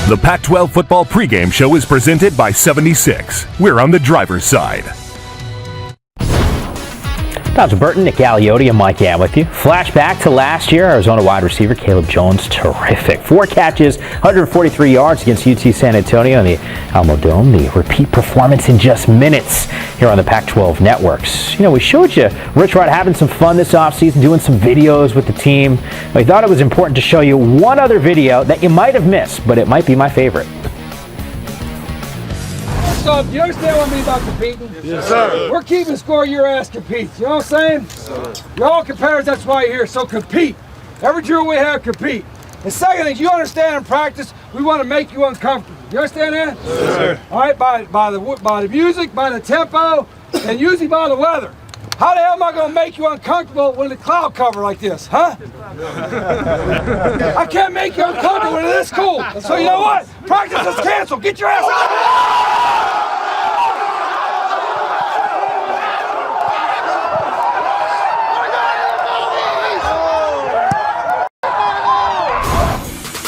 The Pac-12 football pregame show is presented by 76. We're on the driver's side. Dr. Burton, Nick Galliotti, and Mike Yann with you. Flashback to last year, Arizona wide receiver Caleb Jones, terrific. 4 catches, 143 yards against UT San Antonio in the Alamo Dome. The repeat performance in just minutes here on the Pac-12 networks. You know, we showed you Rich Rod having some fun this offseason, doing some videos with the team. We thought it was important to show you one other video that you might have missed, but it might be my favorite. Do you understand what I mean about competing? Yes, sir. We're keeping score, your ass competes. You know what I'm saying? Yes, you're all competitors, that's why you're here. So compete. Every drill we have, compete. And second thing, you understand in practice, we want to make you uncomfortable. You understand that? Yes, sir. All right, by the music, by the tempo, and usually by the weather. How the hell am I going to make you uncomfortable when the cloud cover like this, huh? I can't make you uncomfortable when it is cool. So you know what? Practice is canceled. Get your ass out.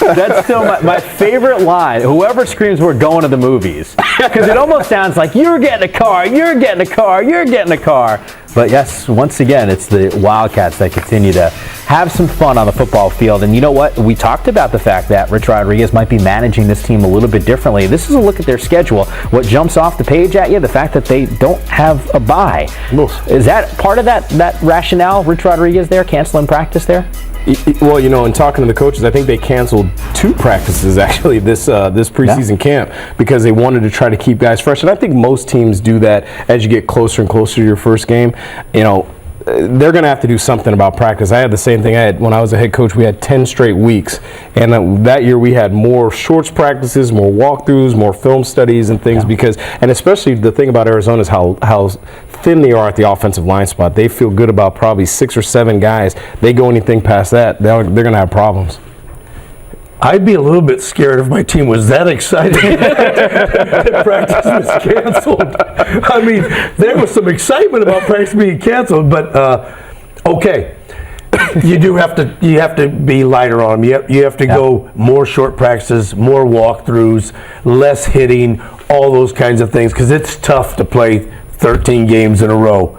That's still my favorite line. Whoever screams we're going to the movies. Because it almost sounds like you're getting a car, you're getting a car, you're getting a car. But yes, once again, it's the Wildcats that continue to have some fun on the football field. And you know what? We talked about the fact that Rich Rodriguez might be managing this team a little bit differently. This is a look at their schedule. What jumps off the page at you, the fact that they don't have a bye. Is that part of that rationale, Rich Rodriguez there, canceling practice there? Well, you know, in talking to the coaches, I think they canceled 2 practices actually this preseason camp because they wanted to try to keep guys fresh. And I think most teams do that as you get closer and closer to your first game. You know, they're going to have to do something about practice. I had the same thing. When I was a head coach, we had 10 straight weeks. And that year we had more shorts practices, more walkthroughs, more film studies and things and especially the thing about Arizona is how thin they are at the offensive line spot. They feel good about probably 6 or 7 guys. They go anything past that, they're going to have problems. I'd be a little bit scared if my team was that excited that practice was canceled. I mean, there was some excitement about practice being canceled, but okay. You have to be lighter on them. You have to go more short practices, more walkthroughs, less hitting, all those kinds of things, because it's tough to play 13 games in a row.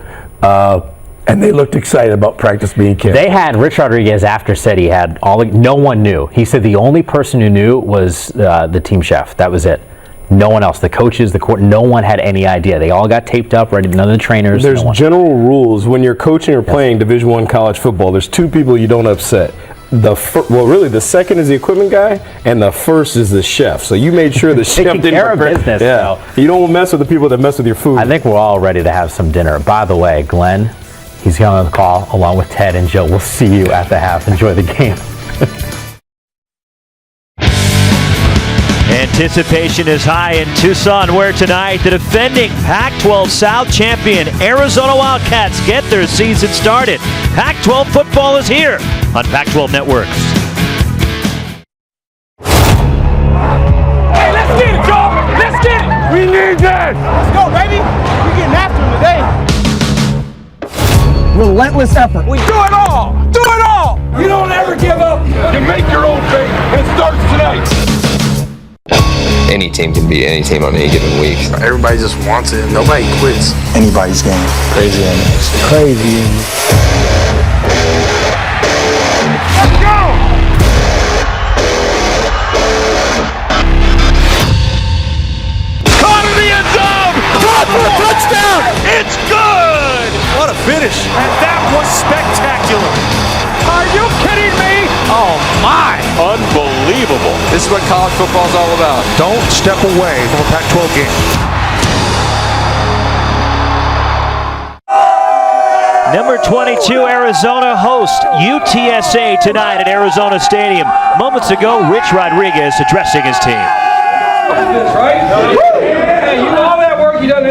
And they looked excited about practice being canceled. They had, Rich Rodriguez after said he had no one knew. He said the only person who knew was the team chef. That was it. No one else. The coaches, the court, no one had any idea. They all got taped up, ready. None of the trainers. There's general rules when you're coaching or playing Division I college football. There's 2 people you don't upset. Really, the second is the equipment guy, and the first is the chef. So you made sure the chef didn't care of business. Yeah, you don't mess with the people that mess with your food. I think we're all ready to have some dinner. By the way, Glenn, he's going on the call along with Ted and Joe. We'll see you at the half. Enjoy the game. Anticipation is high in Tucson, where tonight the defending Pac-12 South champion Arizona Wildcats get their season started. Pac-12 football is here on Pac-12 Networks. Hey, let's get it, Joe! Let's get it! We need this! Let's go, baby! We're getting after him today. Relentless effort. We do it all! Do it all! You don't ever give up. You make your own fate. It starts tonight. Any team can beat any team on any given week. Everybody just wants it. Nobody quits. Anybody's game. Crazy innings. Crazy. Let's go! Caught in the end zone! Caught for a touchdown! It's good! What a finish. And that was spectacular. Are you kidding me? Oh my! Unbelievable. This is what college football is all about. Don't step away from a Pac-12 game. Number 22, Arizona host UTSA tonight at Arizona Stadium. Moments ago, Rich Rodriguez addressing his team. That's right. Hey, you know all that work you done.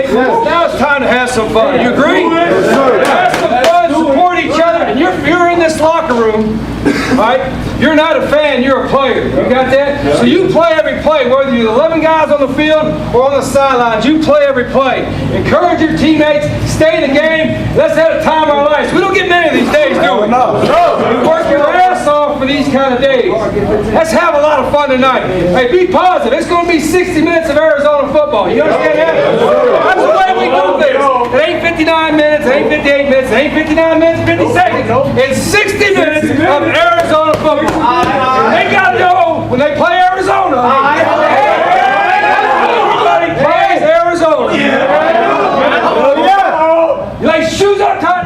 Now it's time to have some fun. You agree? Have some fun, support each other. And you're in this locker room, right? You're not a fan, you're a player. You got that? So you play every play, whether you're 11 guys on the field or on the sidelines. You play every play. Encourage your teammates. Stay in the game. Let's have a time of our lives. We don't get many of these days, do we? No. We work your ass off for these kind of days. Let's have a lot of fun tonight. Hey, be positive. It's going to be 60 minutes of Arizona football. You understand that? That's the way we do things. It ain't 59 minutes. It ain't 58 minutes. It ain't 59 minutes, 50 seconds. It's 60 minutes of Arizona football. They got to know when they play Arizona. Everybody plays Arizona. You lay shoes up tight.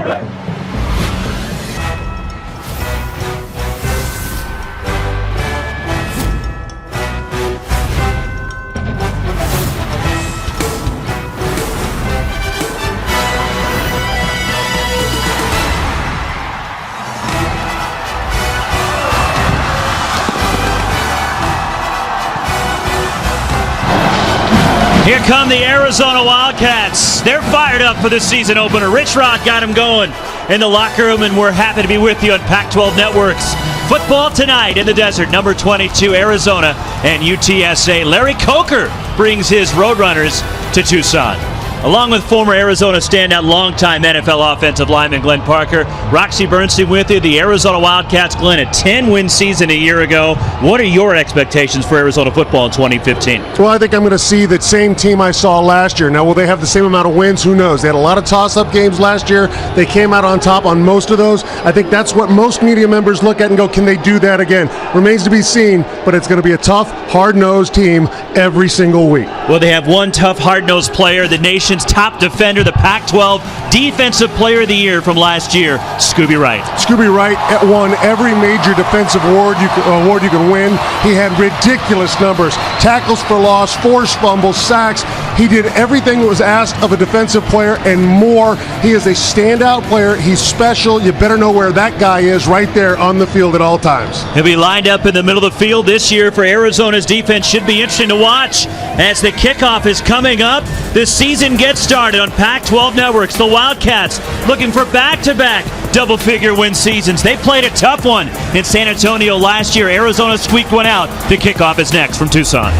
Here come the Arizona Wildcats. They're fired up for the season opener. Rich Rod got them going in the locker room, and we're happy to be with you on Pac-12 Networks. Football tonight in the desert, number 22, Arizona and UTSA. Larry Coker brings his Roadrunners to Tucson. Along with former Arizona standout longtime NFL offensive lineman Glenn Parker, Roxy Bernstein with you. The Arizona Wildcats, Glenn, a 10-win season a year ago. What are your expectations for Arizona football in 2015? Well, I think I'm going to see the same team I saw last year. Now, will they have the same amount of wins? Who knows? They had a lot of toss-up games last year. They came out on top on most of those. I think that's what most media members look at and go, can they do that again? Remains to be seen, but it's going to be a tough, hard-nosed team every single week. Well, they have one tough, hard-nosed player, the nation's top defender, the Pac-12 Defensive Player of the Year from last year, Scooby Wright. Scooby Wright won every major defensive award you can win. He had ridiculous numbers. Tackles for loss, forced fumbles, sacks. He did everything that was asked of a defensive player and more. He is a standout player. He's special. You better know where that guy is right there on the field at all times. He'll be lined up in the middle of the field this year for Arizona's defense. Should be interesting to watch as the kickoff is coming up. The season gets started on Pac-12 Networks. The Wildcats looking for back-to-back double-figure win seasons. They played a tough one in San Antonio last year. Arizona squeaked one out. The kickoff is next from Tucson.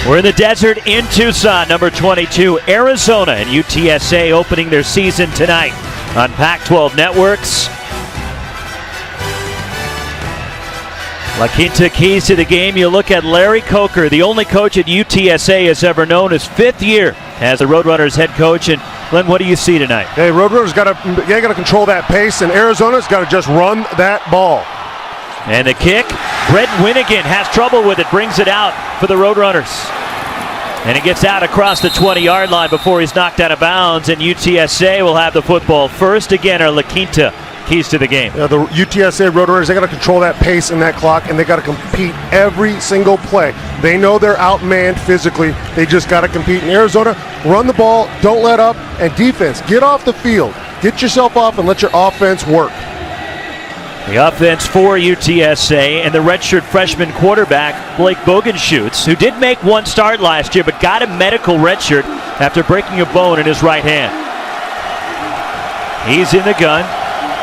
We're in the desert in Tucson, number 22, Arizona and UTSA opening their season tonight on Pac-12 Networks. La Quinta keys to the game. You look at Larry Coker, the only coach at UTSA has ever known, his 5th year as the Roadrunners head coach. And Glenn, what do you see tonight? Hey, Roadrunners got to control that pace, and Arizona's got to just run that ball. And the kick, Brett Winnigan has trouble with it, brings it out for the Roadrunners. And it gets out across the 20-yard line before he's knocked out of bounds, and UTSA will have the football first. Again, our La Quinta keys to the game. The UTSA Roadrunners, they got to control that pace and that clock, and they got to compete every single play. They know they're outmanned physically. They just got to compete. In Arizona, run the ball, don't let up, and defense, get off the field. Get yourself off and let your offense work. The offense for UTSA and the redshirt freshman quarterback, Blake Bogenschutz, who did make one start last year but got a medical redshirt after breaking a bone in his right hand. He's in the gun.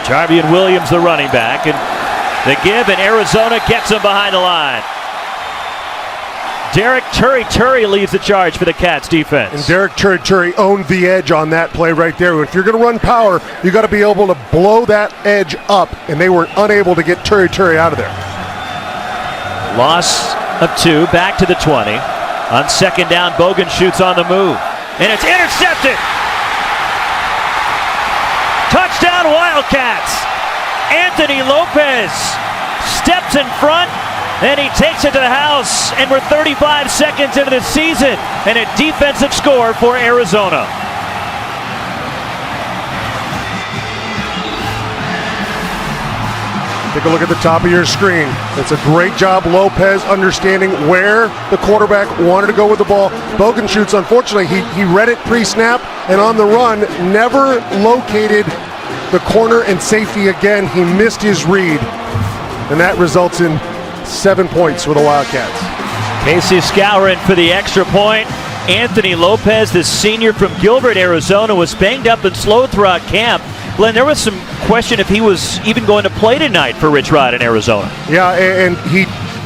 Jarvian Williams, the running back, and the give, and Arizona gets him behind the line. Derek Turry leads the charge for the Cats defense. And Derek Turry owned the edge on that play right there. If you're going to run power, you got to be able to blow that edge up, and they were unable to get Turry out of there. Loss of 2, back to the 20. On second down, Bogenschutz on the move, and it's intercepted. Touchdown Wildcats. Anthony Lopez steps in front, and he takes it to the house, and we're 35 seconds into the season, and a defensive score for Arizona. Take a look at the top of your screen. It's a great job, Lopez, understanding where the quarterback wanted to go with the ball. Bogenschutz, unfortunately, he read it pre-snap, and on the run, never located the corner and safety again. He missed his read, and that results in 7 points for the Wildcats. Casey Scourin for the extra point. Anthony Lopez, the senior from Gilbert, Arizona, was banged up and slow throughout camp. Glenn, there was some question if he was even going to play tonight for Rich Rod in Arizona. Yeah, and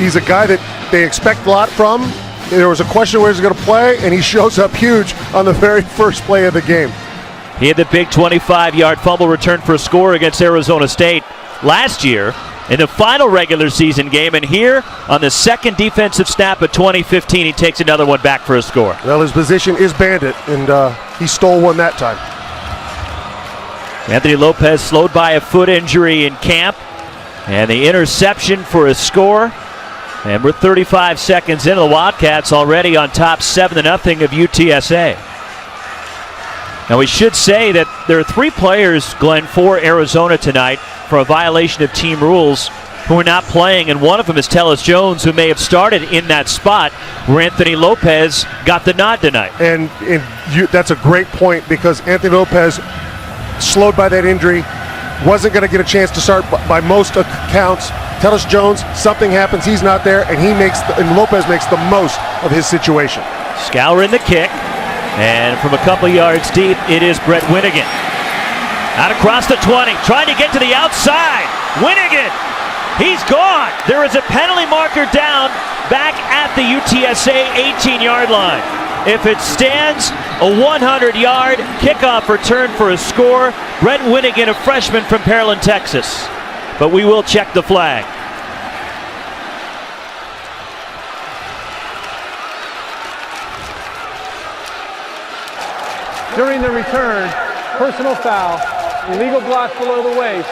he's a guy that they expect a lot from. There was a question where he's going to play, and he shows up huge on the very first play of the game. He had the big 25-yard fumble return for a score against Arizona State last year in the final regular season game, and here on the second defensive snap of 2015, he takes another one back for a score. Well, his position is bandit, and he stole one that time. Anthony Lopez slowed by a foot injury in camp, and the interception for a score. And we're 35 seconds into the Wildcats already on top 7-0 of UTSA. Now we should say that there are 3 players, Glenn, for Arizona tonight for a violation of team rules who are not playing, and one of them is Tellis Jones, who may have started in that spot where Anthony Lopez got the nod tonight. And that's a great point, because Anthony Lopez, slowed by that injury, wasn't going to get a chance to start by most accounts. Tellis Jones, something happens, he's not there, and Lopez makes the most of his situation. Scourin the kick, and from a couple yards deep, it is Brett Winnigan. Out across the 20, trying to get to the outside. Winnigan, he's gone. There is a penalty marker down back at the UTSA 18-yard line. If it stands, a 100-yard kickoff return for a score. Brett Winnigan, a freshman from Pearland, Texas. But we will check the flag. During the return, personal foul, illegal block below the waist,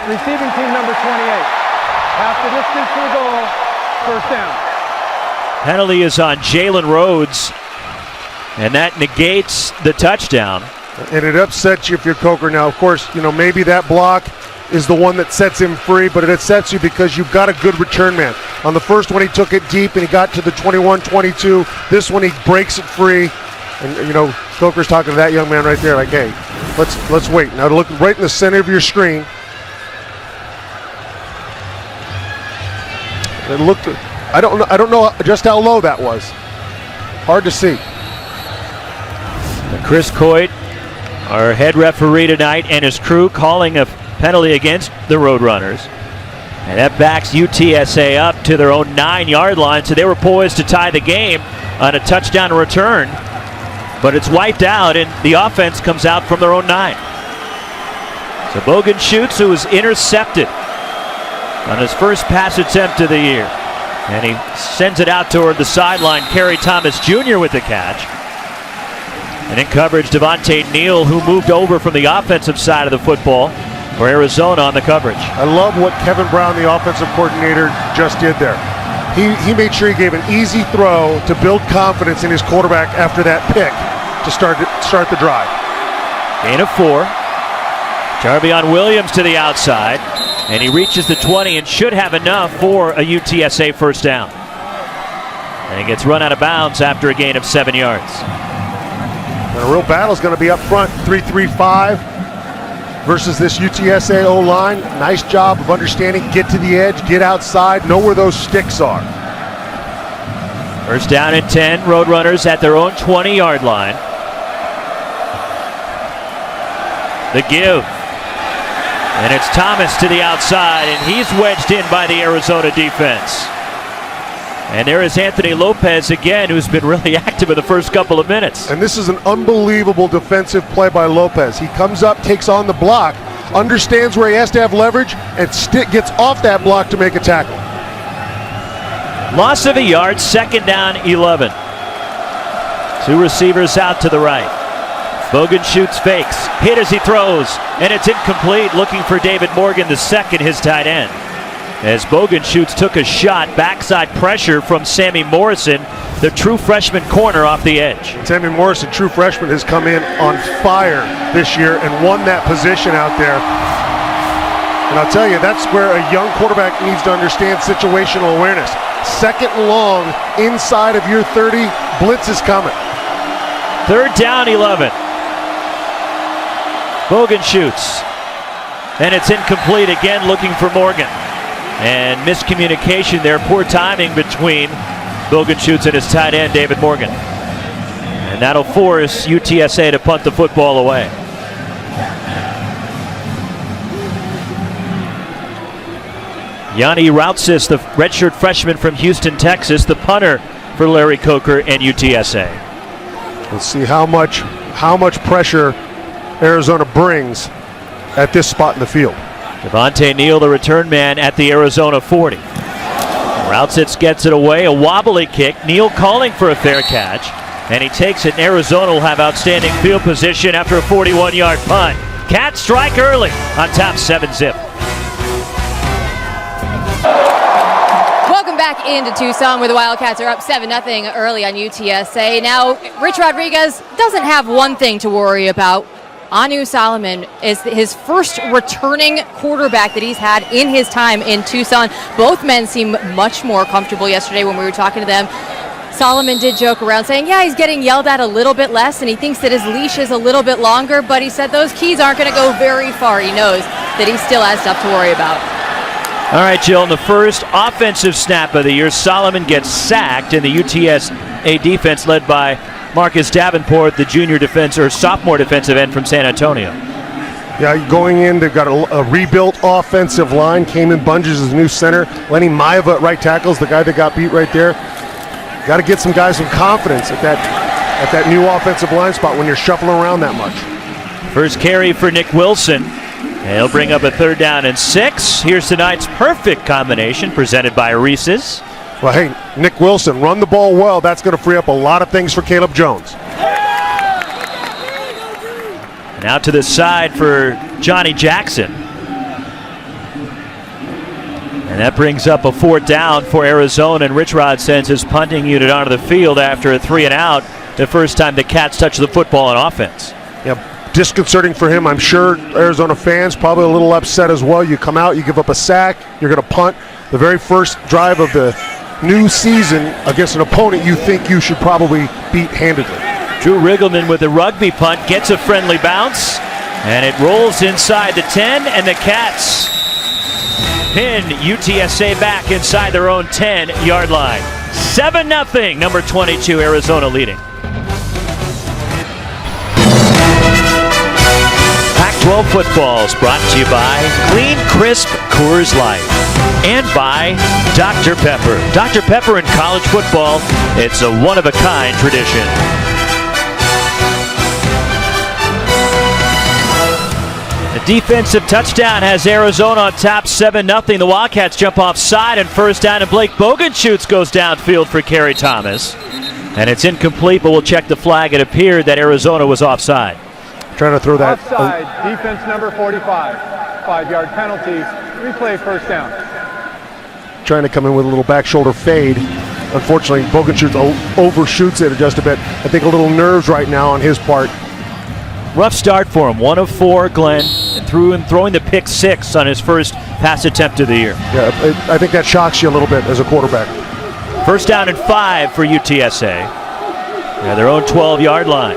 receiving team number 28. Half the distance to the goal, first down. Penalty is on Jalen Rhodes, and that negates the touchdown. And it upsets you if you're Coker. Now, of course, maybe that block is the one that sets him free, but it upsets you because you've got a good return man. On the first one, he took it deep and he got to the 21-22. This one, he breaks it free. And, Coker's talking to that young man right there like, hey, let's wait. Now to look right in the center of your screen. And look, I don't know just how low that was. Hard to see. Chris Coit, our head referee tonight, and his crew calling a penalty against the Roadrunners. And that backs UTSA up to their own 9-yard line, so they were poised to tie the game on a touchdown return. But it's wiped out, and the offense comes out from their own 9. So Bogan shoots, who was intercepted on his first pass attempt of the year. And he sends it out toward the sideline. Kerry Thomas Jr. with the catch. And in coverage, Devontae Neal, who moved over from the offensive side of the football for Arizona on the coverage. I love what Kevin Brown, the offensive coordinator, just did there. He made sure he gave an easy throw to build confidence in his quarterback after that pick to start the drive. Gain of 4. Jarvion Williams to the outside, and he reaches the 20 and should have enough for a UTSA first down. And he gets run out of bounds after a gain of 7 yards. And a real battle is going to be up front, 3-3-5 versus this UTSA O-line. Nice job of understanding, get to the edge, get outside, know where those sticks are. First down and 10, Roadrunners at their own 20-yard line. The give. And it's Thomas to the outside, and he's wedged in by the Arizona defense. And there is Anthony Lopez again, who's been really active in the first couple of minutes. And this is an unbelievable defensive play by Lopez. He comes up, takes on the block, understands where he has to have leverage, and gets off that block to make a tackle. Loss of a yard, second down, 11. 2 receivers out to the right. Bogan shoots, fakes, hit as he throws, and it's incomplete. Looking for David Morgan, the second, his tight end. As Bogan shoots, took a shot, backside pressure from Sammy Morrison, the true freshman corner off the edge. Sammy Morrison, true freshman, has come in on fire this year and won that position out there. And I'll tell you, that's where a young quarterback needs to understand situational awareness. Second and long, inside of your 30, blitz is coming. Third down, 11. Bogan shoots, and it's incomplete again, looking for Morgan. And miscommunication there, poor timing between Bogenschutz and his tight end, David Morgan. And that'll force UTSA to punt the football away. Yanni Routsis, the redshirt freshman from Houston, Texas, the punter for Larry Coker and UTSA. Let's see how much pressure Arizona brings at this spot in the field. Devontae Neal, the return man at the Arizona 40. Routsis gets it away, a wobbly kick. Neal calling for a fair catch, and he takes it. And Arizona will have outstanding field position after a 41-yard punt. Cats strike early on top 7-zip. Welcome back into Tucson, where the Wildcats are up 7-0 early on UTSA. Now, Rich Rodriguez doesn't have one thing to worry about. Anu Solomon is his first returning quarterback that he's had in his time in Tucson. Both men seem much more comfortable yesterday when we were talking to them. Solomon did joke around saying, yeah, he's getting yelled at a little bit less, and he thinks that his leash is a little bit longer, but he said those keys aren't going to go very far. He knows that he still has stuff to worry about. All right, Jill, in the first offensive snap of the year, Solomon gets sacked, and the UTSA defense led by Marcus Davenport, the sophomore defensive end from San Antonio. Yeah, going in, they've got a rebuilt offensive line. Cayman Bunges is the new center. Lenny Maeva at right tackle is the guy that got beat right there. Got to get some guys some confidence at that new offensive line spot when you're shuffling around that much. First carry for Nick Wilson. He'll bring up a 3rd down and 6. Here's tonight's perfect combination presented by Reese's. Well, hey, Nick Wilson, run the ball well. That's going to free up a lot of things for Caleb Jones. And out to the side for Johnny Jackson. And that brings up a 4th down for Arizona, and Rich Rod sends his punting unit onto the field after a 3-and-out, the first time the Cats touch the football on offense. Yeah, disconcerting for him. I'm sure Arizona fans probably a little upset as well. You come out, you give up a sack, you're going to punt. The very first drive of the new season against an opponent you think you should probably beat handedly. Drew Riggleman with a rugby punt gets a friendly bounce, and it rolls inside the 10, and the Cats pin UTSA back inside their own 10-yard line. 7-0, number 22, Arizona leading. Pac-12 football is brought to you by Clean Crisp Coors Light and by Dr. Pepper. Dr. Pepper in college football, it's a one-of-a-kind tradition. The defensive touchdown has Arizona on top 7-0. The Wildcats jump offside, and 1st down, and Blake Bogenschutz goes downfield for Kerry Thomas. And it's incomplete, but we'll check the flag. It appeared that Arizona was offside. Trying to throw that. Offside, defense number 45. 5-yard penalty, replay 1st down. Trying to come in with a little back shoulder fade. Unfortunately, Bogenschutz overshoots it just a bit. I think a little nerves right now on his part. Rough start for him. 1 of 4, Glenn, throwing the pick 6 on his first pass attempt of the year. Yeah, I think that shocks you a little bit as a quarterback. 1st down and 5 for UTSA. They're their own 12-yard line.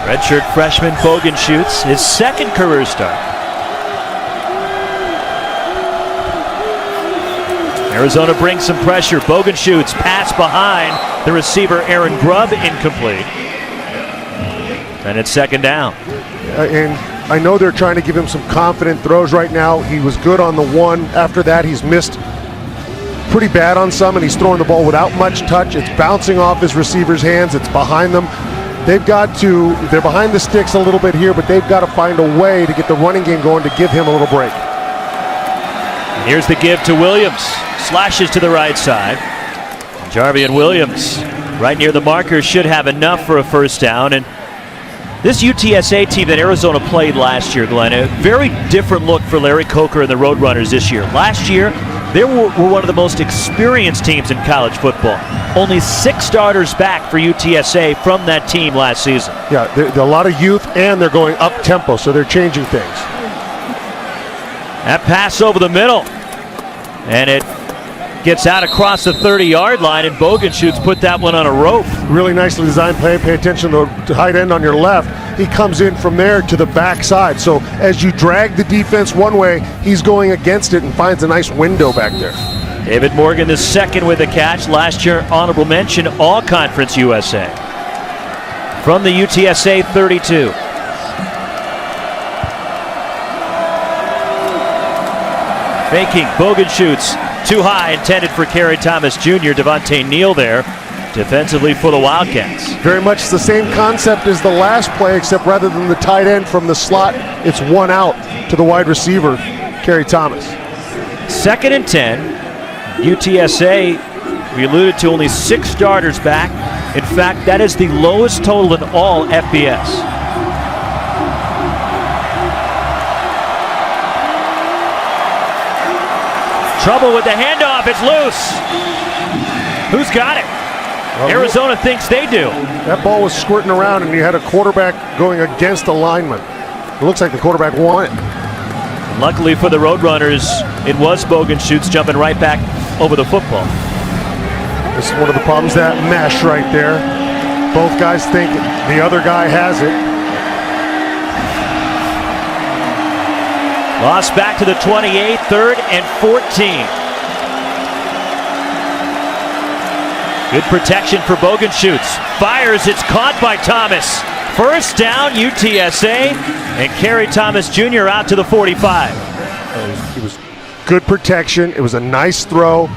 Redshirt freshman Bogenschutz, his 2nd career start. Arizona brings some pressure. Bogenschutz pass behind the receiver Aaron Grubb, incomplete. And it's 2nd down. And I know they're trying to give him some confident throws right now. He was good on the 1. After that, he's missed pretty bad on some, and he's throwing the ball without much touch. It's bouncing off his receiver's hands. It's behind them. They're behind the sticks a little bit here, but they've got to find a way to get the running game going to give him a little break. And here's the give to Williams. Slashes to the right side. Jarvian Williams, right near the marker, should have enough for a 1st down. And this UTSA team that Arizona played last year, Glenn, a very different look for Larry Coker and the Roadrunners this year. Last year, they were one of the most experienced teams in college football. Only 6 starters back for UTSA from that team last season. Yeah, they're a lot of youth, and they're going up-tempo, so they're changing things. That pass over the middle. And it Gets out across the 30-yard line, and Bogenschutz put that one on a rope. Really nicely designed play. Pay attention to the tight end on your left. He comes in from there to the backside. So as you drag the defense one way, he's going against it and finds a nice window back there. David Morgan, the second with a catch. Last year, honorable mention, All-Conference USA. From the UTSA 32. Faking, Bogenschutz, too high, intended for Kerry Thomas Jr. Devontae Neal there, defensively for the Wildcats. Very much the same concept as the last play, except rather than the tight end from the slot, it's one out to the wide receiver, Kerry Thomas. 2nd and 10. UTSA, we alluded to, only 6 starters back. In fact, that is the lowest total in all FBS. Trouble with the handoff. It's loose. Who's got it? Arizona thinks they do. That ball was squirting around, and you had a quarterback going against the lineman. It looks like the quarterback won it. Luckily for the Roadrunners, it was Bogenschutz jumping right back over the football. This is one of the problems, that mesh right there. Both guys think the other guy has it. Lost back to the 28, 3rd and 14. Good protection for Bogenschutz. Fires, it's caught by Thomas. First down, UTSA, and Kerry Thomas Jr. out to the 45. It was good protection. It was a nice throw.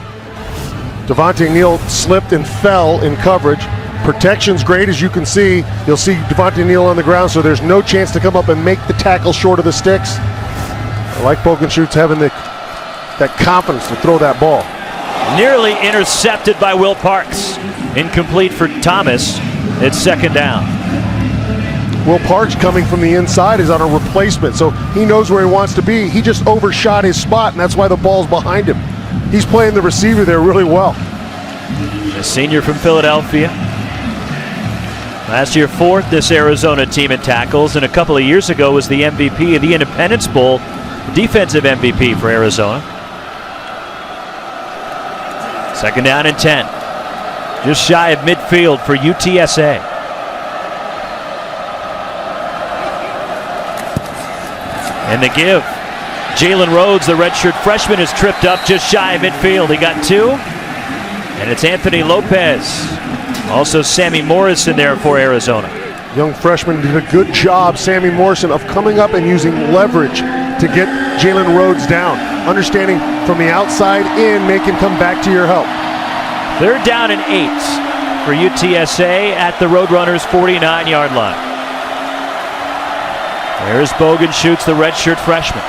Devontae Neal slipped and fell in coverage. Protection's great, as you can see. You'll see Devontae Neal on the ground, so there's no chance to come up and make the tackle short of the sticks. I like Bogenschutz having that confidence to throw that ball. Nearly intercepted by Will Parks. Incomplete for Thomas. It's 2nd down. Will Parks, coming from the inside, is on a replacement, so he knows where he wants to be. He just overshot his spot, and that's why the ball's behind him. He's playing the receiver there really well. A senior from Philadelphia. Last year, 4th this Arizona team in tackles, and a couple of years ago was the MVP of the Independence Bowl, defensive MVP for Arizona. 2nd down and 10. Just shy of midfield for UTSA. And the give. Jalen Rhodes, the redshirt freshman, is tripped up just shy of midfield. He got 2. And it's Anthony Lopez. Also Sammy Morrison there for Arizona. Young freshman did a good job, Sammy Morrison, of coming up and using leverage to get Jalen Rhodes down. Understanding from the outside in, make him come back to your help. 3rd down and 8 for UTSA at the Roadrunners' 49-yard line. There's Bogenschutz, the redshirt freshman.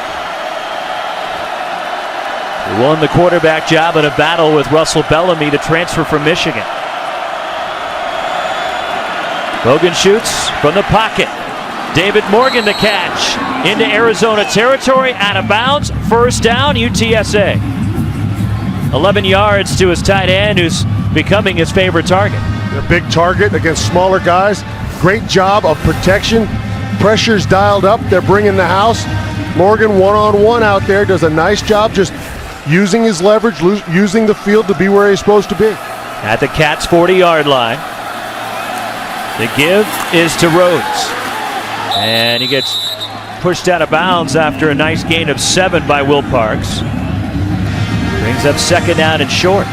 He won the quarterback job in a battle with Russell Bellamy, the transfer from Michigan. Bogenschutz from the pocket. David Morgan, the catch. Into Arizona territory, out of bounds. 1st down, UTSA. 11 yards to his tight end, who's becoming his favorite target. A big target against smaller guys. Great job of protection. Pressure's dialed up. They're bringing the house. Morgan one-on-one out there does a nice job just using his leverage, using the field to be where he's supposed to be. At the Cats' 40-yard line. The give is to Rhodes. And he gets pushed out of bounds after a nice gain of 7 by Will Parks. Brings up 2nd down and short.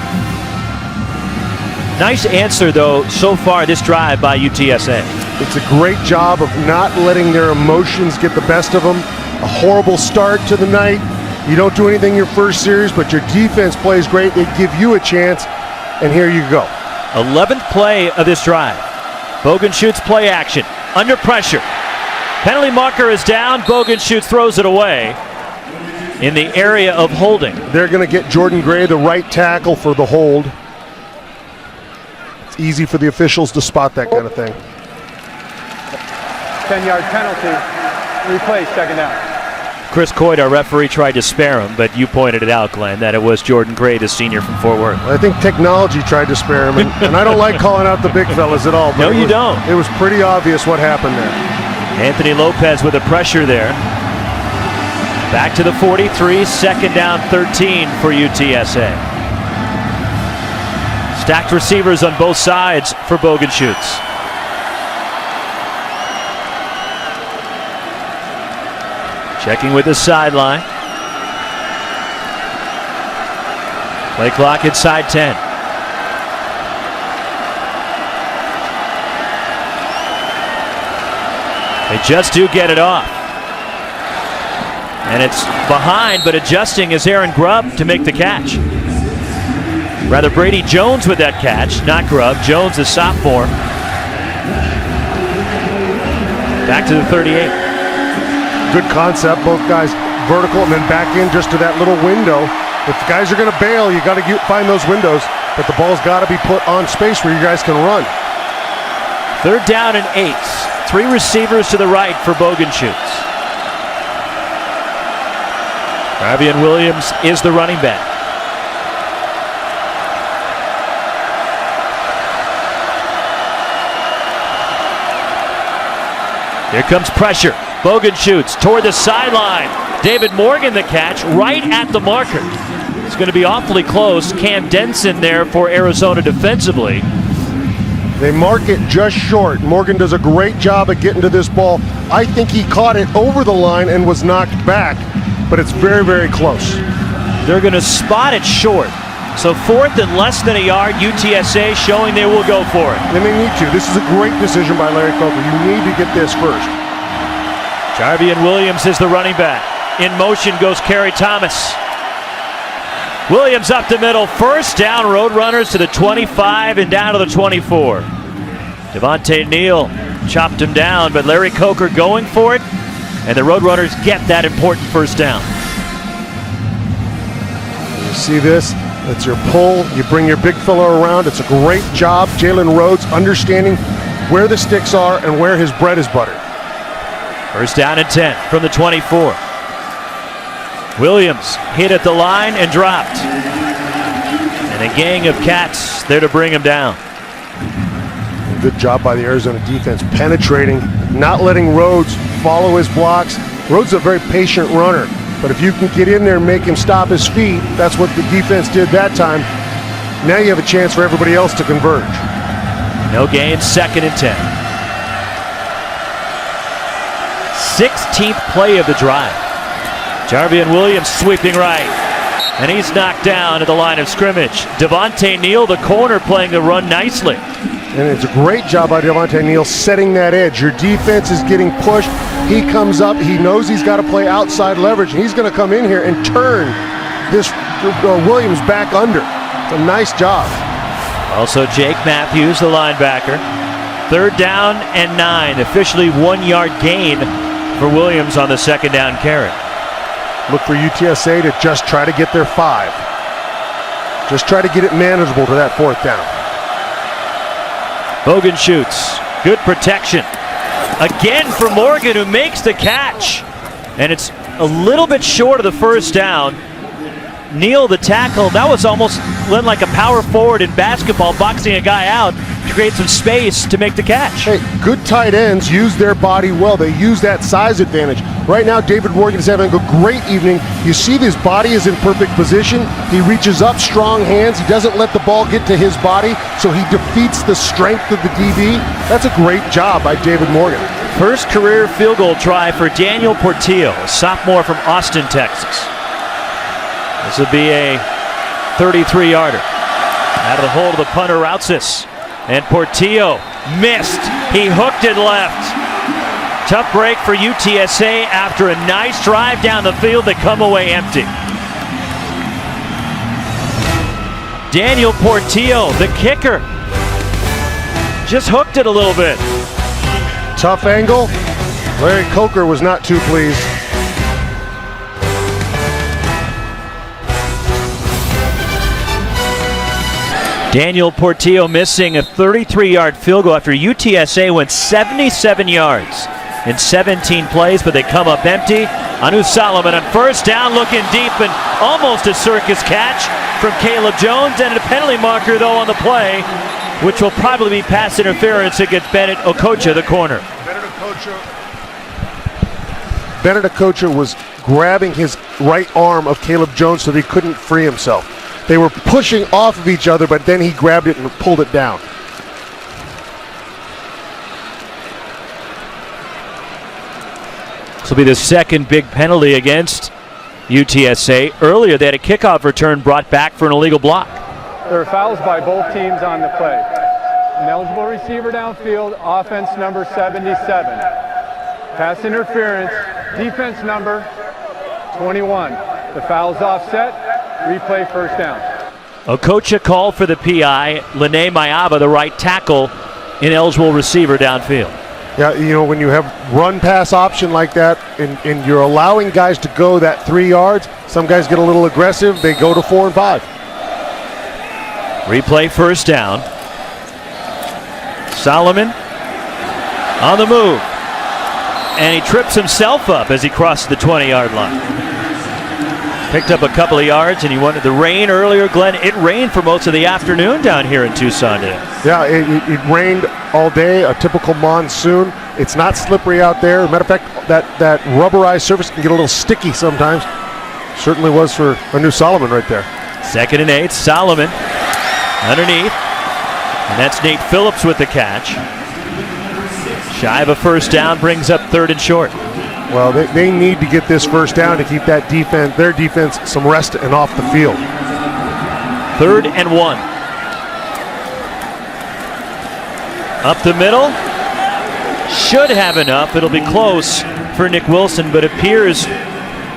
Nice answer, though, so far this drive by UTSA. It's a great job of not letting their emotions get the best of them. A horrible start to the night. You don't do anything your first series, but your defense plays great. They give you a chance, and here you go. 11th play of this drive. Bogenschutz play action. Under pressure. Penalty marker is down. Bogenschutz throws it away in the area of holding. They're going to get Jordan Gray, the right tackle, for the hold. It's easy for the officials to spot that kind of thing. 10-yard penalty. Replay, 2nd down. Chris Coyd, our referee, tried to spare him, but you pointed it out, Glenn, that it was Jordan Gray, the senior from Fort Worth. I think technology tried to spare him, and I don't like calling out the big fellas at all. But no, you don't. It was pretty obvious what happened there. Anthony Lopez with the pressure there. Back to the 43, 2nd down 13 for UTSA. Stacked receivers on both sides for Bogenschutz. Checking with the sideline. Play clock inside 10. They just do get it off. And it's behind, but adjusting is Aaron Grubb to make the catch. Rather, Brady Jones with that catch, not Grubb. Jones, a sophomore. Back to the 38. Good concept, both guys vertical and then back in just to that little window. If the guys are going to bail, you got to find those windows, but the ball's got to be put on space where you guys can run. 3rd down and 8. 3 receivers to the right for Bogenschutz. Travion Williams is the running back. Here comes pressure. Bogenschutz toward the sideline. David Morgan the catch right at the marker. It's going to be awfully close. Cam Denson there for Arizona defensively. They mark it just short. Morgan does a great job at getting to this ball. I think he caught it over the line and was knocked back, but it's very, very close. They're going to spot it short. So 4th and less than a yard, UTSA showing they will go for it. And they need to. This is a great decision by Larry Coker. You need to get this first. Travion Williams is the running back. In motion goes Kerry Thomas. Williams up the middle. 1st down, Roadrunners to the 25 and down to the 24. Devontae Neal chopped him down, but Larry Coker going for it, and the Roadrunners get that important 1st down. You see this? It's your pull. You bring your big fella around. It's a great job. Jalen Rhodes understanding where the sticks are and where his bread is buttered. 1st down and 10 from the 24. Williams hit at the line and dropped. And a gang of Cats there to bring him down. Good job by the Arizona defense, penetrating, not letting Rhodes follow his blocks. Rhodes is a very patient runner, but if you can get in there and make him stop his feet, that's what the defense did that time. Now you have a chance for everybody else to converge. No gain, 2nd and 10. 16th play of the drive. Travion Williams sweeping right, and he's knocked down at the line of scrimmage. Devontae Neal, the corner, playing the run nicely. And it's a great job by Devontae Neal setting that edge. Your defense is getting pushed. He comes up. He knows he's got to play outside leverage. He's going to come in here and turn this Williams back under. It's a nice job. Also Jake Matthews, the linebacker. 3rd down and 9. Officially 1-yard gain for Williams on the 2nd down carry. Look for UTSA to just try to get their 5. Just try to get it manageable to that 4th down. Bogenschutz, good protection. Again for Morgan, who makes the catch. And it's a little bit short of the 1st down. Neal, the tackle, that was almost like a power forward in basketball, boxing a guy out to create some space to make the catch. Hey, good tight ends use their body well. They use that size advantage. Right now, David Morgan is having a great evening. You see his body is in perfect position. He reaches up, strong hands. He doesn't let the ball get to his body, so he defeats the strength of the DB. That's a great job by David Morgan. 1st career field goal try for Daniel Portillo, a sophomore from Austin, Texas. This would be a 33-yarder. Out of the hole to the punter, Routsis. And Portillo missed. He hooked it left. Tough break for UTSA after a nice drive down the field that come away empty. Daniel Portillo, the kicker, just hooked it a little bit. Tough angle. Larry Coker was not too pleased. Daniel Portillo missing a 33-yard field goal after UTSA went 77 yards in 17 plays, but they come up empty. Anu Solomon on 1st down, looking deep, and almost a circus catch from Caleb Jones, and a penalty marker, though, on the play, which will probably be pass interference against Bennett Okocha, the corner. Bennett Okocha was grabbing his right arm of Caleb Jones so that he couldn't free himself. They were pushing off of each other, but then he grabbed it and pulled it down. This will be the second big penalty against UTSA. Earlier, they had a kickoff return brought back for an illegal block. There are fouls by both teams on the play. An eligible receiver downfield, offense number 77. Pass interference, defense number 21. The foul's offset, replay first down. Okocha called for the PI. Lene Mayaba, the right tackle, ineligible receiver downfield. Yeah, you know, when you have run-pass option like that and you're allowing guys to go that 3 yards, some guys get a little aggressive. They go to 4 and 5. Replay first down. Solomon on the move. And he trips himself up as he crosses the 20-yard line. Picked up a couple of yards, and he wanted the rain earlier, Glenn. It rained for most of the afternoon down here in Tucson today. Yeah, it rained all day, a typical monsoon. It's not slippery out there. As a matter of fact, that rubberized surface can get a little sticky sometimes. Certainly was for Anu Solomon right there. 2nd and 8, Solomon underneath. And that's Nate Phillips with the catch. Shy of a first down, brings up 3rd and short. Well, they need to get this first down to keep that defense, their defense, some rest and off the field. 3rd and 1. Up the middle. Should have enough. It'll be close for Nick Wilson, but appears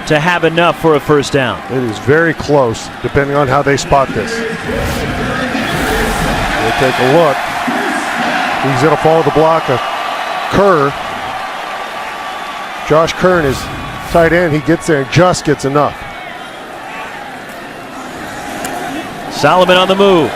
to have enough for a first down. It is very close, depending on how they spot this. We'll take a look. He's going to follow the block of Kerr. Josh Kern is tight end. He gets there and just gets enough. Solomon on the move.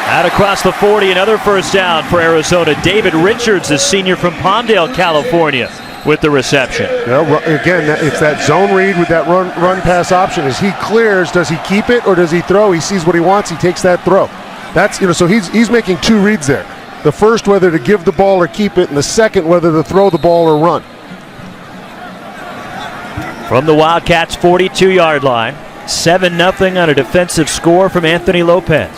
Out across the 40, another first down for Arizona. David Richards, the senior from Palmdale, California, with the reception. Well, again, it's that zone read with that run-pass option. As he clears, does he keep it or does he throw? He sees what he wants. He takes that throw. That's, so he's making 2 reads there. The first, whether to give the ball or keep it, and the second, whether to throw the ball or run. From the Wildcats' 42-yard line, 7-0 on a defensive score from Anthony Lopez.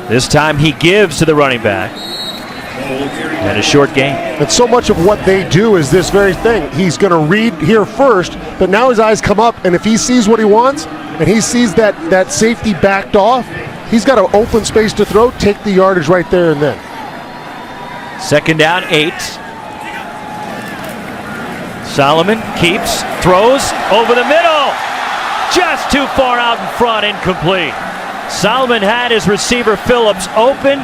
This time he gives to the running back. And a short gain. And so much of what they do is this very thing. He's going to read here first, but now his eyes come up, and if he sees what he wants, and he sees that safety backed off, he's got an open space to throw, take the yardage right there and then. 2nd down, 8. Solomon keeps, throws over the middle. Just too far out in front, incomplete. Solomon had his receiver Phillips open.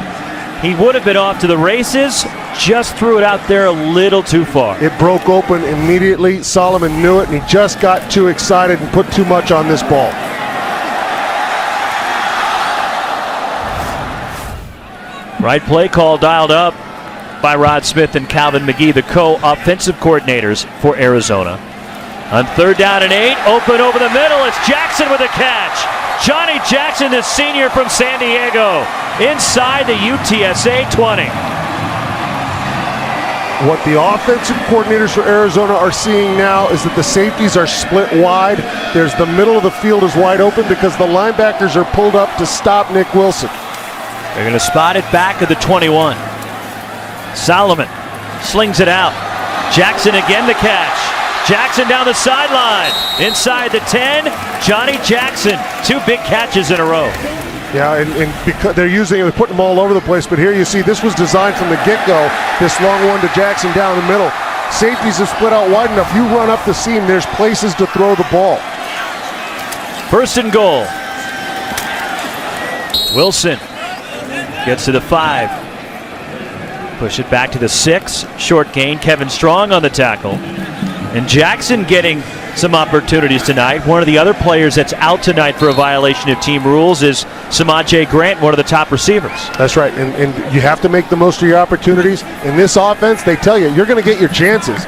He would have been off to the races. Just threw it out there a little too far. It broke open immediately. Solomon knew it, and he just got too excited and put too much on this ball. Right play call dialed up by Rod Smith and Calvin McGee, the co-offensive coordinators for Arizona. On 3rd down and 8, open over the middle. It's Jackson with a catch. Johnny Jackson, the senior from San Diego, inside the UTSA 20. What the offensive coordinators for Arizona are seeing now is that the safeties are split wide. There's the middle of the field is wide open because the linebackers are pulled up to stop Nick Wilson. They're going to spot it back at the 21. Solomon slings it out. Jackson again the catch. Jackson down the sideline. Inside the 10, Johnny Jackson. 2 big catches in a row. Yeah, and because they're putting them all over the place, but here you see this was designed from the get-go, this long one to Jackson down the middle. Safeties have split out wide enough. You run up the seam, there's places to throw the ball. 1st and goal. Wilson gets to the 5. Push it back to the 6. Short gain. Kevin Strong on the tackle. And Jackson getting some opportunities tonight. One of the other players that's out tonight for a violation of team rules is Samaje Grant, one of the top receivers. That's right, and you have to make the most of your opportunities. In this offense, they tell you, you're going to get your chances.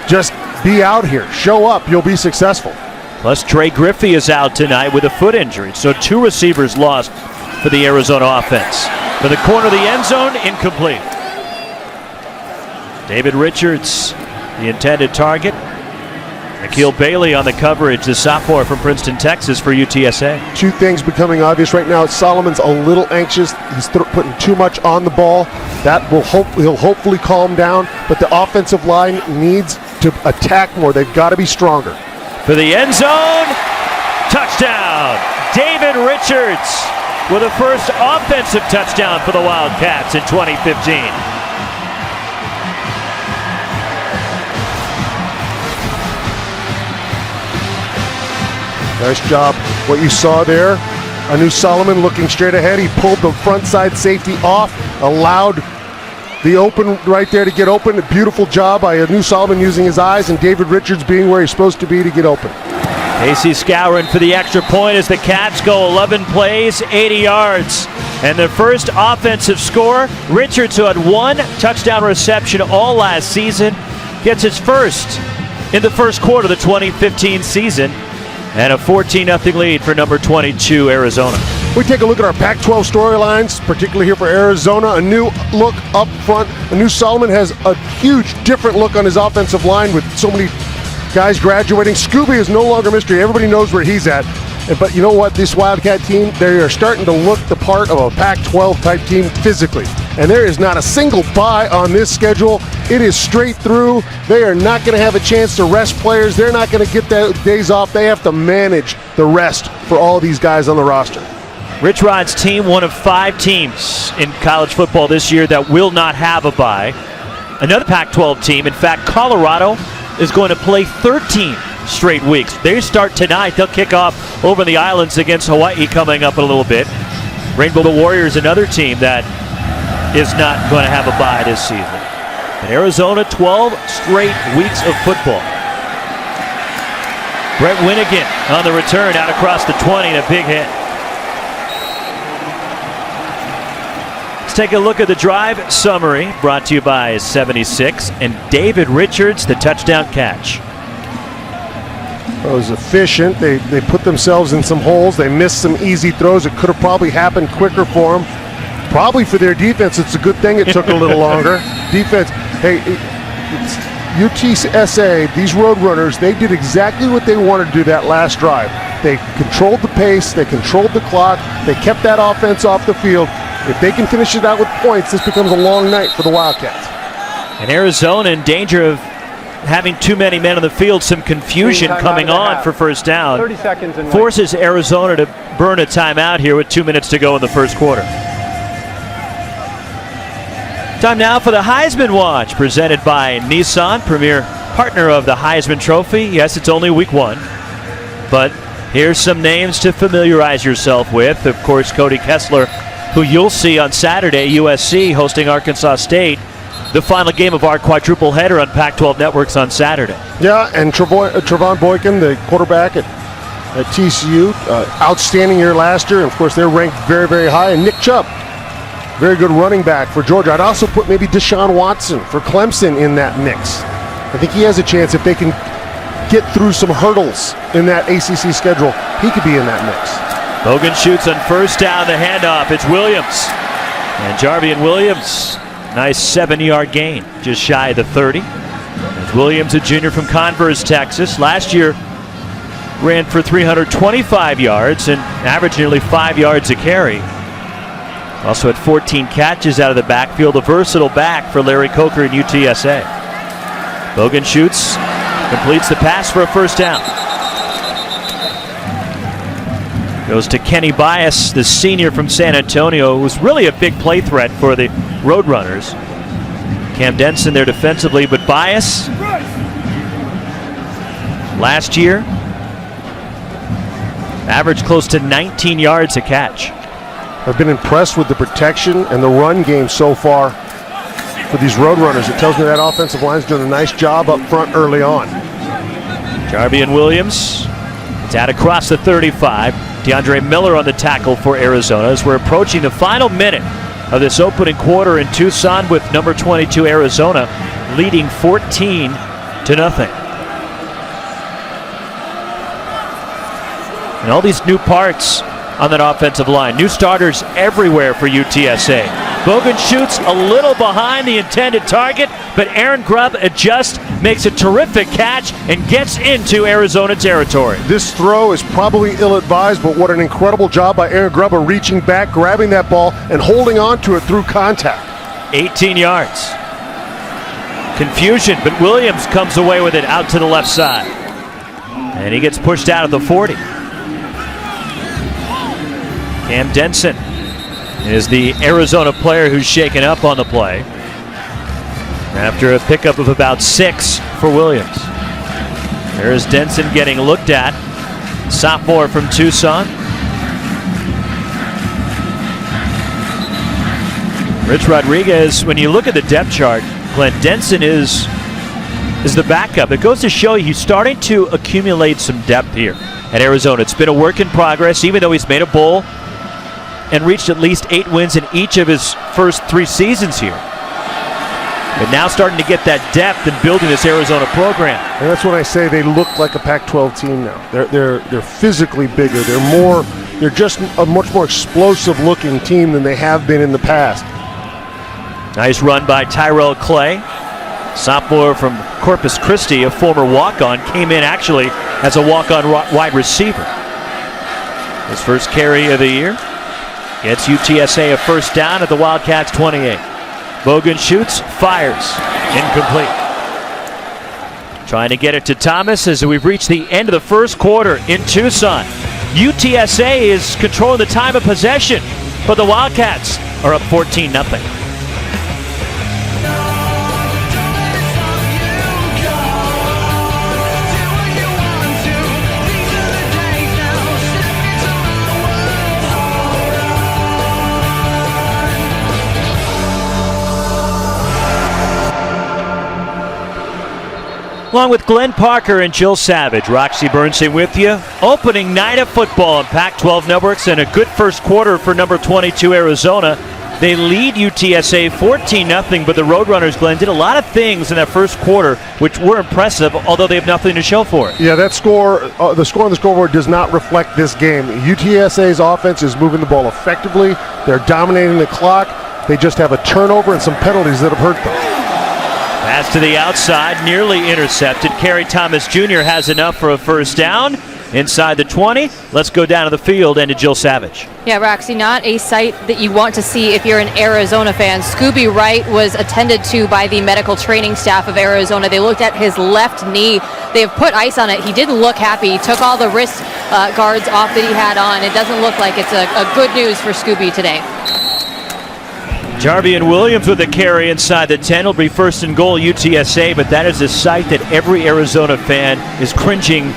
Just be out here. Show up. You'll be successful. Plus, Trey Griffey is out tonight with a foot injury. So 2 receivers lost for the Arizona offense. To the corner of the end zone, incomplete. David Richards, the intended target. Akil Bailey on the coverage, the sophomore from Princeton, Texas for UTSA. Two things becoming obvious right now. Solomon's a little anxious. He's putting too much on the ball. That will he'll hopefully calm down, but the offensive line needs to attack more. They've got to be stronger. For the end zone, touchdown! David Richards with a first offensive touchdown for the Wildcats in 2015. Nice job. What you saw there, Anu Solomon looking straight ahead. He pulled the front side safety off, allowed the open right there to get open. A beautiful job by Anu Solomon using his eyes, and David Richards being where he's supposed to be to get open. Casey Scourin for the extra point as the Cats go 11 plays, 80 yards. And their first offensive score, Richards, who had one touchdown reception all last season, gets his first in the first quarter of the 2015 season. And a 14-0 lead for number 22, Arizona. We take a look at our Pac-12 storylines, particularly here for Arizona. A new look up front. Anu Solomon has a huge different look on his offensive line with so many guys graduating. Scooby is no longer mystery. Everybody knows where he's at. But you know what? This Wildcat team, they are starting to look the part of a Pac-12 type team physically. And there is not a single bye on this schedule. It is straight through. They are not going to have a chance to rest players. They're not going to get their days off. They have to manage the rest for all these guys on the roster. Rich Rod's team, one of 5 teams in college football this year that will not have a bye. Another Pac-12 team, in fact, Colorado, is going to play 13 straight weeks. They start tonight. They'll kick off over the islands against Hawaii coming up in a little bit. Rainbow Warriors, another team that is not going to have a bye this season. And Arizona, 12 straight weeks of football. Brett Winnigan on the return out across the 20 and a big hit. Let's take a look at the drive summary brought to you by 76 and David Richards, the touchdown catch. It was efficient. They put themselves in some holes. They missed some easy throws. It could have probably happened quicker for them. Probably for their defense, it's a good thing it took a little longer. Defense, hey, UTSA, these Roadrunners, they did exactly what they wanted to do that last drive. They controlled the pace. They controlled the clock. They kept that offense off the field. If they can finish it out with points, this becomes a long night for the Wildcats. And Arizona in danger of having too many men on the field, some confusion coming on for first down. 30 seconds and forces Arizona to burn a timeout here with 2 minutes to go in the first quarter. Time now for the Heisman Watch, presented by Nissan, premier partner of the Heisman Trophy. Yes, it's only week 1, but here's some names to familiarize yourself with. Of course, Cody Kessler, who you'll see on Saturday, USC hosting Arkansas State. The final game of our quadruple header on Pac-12 Networks on Saturday. Yeah, and Trevon Boykin, the quarterback at TCU, outstanding year last year. And of course, they're ranked very, very high. And Nick Chubb, very good running back for Georgia. I'd also put maybe Deshaun Watson for Clemson in that mix. I think he has a chance if they can get through some hurdles in that ACC schedule. He could be in that mix. Bogan shoots on first down, the handoff. It's Williams. And Jarvian Williams, nice 7-yard gain, just shy of the 30. As Williams, a junior from Converse, Texas, last year ran for 325 yards and averaged nearly 5 yards a carry. Also had 14 catches out of the backfield, a versatile back for Larry Coker and UTSA. Bogan shoots, completes the pass for a first down. Goes to Kenny Bias, the senior from San Antonio, who's really a big play threat for the Roadrunners. Cam Denson there defensively, but Bias, last year, averaged close to 19 yards a catch. I've been impressed with the protection and the run game so far for these Roadrunners. It tells me that offensive line's doing a nice job up front early on. Jarvian Williams, it's out across the 35. DeAndre Miller on the tackle for Arizona as we're approaching the final minute of this opening quarter in Tucson with number 22 Arizona leading 14-0. And all these new parts on that offensive line. New starters everywhere for UTSA. Bogan shoots a little behind the intended target, but Aaron Grubb adjusts makes a terrific catch and gets into Arizona territory. This throw is probably ill-advised, but what an incredible job by Aaron Grubba reaching back, grabbing that ball, and holding on to it through contact. 18 yards. Confusion, but Williams comes away with it out to the left side. And he gets pushed out at the 40. Cam Denson is the Arizona player who's shaken up on the play after a pickup of about 6 for Williams. There's Denson getting looked at, sophomore from Tucson. Rich Rodriguez, when you look at the depth chart, Glenn, Denson is the backup. It goes to show you he's starting to accumulate some depth here at Arizona. It's been a work in progress, even though he's made a bowl and reached at least 8 wins in each of his first 3 seasons here. But now starting to get that depth and building this Arizona program. And that's when I say they look like a Pac-12 team now. They're physically bigger. They're just a much more explosive looking team than they have been in the past. Nice run by Tyrell Clay, sophomore from Corpus Christi, a former walk-on, came in actually as a walk-on wide receiver. His first carry of the year gets UTSA a first down at the Wildcats 28. Bogan shoots, fires, incomplete. Trying to get it to Thomas as we've reached the end of the first quarter in Tucson. UTSA is controlling the time of possession, but the Wildcats are up 14-0. Along with Glenn Parker and Jill Savage, Roxy Bernstein with you. Opening night of football on Pac-12 networks and a good first quarter for number 22 Arizona. They lead UTSA 14-0, but the Roadrunners, Glenn, did a lot of things in that first quarter which were impressive, although they have nothing to show for it. Yeah, that score, the score on the scoreboard does not reflect this game. UTSA's offense is moving the ball effectively. They're dominating the clock. They just have a turnover and some penalties that have hurt them. Pass to the outside, nearly intercepted. Kerry Thomas Jr. has enough for a first down. Inside the 20. Let's go down to the field and to Jill Savage. Yeah, Roxy, not a sight that you want to see if you're an Arizona fan. Scooby Wright was attended to by the medical training staff of Arizona. They looked at his left knee. They have put ice on it. He didn't look happy. He took all the wrist guards off that he had on. It doesn't look like it's a good news for Scooby today. Jarvian Williams with a carry inside the 10. It'll be first and goal UTSA, but that is a sight that every Arizona fan is cringing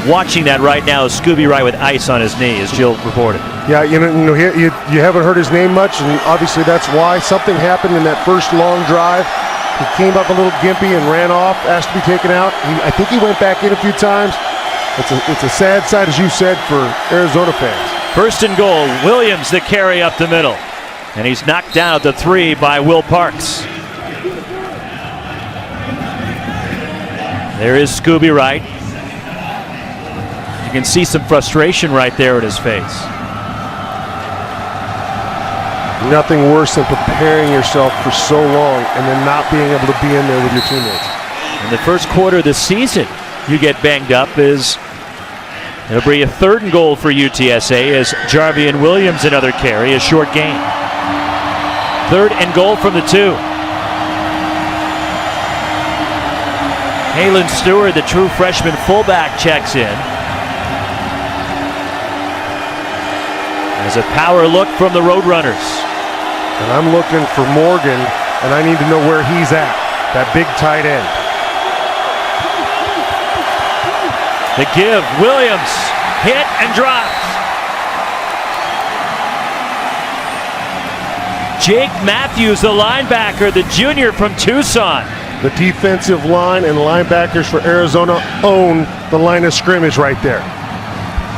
watching that right now. Scooby Wright with ice on his knee, as Jill reported. Yeah, you haven't heard his name much, and obviously that's why. Something happened in that first long drive. He came up a little gimpy and ran off, asked to be taken out. I think he went back in a few times. It's a sad sight, as you said, for Arizona fans. First and goal, Williams the carry up the middle. And he's knocked down at the 3 by Will Parks. There is Scooby Wright. You can see some frustration right there in his face. Nothing worse than preparing yourself for so long and then not being able to be in there with your teammates. In the first quarter of the season, you get banged up. It'll be a third and goal for UTSA as Jarvian Williams another carry, a short gain. Third and goal from the 2. Halen Stewart, the true freshman fullback, checks in. As a power look from the Roadrunners. And I'm looking for Morgan, and I need to know where he's at, that big tight end. The give, Williams, hit and drops. Jake Matthews, the linebacker, the junior from Tucson. The defensive line and linebackers for Arizona own the line of scrimmage right there.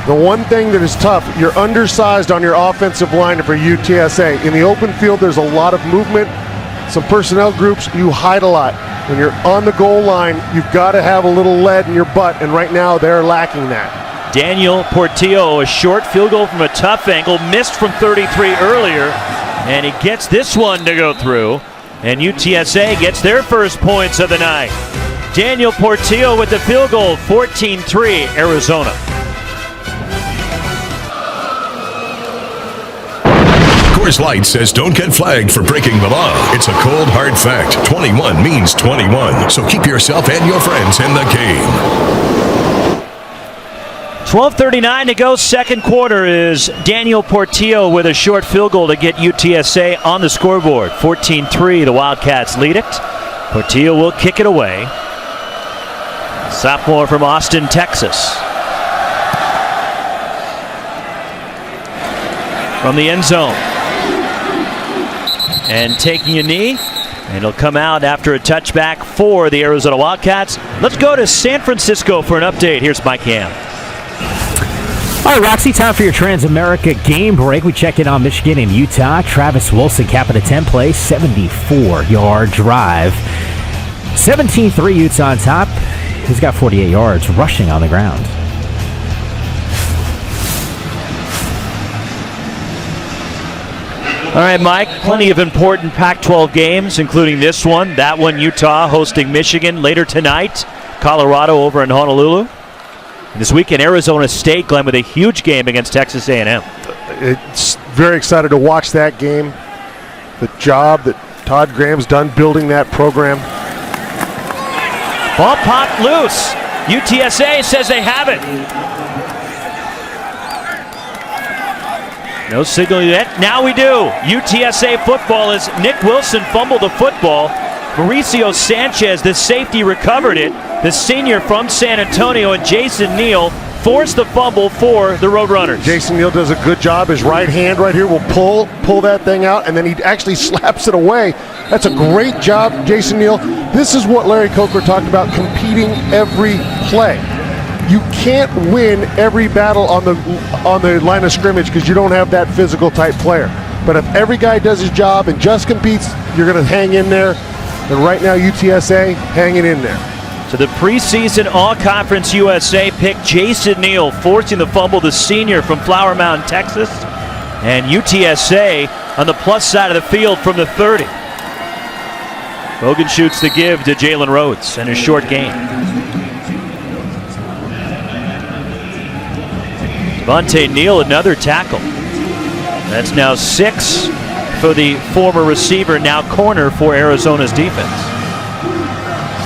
The one thing that is tough, you're undersized on your offensive line for UTSA. In the open field, there's a lot of movement, some personnel groups, you hide a lot. When you're on the goal line, you've got to have a little lead in your butt, and right now they're lacking that. Daniel Portillo, a short field goal from a tough angle, missed from 33 earlier. And he gets this one to go through. And UTSA gets their first points of the night. Daniel Portillo with the field goal, 14-3 Arizona. Coors Light says don't get flagged for breaking the law. It's a cold, hard fact. 21 means 21. So keep yourself and your friends in the game. 12:39 to go, second quarter. Is Daniel Portillo with a short field goal to get UTSA on the scoreboard. 14-3, the Wildcats lead it. Portillo will kick it away. Sophomore from Austin, Texas. From the end zone. And taking a knee. And it'll come out after a touchback for the Arizona Wildcats. Let's go to San Francisco for an update. Here's Mike Ham. All right, Roxy, time for your Trans-America game break. We check in on Michigan and Utah. Travis Wilson capping a 10 play, 74-yard drive. 17-3 Utah on top. He's got 48 yards rushing on the ground. All right, Mike, plenty of important Pac-12 games, including this one. That one, Utah hosting Michigan later tonight. Colorado over in Honolulu. This weekend, Arizona State, Glenn, with a huge game against Texas A&M. It's very excited to watch that game. The job that Todd Graham's done building that program. Ball popped loose. UTSA says they have it. No signal yet. Now we do. UTSA football as Nick Wilson fumbled the football. Mauricio Sanchez, the safety, recovered it. The senior from San Antonio, and Jason Neal forced the fumble for the Roadrunners. Jason Neal does a good job. His right hand right here will pull that thing out, and then he actually slaps it away. That's a great job, Jason Neal. This is what Larry Coker talked about, competing every play. You can't win every battle on the line of scrimmage because you don't have that physical type player. But if every guy does his job and just competes, you're going to hang in there. And right now, UTSA hanging in there. So the preseason All-Conference USA pick Jason Neal forcing the fumble, the senior from Flower Mound, Texas. And UTSA on the plus side of the field from the 30. Bogan shoots the give to Jalen Rhodes and a short gain. Devontae Neal, another tackle. That's now 6 for the former receiver, now corner for Arizona's defense.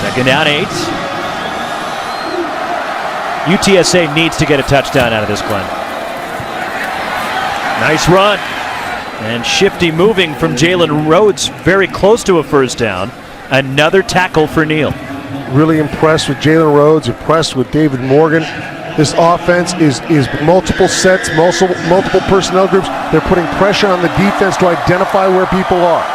Second down, 8. UTSA needs to get a touchdown out of this, Glenn. Nice run. And shifty moving from Jalen Rhodes, very close to a first down. Another tackle for Neal. Really impressed with Jalen Rhodes, impressed with David Morgan. This offense is multiple sets, multiple personnel groups. They're putting pressure on the defense to identify where people are.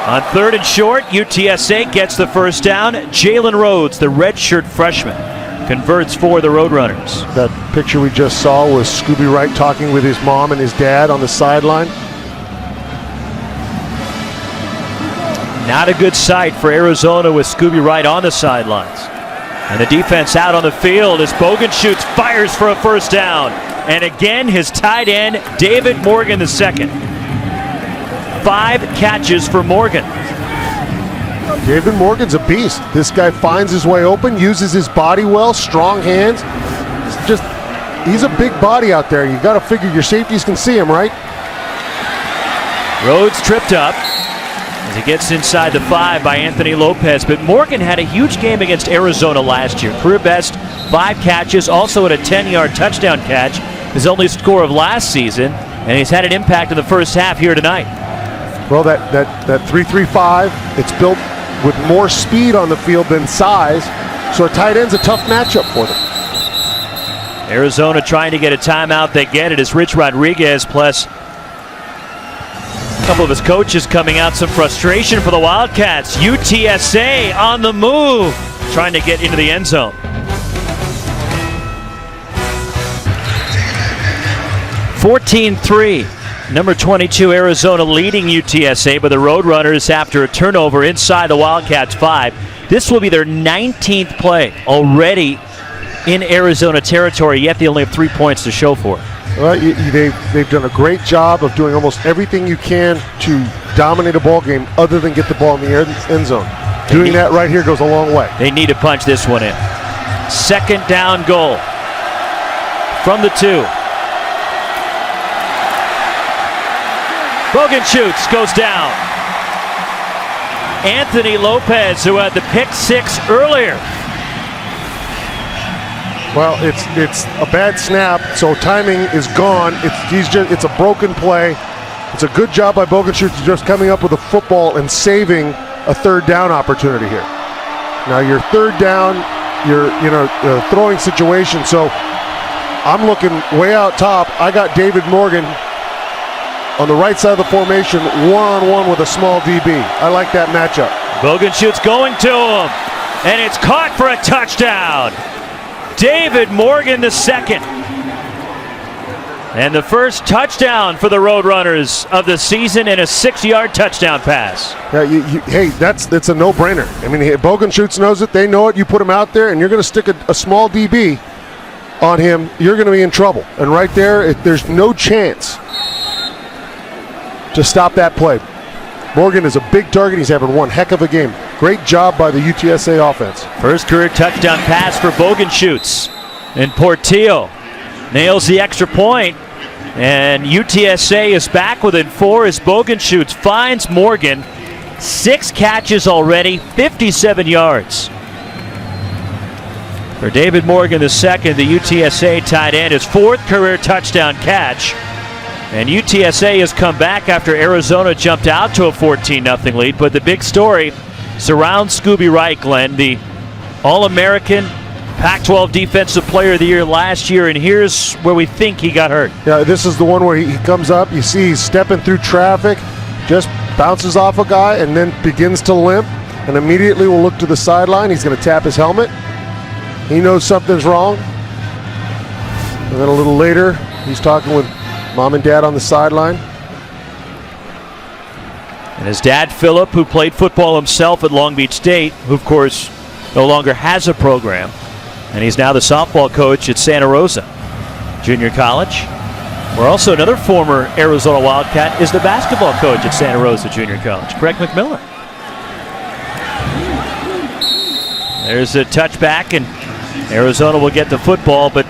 On third and short, UTSA gets the first down. Jalen Rhodes, the redshirt freshman, converts for the Roadrunners. That picture we just saw was Scooby Wright talking with his mom and his dad on the sideline. Not a good sight for Arizona with Scooby Wright on the sidelines. And the defense out on the field as Bogan shoots, fires for a first down. And again, his tight end, David Morgan II. 5 catches for Morgan. David Morgan's a beast. This guy finds his way open, uses his body well, strong hands. He's a big body out there. You got to figure your safeties can see him, right? Rhodes tripped up as he gets inside the 5 by Anthony Lopez. But Morgan had a huge game against Arizona last year. Career best, 5 catches, also had a 10-yard touchdown catch, his only score of last season, and he's had an impact in the first half here tonight. Well, that 3-3-5, it's built with more speed on the field than size, so a tight end's a tough matchup for them. Arizona trying to get a timeout. They get it as Rich Rodriguez plus a couple of his coaches coming out. Some frustration for the Wildcats. UTSA on the move, trying to get into the end zone. (14-3). Number 22, Arizona leading UTSA, but the Roadrunners after a turnover inside the Wildcats 5. This will be their 19th play already in Arizona territory, yet they only have 3 points to show for it. Well, they've done a great job of doing almost everything you can to dominate a ball game other than get the ball in the end zone. Doing that right here goes a long way. They need to punch this one in. Second down goal from the 2. Bogenschutz goes down. Anthony Lopez, who had the pick 6 earlier. Well, it's a bad snap, so timing is gone. It's a broken play. It's a good job by Bogenschutz just coming up with a football and saving a third down opportunity here. Now your third down, you're throwing situation. So I'm looking way out top. I got David Morgan on the right side of the formation, one-on-one with a small DB. I like that matchup. Bogenschutz going to him, and it's caught for a touchdown. David Morgan the second. And the first touchdown for the Roadrunners of the season in a 6-yard touchdown pass. Yeah, hey, that's a no-brainer. I mean, Bogenschutz knows it. They know it. You put him out there, and you're going to stick a small DB on him, you're going to be in trouble. And right there, there's no chance to stop that play. Morgan is a big target. He's having one heck of a game. Great job by the UTSA offense. First career touchdown pass for Bogenschutz. And Portillo nails the extra point. And UTSA is back within 4 as Bogenschutz finds Morgan. 6 catches already, 57 yards. For David Morgan the second, the UTSA tight end, his 4th career touchdown catch. And UTSA has come back after Arizona jumped out to a 14-0 lead. But the big story surrounds Scooby Wright, Glenn, the All-American Pac-12 Defensive Player of the Year last year. And here's where we think he got hurt. Yeah, this is the one where he comes up. You see he's stepping through traffic, just bounces off a guy, and then begins to limp. And immediately will look to the sideline. He's going to tap his helmet. He knows something's wrong. And then a little later, he's talking with Mom and Dad on the sideline. And his dad, Philip, who played football himself at Long Beach State, who, of course, no longer has a program. And he's now the softball coach at Santa Rosa Junior College. Where also another former Arizona Wildcat is the basketball coach at Santa Rosa Junior College, Greg McMillan. There's a touchback, and Arizona will get the football, but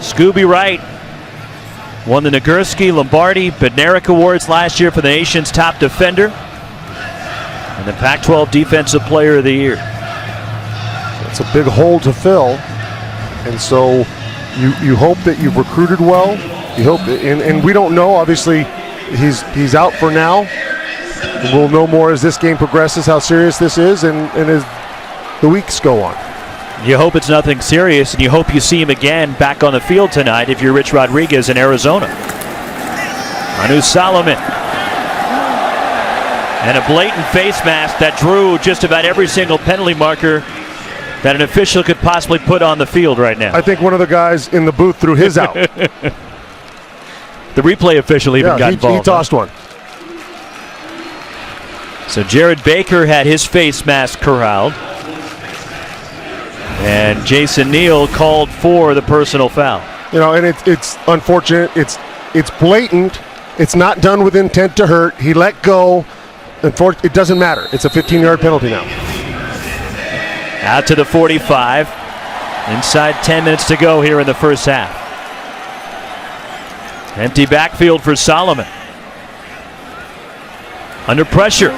Scooby Wright won the Nagurski, Lombardi, Bednarik Awards last year for the nation's top defender and the Pac-12 Defensive Player of the Year. It's a big hole to fill, and so you hope that you've recruited well. You hope, and we don't know. Obviously, he's out for now. We'll know more as this game progresses how serious this is, and as the weeks go on. You hope it's nothing serious, and you hope you see him again back on the field tonight if you're Rich Rodriguez in Arizona. Anu Solomon. And a blatant face mask that drew just about every single penalty marker that an official could possibly put on the field right now. I think one of the guys in the booth threw his out. The replay official even got involved. He tossed one. So Jared Baker had his face mask corralled. And Jason Neal called for the personal foul. You know, and it's unfortunate. It's blatant. It's not done with intent to hurt. He let go. It doesn't matter. It's a 15-yard penalty now. Out to the 45. Inside 10 minutes to go here in the first half. Empty backfield for Solomon. Under pressure.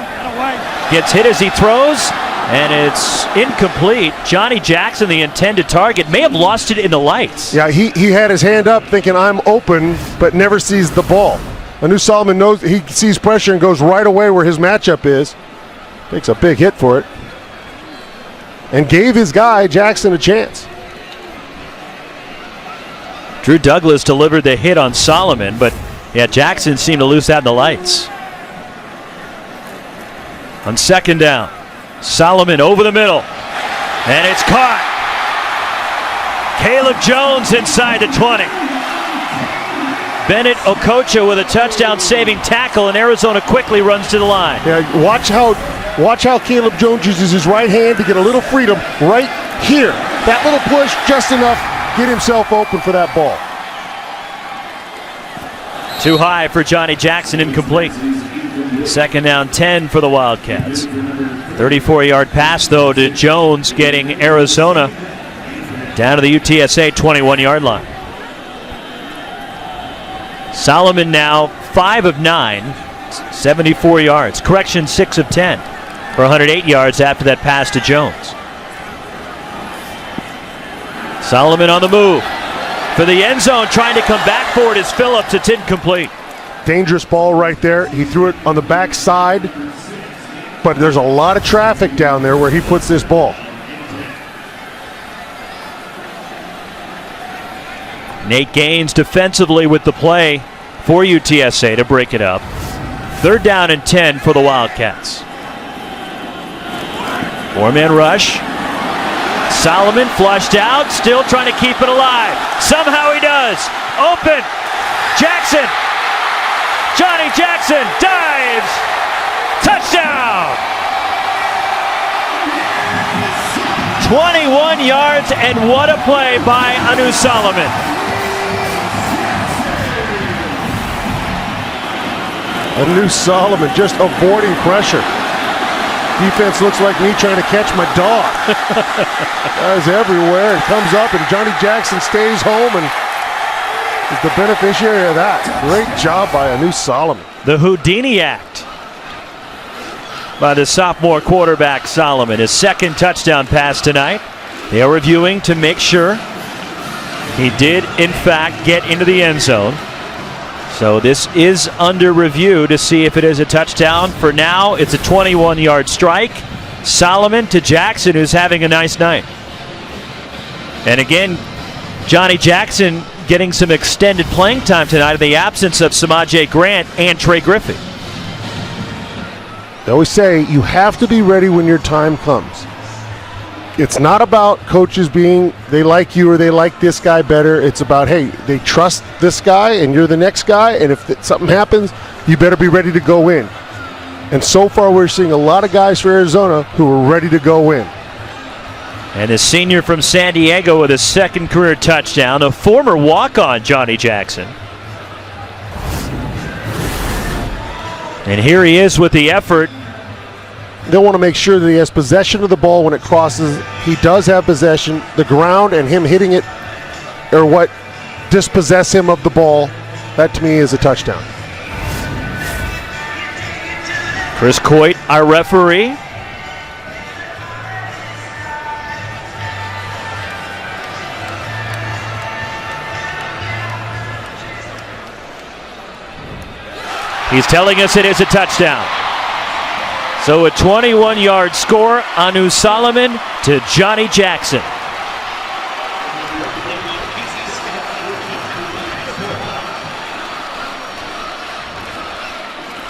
Gets hit as he throws. And it's incomplete. Johnny Jackson, the intended target, may have lost it in the lights. Yeah, he had his hand up thinking I'm open, but never sees the ball. Anu Solomon knows he sees pressure and goes right away where his matchup is. Takes a big hit for it. And gave his guy, Jackson, a chance. Drew Douglas delivered the hit on Solomon, but yeah, Jackson seemed to lose that in the lights. On second down. Solomon over the middle, and it's caught. Caleb Jones inside the 20. Bennett Okocha with a touchdown-saving tackle, and Arizona quickly runs to the line. Yeah, watch how Caleb Jones uses his right hand to get a little freedom right here. That little push, just enough, get himself open for that ball. Too high for Johnny Jackson, incomplete. Second down 10 for the Wildcats. 34-yard pass, though, to Jones, getting Arizona down to the UTSA 21-yard line. Solomon now 5 of 9, 74 yards. Correction, 6 of 10 for 108 yards after that pass to Jones. Solomon on the move for the end zone, trying to come back for it is Phillips. It's incomplete. Dangerous ball right there. He threw it on the backside, but there's a lot of traffic down there where he puts this ball. Nate Gaines defensively with the play for UTSA to break it up. 3rd down and 10 for the Wildcats. 4-man rush. Solomon flushed out, still trying to keep it alive. Somehow he does. Open. Jackson. Johnny Jackson dives. Touchdown. 21 yards, and what a play by Anu Solomon. Anu Solomon just avoiding pressure. Defense looks like me trying to catch my dog. Guys everywhere. It comes up, and Johnny Jackson stays home and is the beneficiary of that. Great job by Anu Solomon. The Houdini act by the sophomore quarterback Solomon. His 2nd touchdown pass tonight. They are reviewing to make sure he did, in fact, get into the end zone. So this is under review to see if it is a touchdown. For now, it's a 21-yard strike. Solomon to Jackson, who's having a nice night. And again, Johnny Jackson getting some extended playing time tonight in the absence of Samaje Grant and Trey Griffey. They always say you have to be ready when your time comes. It's not about coaches being, they like you or they like this guy better. It's about, hey, they trust this guy and you're the next guy, and if something happens, you better be ready to go in. And so far we're seeing a lot of guys for Arizona who are ready to go in. And a senior from San Diego with his 2nd career touchdown, a former walk-on Johnny Jackson. And here he is with the effort. They want to make sure that he has possession of the ball when it crosses. He does have possession. The ground and him hitting it are what dispossess him of the ball. That to me is a touchdown. Chris Coit, our referee. He's telling us it is a touchdown. So a 21-yard score, Anu Solomon to Johnny Jackson.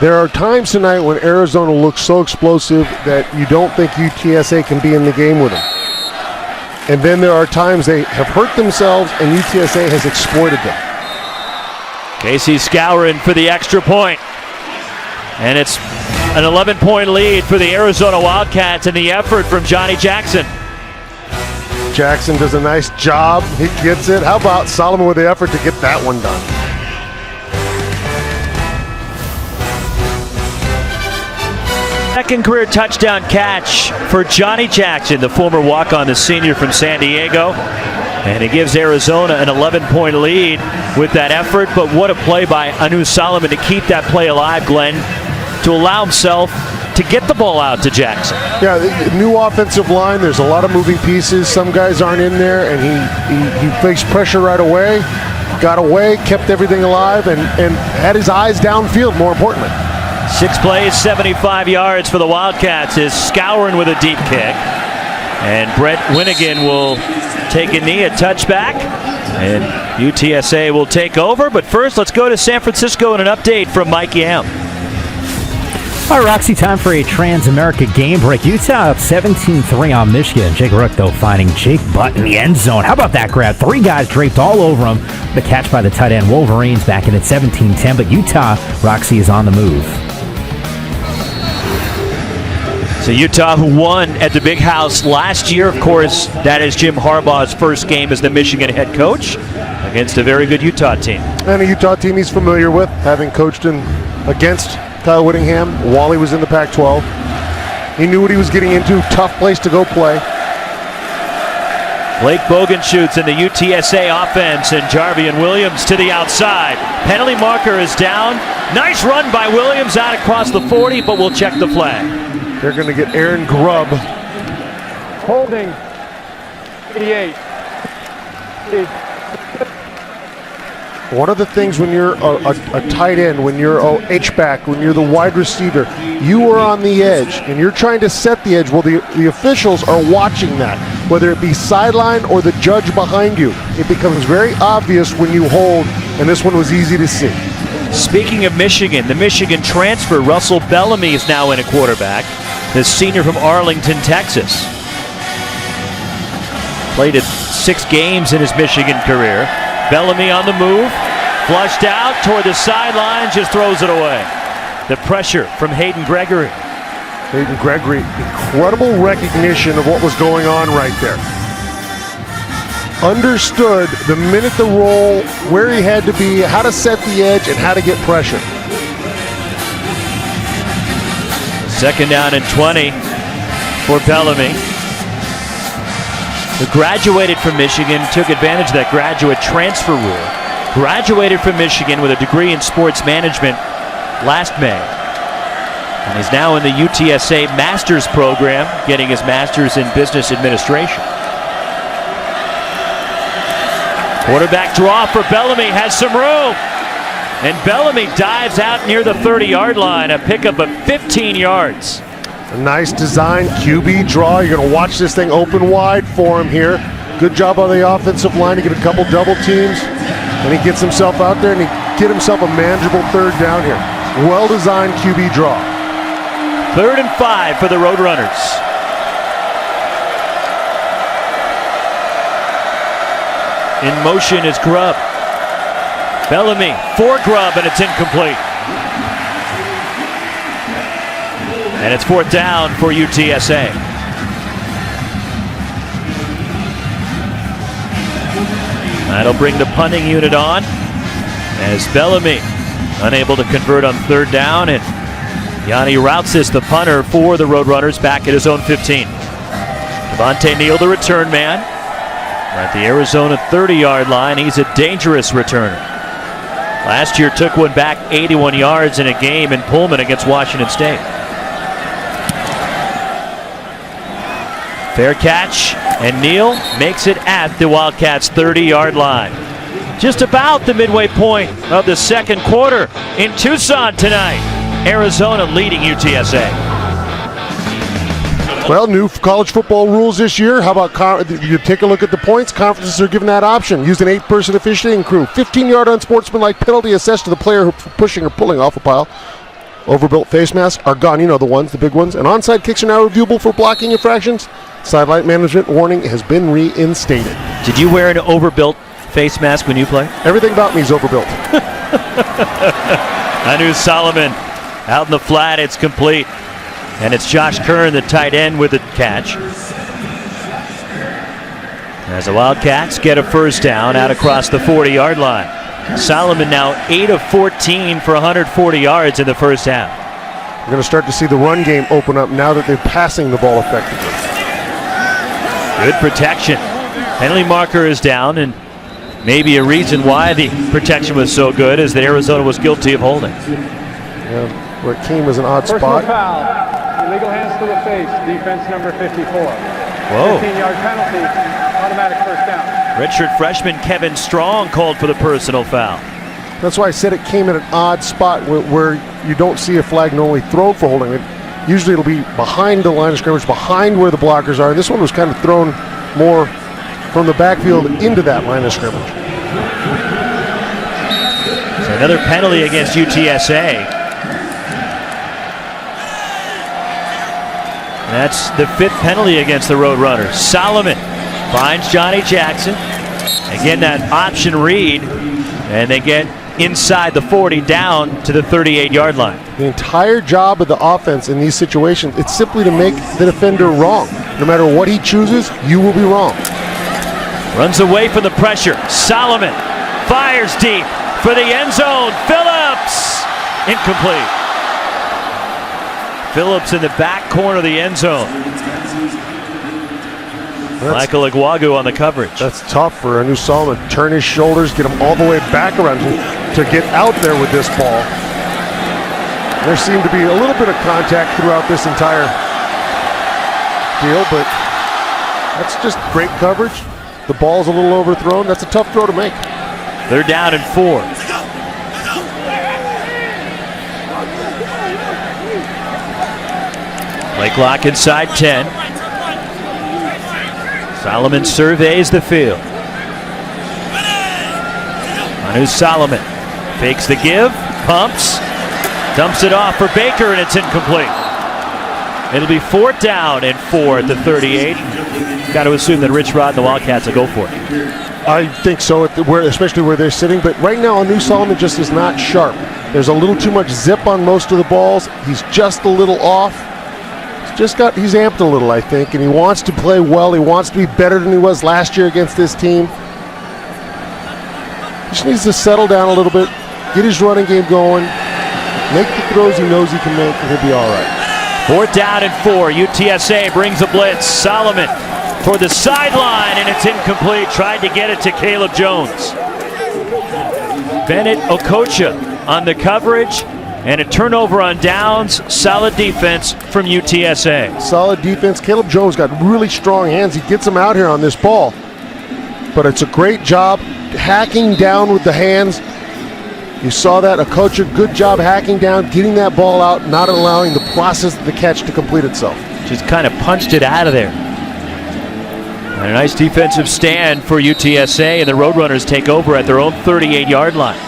There are times tonight when Arizona looks so explosive that you don't think UTSA can be in the game with them. And then there are times they have hurt themselves and UTSA has exploited them. Casey Scourin for the extra point. And it's an 11-point lead for the Arizona Wildcats in the effort from Johnny Jackson. Jackson does a nice job. He gets it. How about Solomon with the effort to get that one done? Second career touchdown catch for Johnny Jackson, the former walk-on, the senior from San Diego. And it gives Arizona an 11-point lead with that effort. But what a play by Anu Solomon to keep that play alive, Glenn, to allow himself to get the ball out to Jackson. Yeah, the new offensive line, there's a lot of moving pieces. Some guys aren't in there, and he faced pressure right away, got away, kept everything alive, and had his eyes downfield, more importantly. 6 plays, 75 yards for the Wildcats is Scourin with a deep kick. And Brett Winnigan will take a knee, a touchback, and UTSA will take over. But first, let's go to San Francisco and an update from Mike Yam. All right, Roxy, time for a Trans-America game break. Utah up 17-3 on Michigan. Jake Rook, though, finding Jake Butt in the end zone. How about that grab? 3 guys draped all over him. The catch by the tight end Wolverines back in at 17-10, but Utah, Roxy, is on the move. So Utah, who won at the Big House last year, of course, that is Jim Harbaugh's first game as the Michigan head coach against a very good Utah team. And a Utah team he's familiar with, having coached against Kyle Whittingham while he was in the Pac-12. He knew what he was getting into. Tough place to go play. Blake Bogan shoots in the UTSA offense, and Jarvian Williams to the outside. Penalty marker is down. Nice run by Williams out across the 40, but we'll check the flag. They're going to get Aaron Grubb. Holding 88. One of the things when you're a tight end, when you're a H-back, when you're the wide receiver, you are on the edge and you're trying to set the edge. Well, the officials are watching that, whether it be sideline or the judge behind you. It becomes very obvious when you hold, and this one was easy to see. Speaking of Michigan, the Michigan transfer, Russell Bellamy, is now in a quarterback. The senior from Arlington, Texas. Played at 6 games in his Michigan career. Bellamy on the move, flushed out toward the sideline, just throws it away. The pressure from Hayden Gregory. Hayden Gregory, incredible recognition of what was going on right there. Understood the minute the roll, where he had to be, how to set the edge, and how to get pressure. 2nd down and 20 for Bellamy. Who graduated from Michigan, took advantage of that graduate transfer rule. Graduated from Michigan with a degree in sports management last May. And he's now in the UTSA Master's program, getting his Master's in Business Administration. Quarterback draw for Bellamy, has some room. And Bellamy dives out near the 30-yard line, a pickup of 15 yards. A nice design, QB draw. You're going to watch this thing open wide for him here. Good job on the offensive line to get a couple double teams. And he gets himself out there and he get himself a manageable 3rd down here. Well-designed QB draw. 3rd and 5 for the Roadrunners. In motion is Grubb. Bellamy for Grubb, and it's incomplete. And it's 4th down for UTSA. That'll bring the punting unit on as Bellamy unable to convert on 3rd down, and Yanni Routsis, the punter for the Roadrunners, back at his own 15. Devontae Neal, the return man. At the Arizona 30-yard line, he's a dangerous returner. Last year took one back 81 yards in a game in Pullman against Washington State. Fair catch, and Neal makes it at the Wildcats 30-yard line. Just about the midway point of the 2nd quarter in Tucson tonight. Arizona leading UTSA. Well, new college football rules this year. How about you take a look at the points? Conferences are given that option. Use an 8-person officiating crew. 15-yard unsportsmanlike penalty assessed to the player for pushing or pulling off a pile. Overbuilt face masks are gone. You know the ones, the big ones. And onside kicks are now reviewable for blocking infractions. Sideline management warning has been reinstated. Did you wear an overbuilt face mask when you play? Everything about me is overbuilt. Anu Solomon out in the flat. It's complete. And it's Josh Kern, the tight end, with the catch. As the Wildcats get a 1st down out across the 40-yard line. Solomon now 8 of 14 for 140 yards in the 1st half. We're going to start to see the run game open up now that they're passing the ball effectively. Good protection. Penalty marker is down, and maybe a reason why the protection was so good is that Arizona was guilty of holding. Yeah, where it came as an odd Personal spot. foul. Illegal hands to the face. Defense number 54. Whoa. 15-yard penalty. Automatic 1st down. Redshirt freshman Kevin Strong called for the personal foul. That's why I said it came at an odd spot where you don't see a flag normally thrown for holding it. Usually it'll be behind the line of scrimmage, behind where the blockers are. This one was kind of thrown more from the backfield into that line of scrimmage. So another penalty against UTSA. And that's the 5th penalty against the Roadrunners. Solomon finds Johnny Jackson. Again, that option read, and they get inside the 40 down to the 38-yard line. The entire job of the offense in these situations, it's simply to make the defender wrong. No matter what he chooses, you will be wrong. Runs away from the pressure. Solomon fires deep for the end zone. Phillips, incomplete. Phillips in the back corner of the end zone. Michael Iguagu on the coverage. That's tough for Anu Solomon. Turn his shoulders, get him all the way back around to get out there with this ball. There seemed to be a little bit of contact throughout this entire deal, but that's just great coverage. The ball's a little overthrown. That's a tough throw to make. They're down and 4. Play clock inside 10. Solomon surveys the field. Anu Solomon fakes the give, pumps, dumps it off for Baker, and it's incomplete. It'll be 4th down and 4 at the 38. Got to assume that Rich Rod and the Wildcats will go for it. I think so, especially where they're sitting. But right now, Anu Solomon just is not sharp. There's a little too much zip on most of the balls. He's just a little off. He's amped a little, I think, and he wants to play well. He wants to be better than he was last year against this team. He just needs to settle down a little bit, get his running game going, make the throws he knows he can make, and he'll be all right. 4th down and 4. UTSA brings a blitz. Solomon toward the sideline, and it's incomplete. Tried to get it to Caleb Jones. Bennett Okocha on the coverage, and a turnover on downs. Solid defense from UTSA. Solid defense. Caleb Jones got really strong hands. He gets him out here on this ball. But it's a great job hacking down with the hands. You saw that. Okocha, good job hacking down, getting that ball out, not allowing the process of the catch to complete itself. Just kind of punched it out of there. And a nice defensive stand for UTSA, and the Roadrunners take over at their own 38-yard line.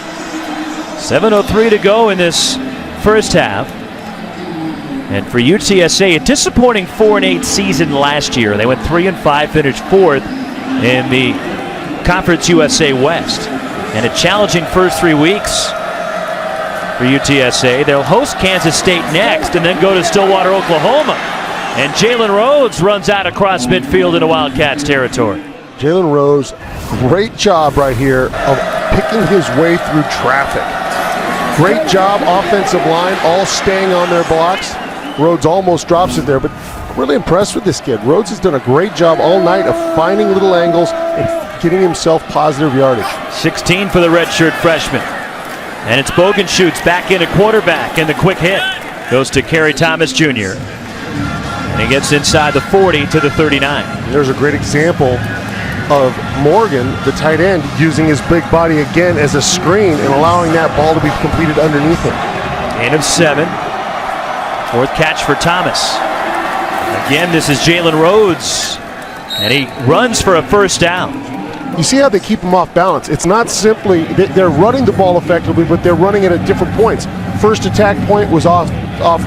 7:03 to go in this first half. And for UTSA, a disappointing 4-8 season last year. They went 3-5, finished 4th in the Conference USA West. And a challenging first 3 weeks for UTSA. They'll host Kansas State next and then go to Stillwater, Oklahoma. And Jalen Rhodes runs out across midfield into Wildcats territory. Jalen Rhodes, great job right here of picking his way through traffic. Great job, offensive line, all staying on their blocks. Rhodes almost drops it there, but really impressed with this kid. Rhodes has done a great job all night of finding little angles and getting himself positive yardage. 16 for the redshirt freshman. And it's Bogenschutz back in a quarterback, and the quick hit goes to Kerry Thomas Jr. And he gets inside the 40 to the 39. There's a great example of Morgan, the tight end, using his big body again as a screen and allowing that ball to be completed underneath him. Gain of 7. 4th catch for Thomas. Again, this is Jalen Rhodes, and he runs for a first down. You see how they keep him off balance. It's not simply, they're running the ball effectively, but they're running it at different points. First attack point was off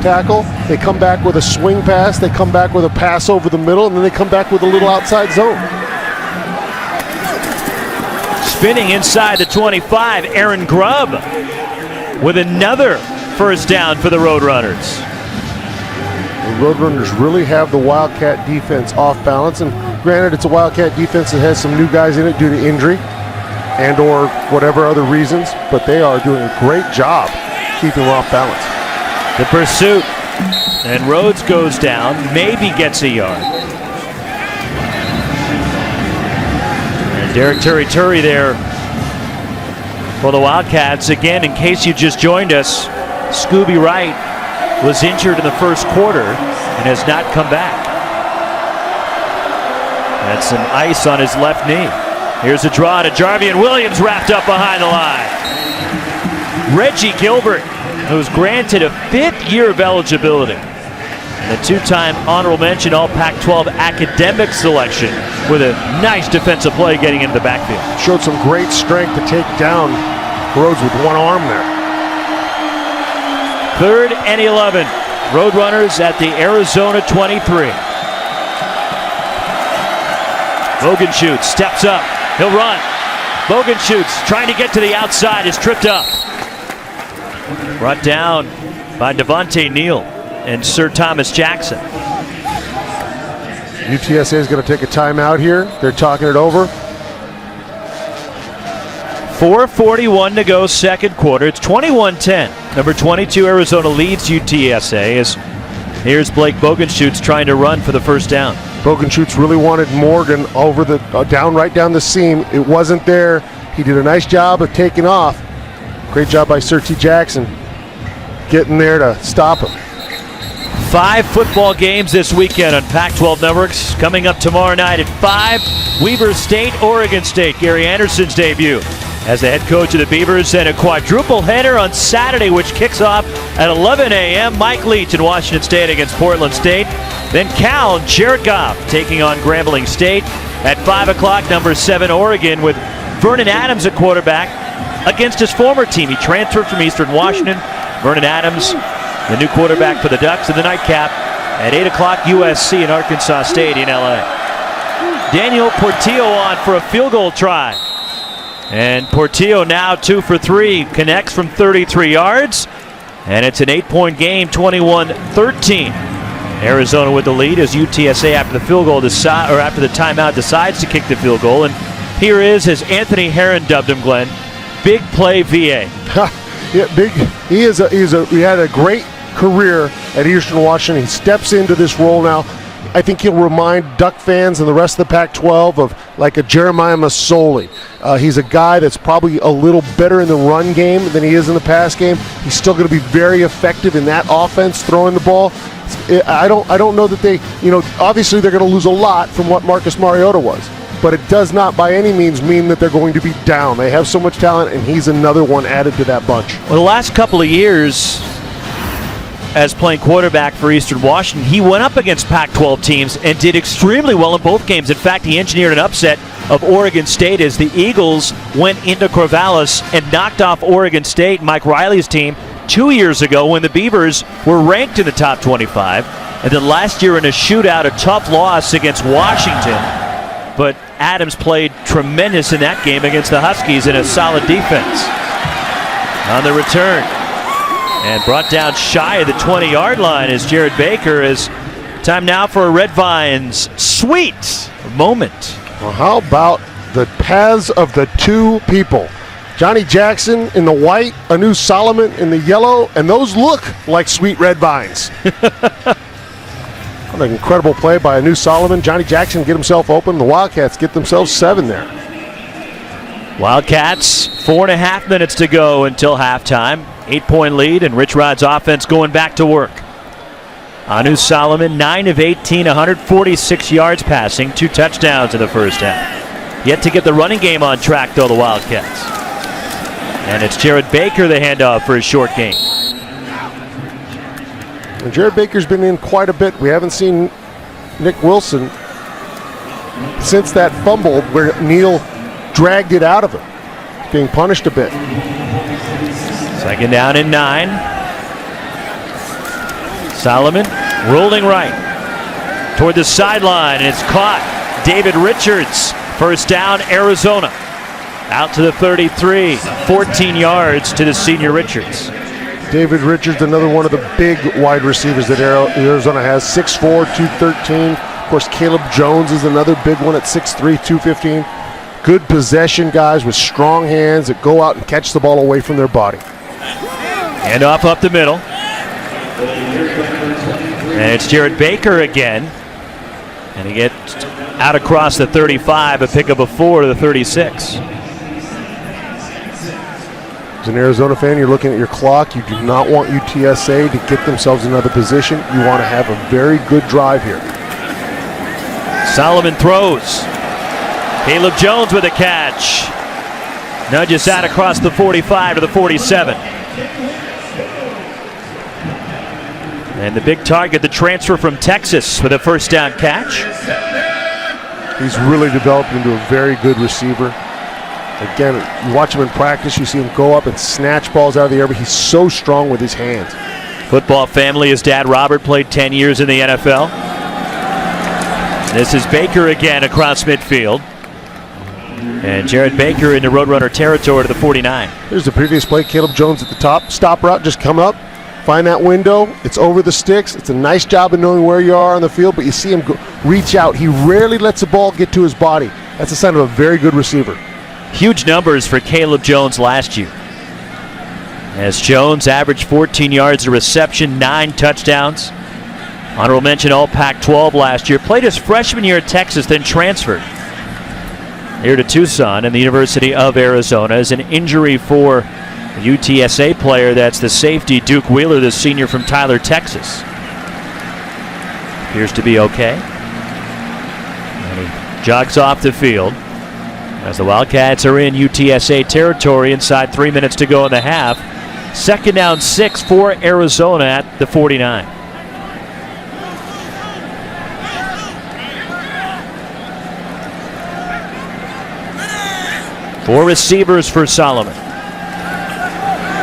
tackle. They come back with a swing pass. They come back with a pass over the middle, and then they come back with a little outside zone. Spinning inside the 25, Aaron Grubb with another first down for the Roadrunners. The Roadrunners really have the Wildcat defense off balance, and granted, it's a Wildcat defense that has some new guys in it due to injury and or whatever other reasons, but they are doing a great job keeping them off balance. The pursuit, and Rhodes goes down, maybe gets a yard. And Derek Turi there for the Wildcats. Again, in case you just joined us, Scooby Wright was injured in the first quarter and has not come back. That's some ice on his left knee. Here's a draw to Jarvian Williams, wrapped up behind the line. Reggie Gilbert, who was granted a 5th year of eligibility, and a 2-time honorable mention All Pac-12 academic selection, with a nice defensive play getting into the backfield. Showed some great strength to take down Rhodes with one arm there. 3rd and 11. Roadrunners at the Arizona 23. Bogenschutz steps up. He'll run. Bogenschutz trying to get to the outside is tripped up. Brought down by Devontae Neal and Sir Thomas Jackson. UTSA is going to take a timeout here. They're talking it over. 4:41 to go, second quarter. It's 21-10. Number 22 Arizona leads UTSA as Here's Blake Bogenschutz trying to run for the first down. Bogenschutz really wanted Morgan over the right down the seam. It wasn't there. He did a nice job of taking off. Great job by Sir T. Jackson getting there to stop him. 5 football games this weekend on Pac-12 Networks. Coming up tomorrow night at 5, Weber State, Oregon State. Gary Anderson's debut as the head coach of the Beavers, and a quadruple header on Saturday, which kicks off at 11 a.m. Mike Leach in Washington State against Portland State. Then Cal, Jared Goff taking on Grambling State. At 5 o'clock, number 7 Oregon with Vernon Adams at quarterback against his former team. He transferred from Eastern Washington. Vernon Adams, the new quarterback for the Ducks. In the nightcap at 8 o'clock, USC and Arkansas State in LA. Daniel Portillo on for a field goal try. And Portillo now 2 for 3, connects from 33 yards. And it's an 8-point game, 21-13. Arizona with the lead as UTSA after the field goal after the timeout decides to kick the field goal. And here is, as Anthony Herron dubbed him, Glenn, big play VA. Yeah, big. He had a great career at Eastern Washington. He steps into this role now. I think he'll remind Duck fans and the rest of the Pac-12 of like a Jeremiah Masoli. He's a guy that's probably a little better in the run game than he is in the pass game. He's still going to be very effective in that offense, throwing the ball. I don't know that they, obviously they're going to lose a lot from what Marcus Mariota was, but it does not by any means mean that they're going to be down. They have so much talent, and he's another one added to that bunch. Well, the last couple of years, as playing quarterback for Eastern Washington, he went up against Pac-12 teams and did extremely well in both games. In fact, he engineered an upset of Oregon State as the Eagles went into Corvallis and knocked off Oregon State, Mike Riley's team, 2 years ago when the Beavers were ranked in the top 25. And then last year in a shootout, a tough loss against Washington. But Adams played tremendous in that game against the Huskies in a solid defense. On the return, and brought down shy of the 20-yard line is Jared Baker. Is time now for a Red Vines sweet moment. Well, how about the paths of the two people? Johnny Jackson in the white, Anu Solomon in the yellow, and those look like sweet red vines. What an incredible play by Anu Solomon. Johnny Jackson get himself open. The Wildcats get themselves 7 there. Wildcats, 4.5 minutes to go until halftime. 8-point lead, and Rich Rod's offense going back to work. Anu Solomon, 9 of 18, 146 yards passing, 2 touchdowns in the first half. Yet to get the running game on track, though, the Wildcats. And it's Jared Baker, the handoff for a short gain. And Jared Baker's been in quite a bit. We haven't seen Nick Wilson since that fumble where Neal dragged it out of him. Being punished a bit. Second down and 9. Solomon rolling right toward the sideline, and it's caught. David Richards, first down, Arizona. Out to the 33, 14 yards to the senior Richards. David Richards, another one of the big wide receivers that Arizona has, 6'4", 213. Of course, Caleb Jones is another big one at 6'3", 215. Good possession guys with strong hands that go out and catch the ball away from their body. Hand off up the middle. And it's Jared Baker again. And he gets out across the 35, a pickup of 4 to the 36. As an Arizona fan, you're looking at your clock. You do not want UTSA to get themselves in another position. You want to have a very good drive here. Solomon throws. Caleb Jones with a catch. Nudges out across the 45 to the 47. And the big target, the transfer from Texas with a first down catch. He's really developed into a very good receiver. Again, you watch him in practice, you see him go up and snatch balls out of the air, but he's so strong with his hands. Football family, his dad Robert played 10 years in the NFL. This is Baker again across midfield. And Jared Baker into Roadrunner territory to the 49. Here's the previous play. Caleb Jones at the top. Stop route, just come up, find that window. It's over the sticks. It's a nice job of knowing where you are on the field, but you see him reach out. He rarely lets the ball get to his body. That's a sign of a very good receiver. Huge numbers for Caleb Jones last year. As Jones averaged 14 yards a reception, 9 touchdowns. Honorable mention All Pac-12 last year. Played his freshman year at Texas, then transferred here to Tucson and the University of Arizona. As an injury for a UTSA player, that's the safety Duke Wheeler, the senior from Tyler, Texas. Appears to be okay. And he jogs off the field as the Wildcats are in UTSA territory inside 3 minutes to go in the half. 2nd down 6 for Arizona at the 49. Four receivers for Solomon.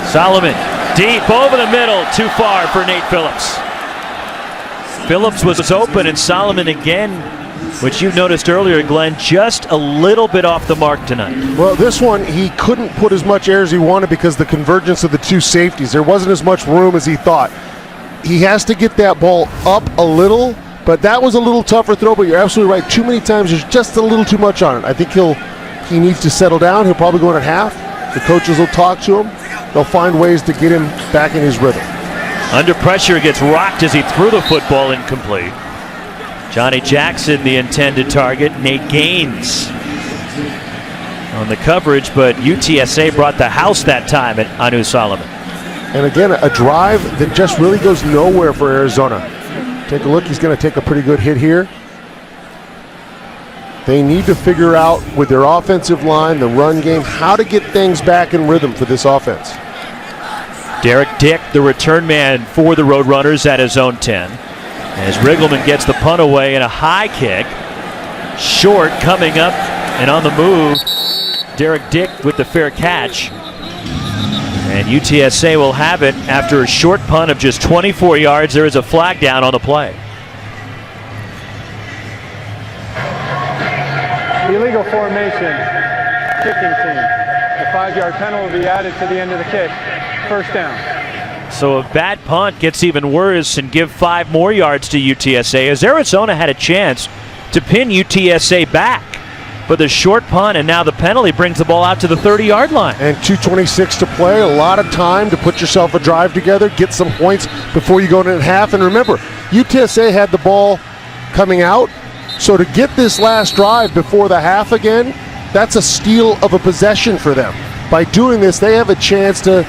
Solomon deep over the middle, too far for Nate Phillips. Phillips was open, and Solomon again, which you noticed earlier, Glenn, just a little bit off the mark tonight. Well, this one, he couldn't put as much air as he wanted because the convergence of the two safeties. There wasn't as much room as he thought. He has to get that ball up a little, but that was a little tougher throw, but you're absolutely right. Too many times, there's just a little too much on it. I think he needs to settle down. He'll probably go in at half. The coaches will talk to him. They'll find ways to get him back in his rhythm. Under pressure, gets rocked as he threw the football incomplete. Johnny Jackson, the intended target. Nate Gaines on the coverage, but UTSA brought the house that time at Anu Solomon. And again, a drive that just really goes nowhere for Arizona. Take a look. He's going to take a pretty good hit here. They need to figure out with their offensive line, the run game, how to get things back in rhythm for this offense. Derek Dick, the return man for the Roadrunners at his own 10. As Riggleman gets the punt away and a high kick. Short coming up and on the move. Derek Dick with the fair catch. And UTSA will have it after a short punt of just 24 yards. There is a flag down on the play. Illegal formation, kicking team. The 5-yard penalty will be added to the end of the kick. 1st down. So a bad punt gets even worse and give 5 more yards to UTSA, as Arizona had a chance to pin UTSA back. But the short punt and now the penalty brings the ball out to the 30-yard line. And 2:26 to play, a lot of time to put yourself a drive together, get some points before you go into half. And remember, UTSA had the ball coming out. So to get this last drive before the half again, that's a steal of a possession for them. By doing this, they have a chance to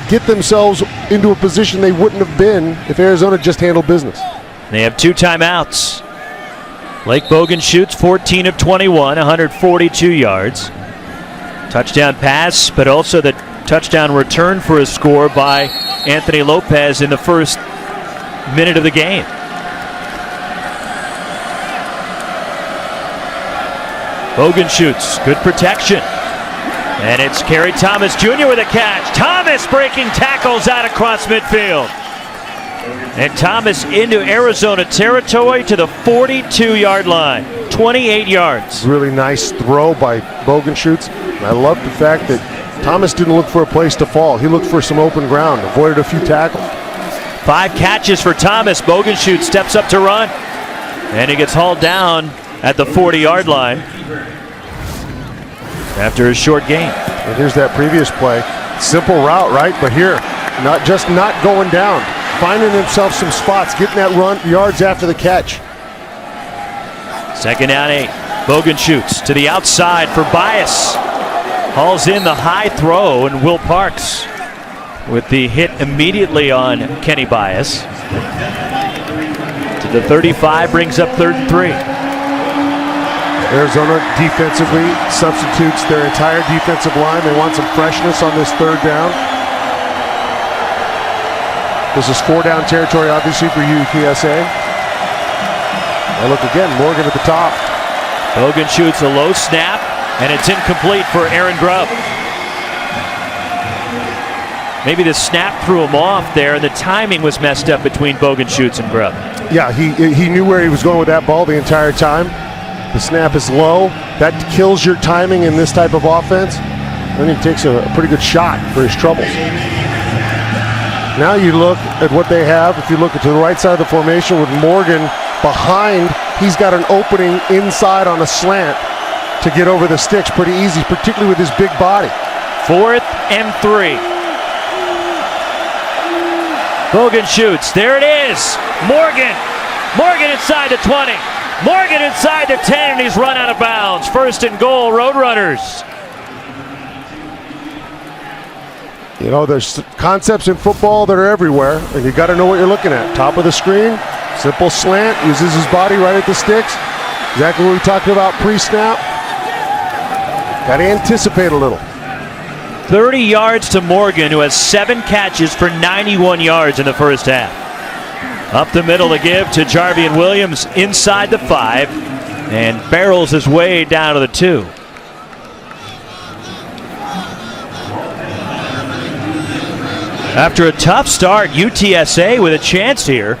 get themselves into a position they wouldn't have been if Arizona just handled business. They have 2 timeouts. Blake Bogan shoots 14 of 21, 142 yards. Touchdown pass, but also the touchdown return for a score by Anthony Lopez in the first minute of the game. Bogan shoots, good protection. And it's Kerry Thomas Jr. with a catch. Thomas breaking tackles out across midfield. And Thomas into Arizona territory to the 42-yard line, 28 yards. Really nice throw by Bogenschutz. And I love the fact that Thomas didn't look for a place to fall. He looked for some open ground, avoided a few tackles. 5 catches for Thomas. Bogenschutz steps up to run. And he gets hauled down at the 40-yard line after a short gain. And here's that previous play. Simple route, right? But here, not going down. Finding himself some spots, getting that run yards after the catch. 2nd down 8. Bogan shoots to the outside for Bias. Hauls in the high throw, and Will Parks with the hit immediately on Kenny Bias. To the 35, brings up 3rd and 3. Arizona defensively substitutes their entire defensive line. They want some freshness on this 3rd down. This is 4-down territory, obviously, for UTSA. And look again, Morgan at the top. Bogan shoots a low snap, and it's incomplete for Aaron Grubb. Maybe the snap threw him off there, and the timing was messed up between Bogenschutz and Grubb. Yeah, he knew where he was going with that ball the entire time. The snap is low. That kills your timing in this type of offense. Then he takes a pretty good shot for his troubles. Now you look at what they have. If you look to the right side of the formation with Morgan behind, he's got an opening inside on a slant to get over the sticks pretty easy, particularly with his big body. 4th and 3. Bogan shoots. There it is. Morgan Morgan inside the 20. Morgan inside the 10, and he's run out of bounds. First and goal, Roadrunners. You know, there's concepts in football that are everywhere, and you got to know what you're looking at. Top of the screen, simple slant, uses his body right at the sticks. Exactly what we talked about pre-snap. Got to anticipate a little. 30 yards to Morgan, who has 7 catches for 91 yards in the first half. Up the middle to give to Jarvian Williams inside the 5, and barrels his way down to the 2. After a tough start, UTSA with a chance here.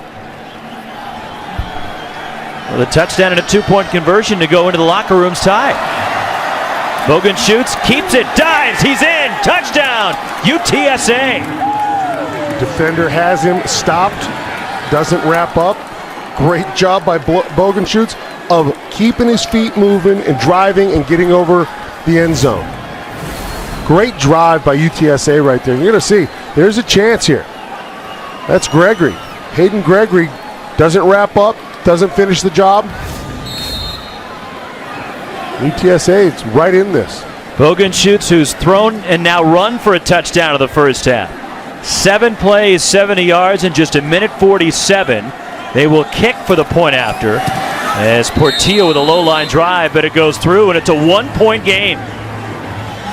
With a touchdown and a 2-point conversion to go into the locker room's tie. Bogan shoots, keeps it, dives, he's in, touchdown, UTSA. Defender has him stopped, doesn't wrap up. Great job by Bogan shoots of keeping his feet moving and driving and getting over the end zone. Great drive by UTSA right there. You're going to see, there's a chance here. That's Gregory. Hayden Gregory doesn't wrap up, doesn't finish the job. UTSA, it's right in this. Bogan shoots, who's thrown and now run for a touchdown of the first half. 7 plays, 70 yards in just 1:47. They will kick for the point after as Portillo with a low line drive, but it goes through and it's a 1-point game.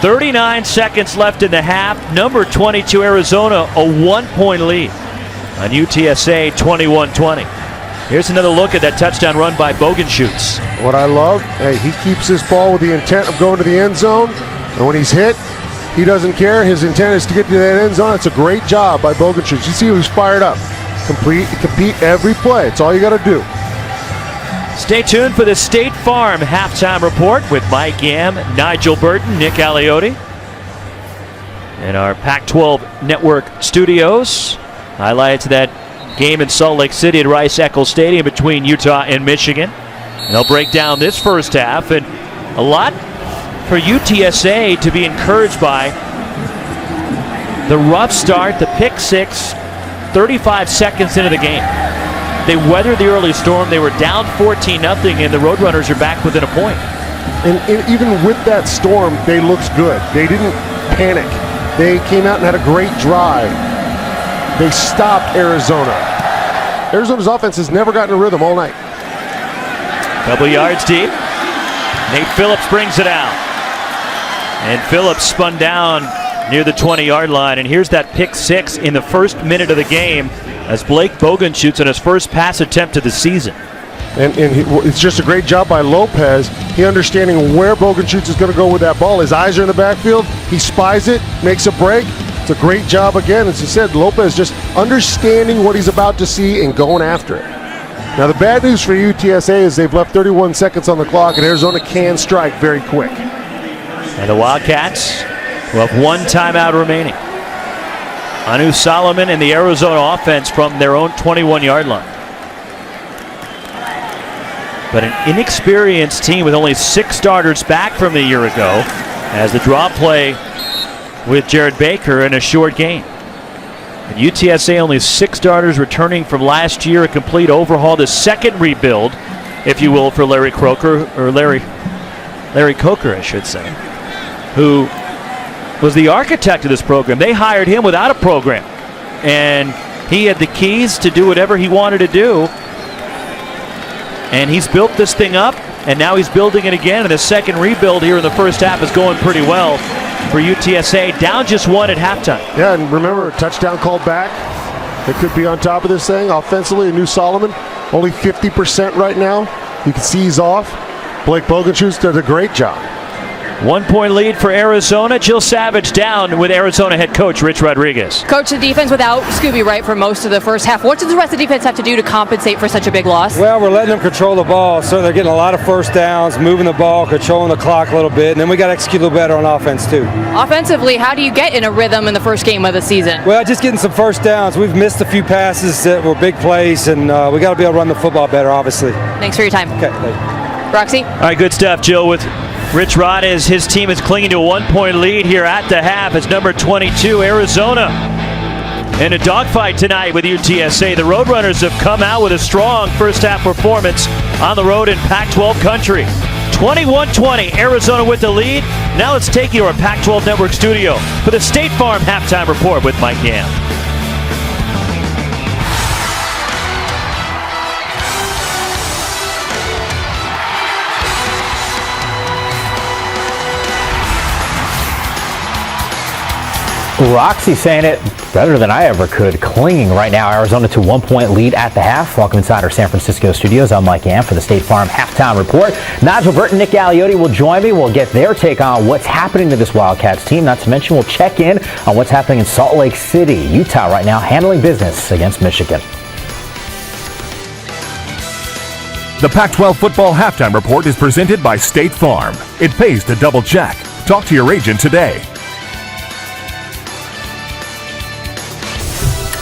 39 seconds left in the half. Number 22 Arizona, a 1-point lead on UTSA 21-20. Here's another look at that touchdown run by Bogan shoots. What I love, hey, he keeps this ball with the intent of going to the end zone, and when he's hit, he doesn't care. His intent is to get to that end zone. It's a great job by Bogan shoots. You see who's fired up. Compete every play. It's all you got to do. Stay tuned for the State Farm halftime report with Mike Yam, Nigel Burton, Nick Aliotti in our Pac-12 Network studios. Highlights of that game in Salt Lake City at Rice-Eccles Stadium between Utah and Michigan. And they'll break down this first half, and a lot for UTSA to be encouraged by. The rough start, the pick 6, 35 seconds into the game. They weathered the early storm. They were down 14-0, and the Roadrunners are back within a point. And even with that storm, they looked good. They didn't panic. They came out and had a great drive. They stopped Arizona. Arizona's offense has never gotten a rhythm all night. Couple yards deep. Nate Phillips brings it out. And Phillips spun down near the 20-yard line. And here's that pick 6 in the first minute of the game as Blake Bogan shoots on his first pass attempt of the season. And it's just a great job by Lopez. He understanding where Bogan shoots is going to go with that ball. His eyes are in the backfield. He spies it, makes a break. It's a great job again. As you said, Lopez just understanding what he's about to see and going after it. Now the bad news for UTSA is they've left 31 seconds on the clock, and Arizona can strike very quick. And the Wildcats will have 1 timeout remaining. Anu Solomon and the Arizona offense from their own 21-yard line. But an inexperienced team with only 6 starters back from a year ago as the draw play with Jared Baker in a short game. And UTSA only 6 starters returning from last year, a complete overhaul, the second rebuild, if you will, for Larry Coker, I should say, who was the architect of this program. They hired him without a program, and he had the keys to do whatever he wanted to do. And he's built this thing up, and now he's building it again. And the second rebuild here in the first half is going pretty well for UTSA, down just 1 at halftime. Yeah, and remember, a touchdown called back. They could be on top of this thing. Offensively, Anu Solomon, only 50% right now. You can see he's off. Blake Boganchus did a great job. 1-point lead for Arizona. Jill Savage down with Arizona head coach Rich Rodriguez. Coach, the defense without Scooby Wright for most of the first half. What does the rest of the defense have to do to compensate for such a big loss? Well, we're letting them control the ball, so they're getting a lot of first downs, moving the ball, controlling the clock a little bit, and then we got to execute a little better on offense too. Offensively, how do you get in a rhythm in the first game of the season? Well, just getting some first downs. We've missed a few passes that were big plays, and we got to be able to run the football better, obviously. Thanks for your time. Okay. Roxy? All right, good stuff, Jill, with Rich Rod as his team is clinging to a 1-point lead here at the half. It's number 22, Arizona. In a dogfight tonight with UTSA, the Roadrunners have come out with a strong first-half performance on the road in Pac-12 country. 21-20, Arizona with the lead. Now let's take you to our Pac-12 Network studio for the State Farm Halftime Report with Mike Yam. Roxy saying it better than I ever could. Clinging right now, Arizona to 1-point lead at the half. Welcome inside our San Francisco studios. I'm Mike Yam for the State Farm Halftime Report. Nigel Burton, Nick Galliotti will join me. We'll get their take on what's happening to this Wildcats team. Not to mention, we'll check in on what's happening in Salt Lake City, Utah right now, handling business against Michigan. The Pac-12 Football Halftime Report is presented by State Farm. It pays to double check. Talk to your agent today.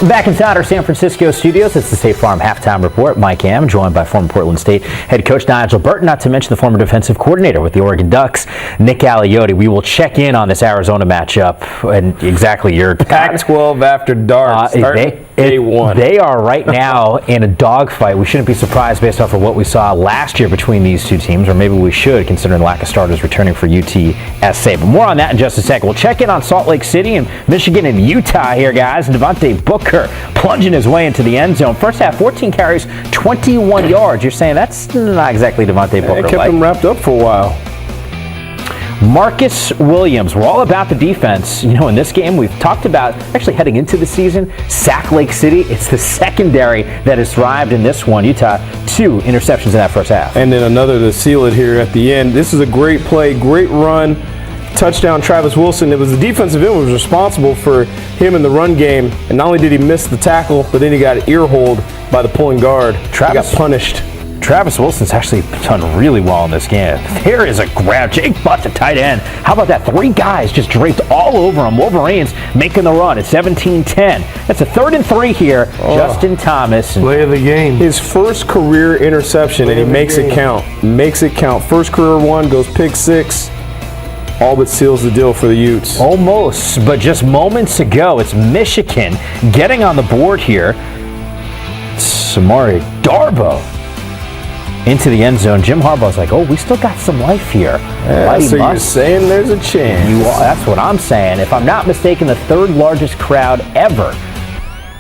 Back inside our San Francisco studios, it's the State Farm Halftime Report. Mike Yam, joined by former Portland State head coach Nigel Burton, not to mention the former defensive coordinator with the Oregon Ducks, Nick Galliotti. We will check in on this Arizona matchup and exactly your Pac-12 after dark. Day one. They are right now in a dogfight. We shouldn't be surprised based off of what we saw last year between these two teams, or maybe we should, considering the lack of starters returning for UTSA. But more on that in just a second. We'll check in on Salt Lake City and Michigan and Utah here, guys. And Devontae Booker plunging his way into the end zone. First half, 14 carries, 21 yards. You're saying that's not exactly Devontae Booker. It kept him wrapped up for a while. Marcus Williams, we're all about the defense. You know, in this game, we've talked about, actually heading into the season, Sac Lake City. It's the secondary that has thrived in this one. Utah, 2 interceptions in that first half. And then another to seal it here at the end. This is a great play, great run. Touchdown, Travis Wilson. It was the defensive end who was responsible for him in the run game. And not only did he miss the tackle, but then he got ear-holed by the pulling guard. He got punished. Travis Wilson's actually done really well in this game. There is a grab. Jake Butt, the tight end. How about that? 3 guys just draped all over him. Wolverines making the run at 17-10. That's a 3rd and 3 here. Justin Thomas. Play of the game. His first career interception, and he makes it count. Makes it count. First career one, goes pick 6. All but seals the deal for the Utes. Almost, but just moments ago, it's Michigan getting on the board here. Samari Darbo into the end zone. Jim Harbaugh's like, oh, we still got some life here. Yeah, so you're saying there's a chance. That's what I'm saying. If I'm not mistaken, the 3rd largest crowd ever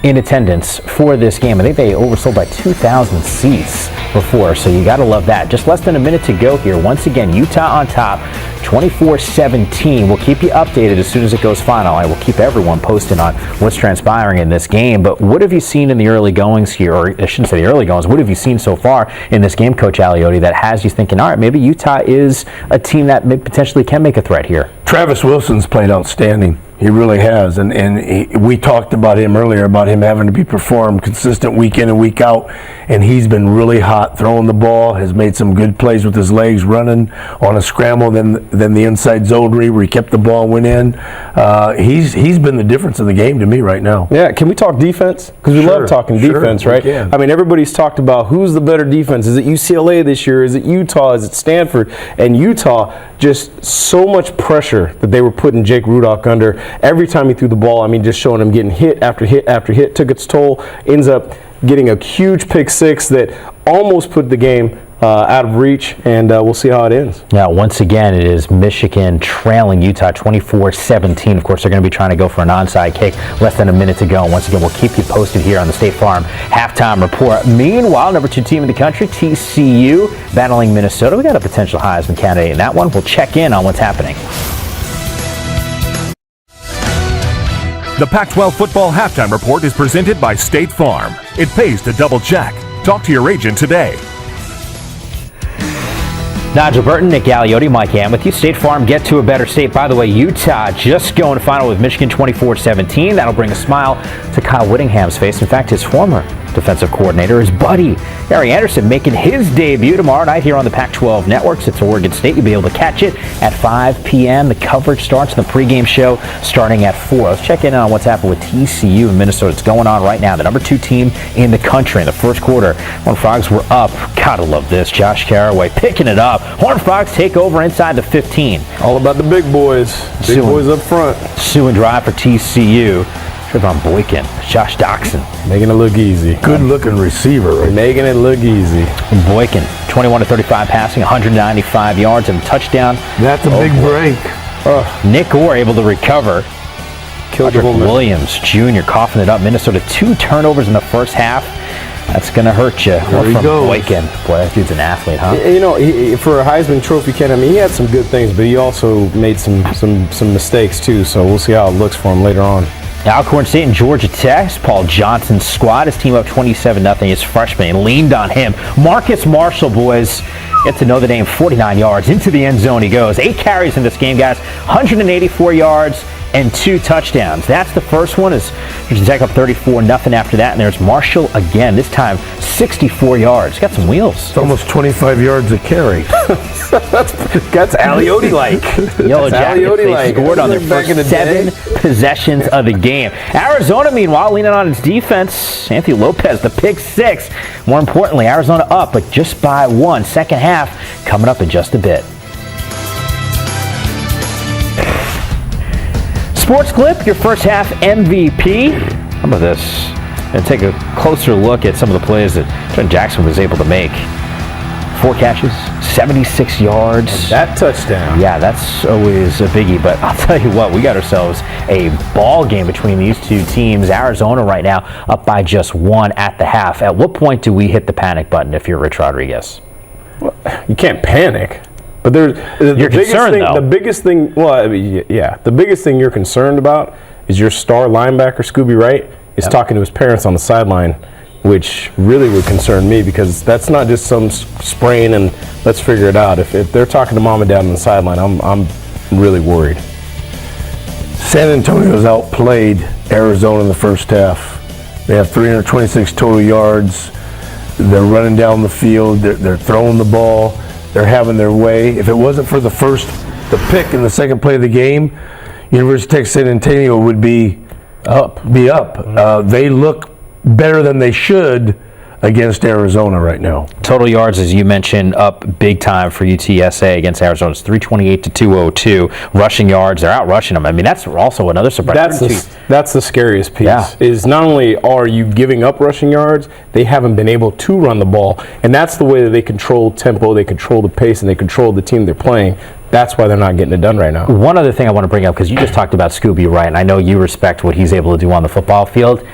in attendance for this game. I think they oversold by 2,000 seats before, so you got to love that. Just less than a minute to go here. Once again, Utah on top, 24-17. We'll keep you updated as soon as it goes final. I will keep everyone posted on what's transpiring in this game. But what have you seen in the early goings here, or I shouldn't say the early goings, what have you seen so far in this game, Coach Galliotti, that has you thinking, all right, maybe Utah is a team that potentially can make a threat here? Travis Wilson's played outstanding. He really has, and we talked about him earlier, about him having to be performed consistent week in and week out, and he's been really hot throwing the ball, has made some good plays with his legs, running on a scramble, then the inside zone read where he kept the ball and went in. He's been the difference in the game to me right now. Yeah, can we talk defense? Because we love talking defense, right? I mean, everybody's talked about who's the better defense. Is it UCLA this year? Is it Utah? Is it Stanford? And Utah, just so much pressure that they were putting Jake Rudock under. Every time he threw the ball, I mean, just showing him getting hit after hit after hit, took its toll, ends up getting a huge pick 6 that almost put the game out of reach, and we'll see how it ends. Now, once again, it is Michigan trailing Utah 24-17. Of course, they're going to be trying to go for an onside kick. Less than a minute to go. And once again, we'll keep you posted here on the State Farm Halftime Report. Meanwhile, number 2 team in the country, TCU, battling Minnesota. We got a potential Heisman candidate in that one. We'll check in on what's happening. The Pac-12 Football Halftime Report is presented by State Farm. It pays to double check. Talk to your agent today. Nigel Burton, Nick Galliotti, Mike Yam with you. State Farm, get to a better state. By the way, Utah just going final with Michigan 24-17. That'll bring a smile to Kyle Whittingham's face. In fact, his former defensive coordinator, his buddy, Gary Anderson, making his debut tomorrow night here on the Pac-12 networks. It's Oregon State. You'll be able to catch it at 5 p.m. The coverage starts in the pregame show starting at 4. Let's check in on what's happened with TCU in Minnesota. It's going on right now. The number 2 team in the country in the first quarter. Horned Frogs were up. Gotta love this. Josh Caraway picking it up. Horned Frogs take over inside the 15. All about the big boys. Big boys up front. Sue and drive for TCU. Trevon Boykin, Josh Doxson. Making it look easy. Good-looking receiver. Right? Making it look easy. Boykin, 21-35 passing, 195 yards and a touchdown. That's a big break. Nick Gore able to recover. Cedric Williams Jr. coughing it up. Minnesota 2 turnovers in the first half. That's going to hurt you. There he goes. Boykin. Boy, that dude's an athlete, huh? You know, for a Heisman Trophy candidate, I mean, he had some good things, but he also made some mistakes too. So we'll see how it looks for him later on. Alcorn State and Georgia Tech. Paul Johnson's squad. His team up 27-0. His freshman and leaned on him. Marcus Marshall, boys, get to know the name. 49 yards into the end zone he goes. 8 carries in this game, guys. 184 yards and 2 touchdowns. That's the first one. As Georgia Tech up 34-0 after that. And there's Marshall again. This time 64 yards. Got some wheels. It's almost 25 yards a carry. That's Aliotti-like. Yellow Jackets, they scored on their first 7 possessions of the game. Arizona, meanwhile, leaning on its defense. Anthony Lopez, the pick 6. More importantly, Arizona up, but just by 1. Second half coming up in just a bit. Sports Clip, your first half MVP. How about this? And take a closer look at some of the plays that Trent Jackson was able to make. 4 catches, 76 yards. And that touchdown. Yeah, that's always a biggie. But I'll tell you what, we got ourselves a ball game between these two teams. Arizona right now up by just 1 at the half. At what point do we hit the panic button if you're Rich Rodriguez? Well, you can't panic. But you're concerned, though. The biggest thing, well, I mean, yeah, the biggest thing you're concerned about is your star linebacker, Scooby Wright, is talking to his parents on the sideline, which really would concern me because that's not just some sprain and let's figure it out. If they're talking to mom and dad on the sideline, I'm really worried. San Antonio's outplayed Arizona in the first half. They have 326 total yards. They're running down the field. They're throwing the ball. They're having their way. If it wasn't for the pick in the second play of the game, University of Texas San Antonio would be up. They look better than they should against Arizona right now. Total yards, as you mentioned, up big time for UTSA against Arizona. It's 328 to 202. Rushing yards, they're out rushing them. I mean, that's also another surprise. That's the scariest piece. Yeah. Is not only are you giving up rushing yards, they haven't been able to run the ball, and that's the way that they control tempo, they control the pace, and they control the team they're playing. That's why they're not getting it done right now. One other thing I want to bring up, because you just talked about Scooby Wright, and I know you respect what he's able to do on the football field.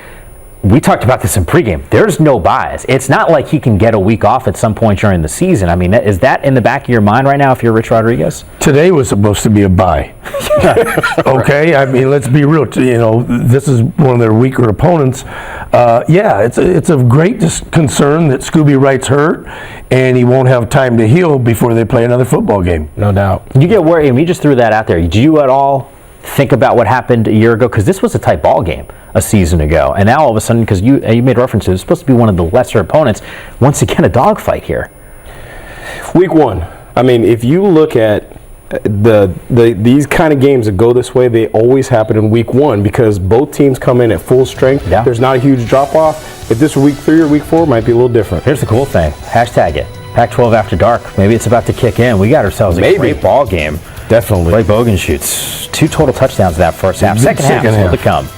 We talked about this in pregame. There's no bias. It's not like he can get a week off at some point during the season. I mean, is that in the back of your mind right now if you're Rich Rodriguez? Today was supposed to be a bye. Okay? I mean, let's be real. This is one of their weaker opponents. It's of great concern that Scooby Wright's hurt and he won't have time to heal before they play another football game. No doubt. You get worried. I mean, you just threw that out there. Do you at all think about what happened a year ago? Because this was a tight ball game a season ago, and now all of a sudden, because you made reference to it, it's supposed to be one of the lesser opponents. Once again, a dogfight here. Week 1. I mean, if you look at these kind of games that go this way, they always happen in week 1 because both teams come in at full strength. Yeah. There's not a huge drop off. If this were week 3 or week 4, it might be a little different. Here's the cool thing. Hashtag it. Pac-12 After Dark. Maybe it's about to kick in. We got ourselves a great ball game. Definitely. Blake Bogan shoots 2 total touchdowns in that first half. Second half still to come.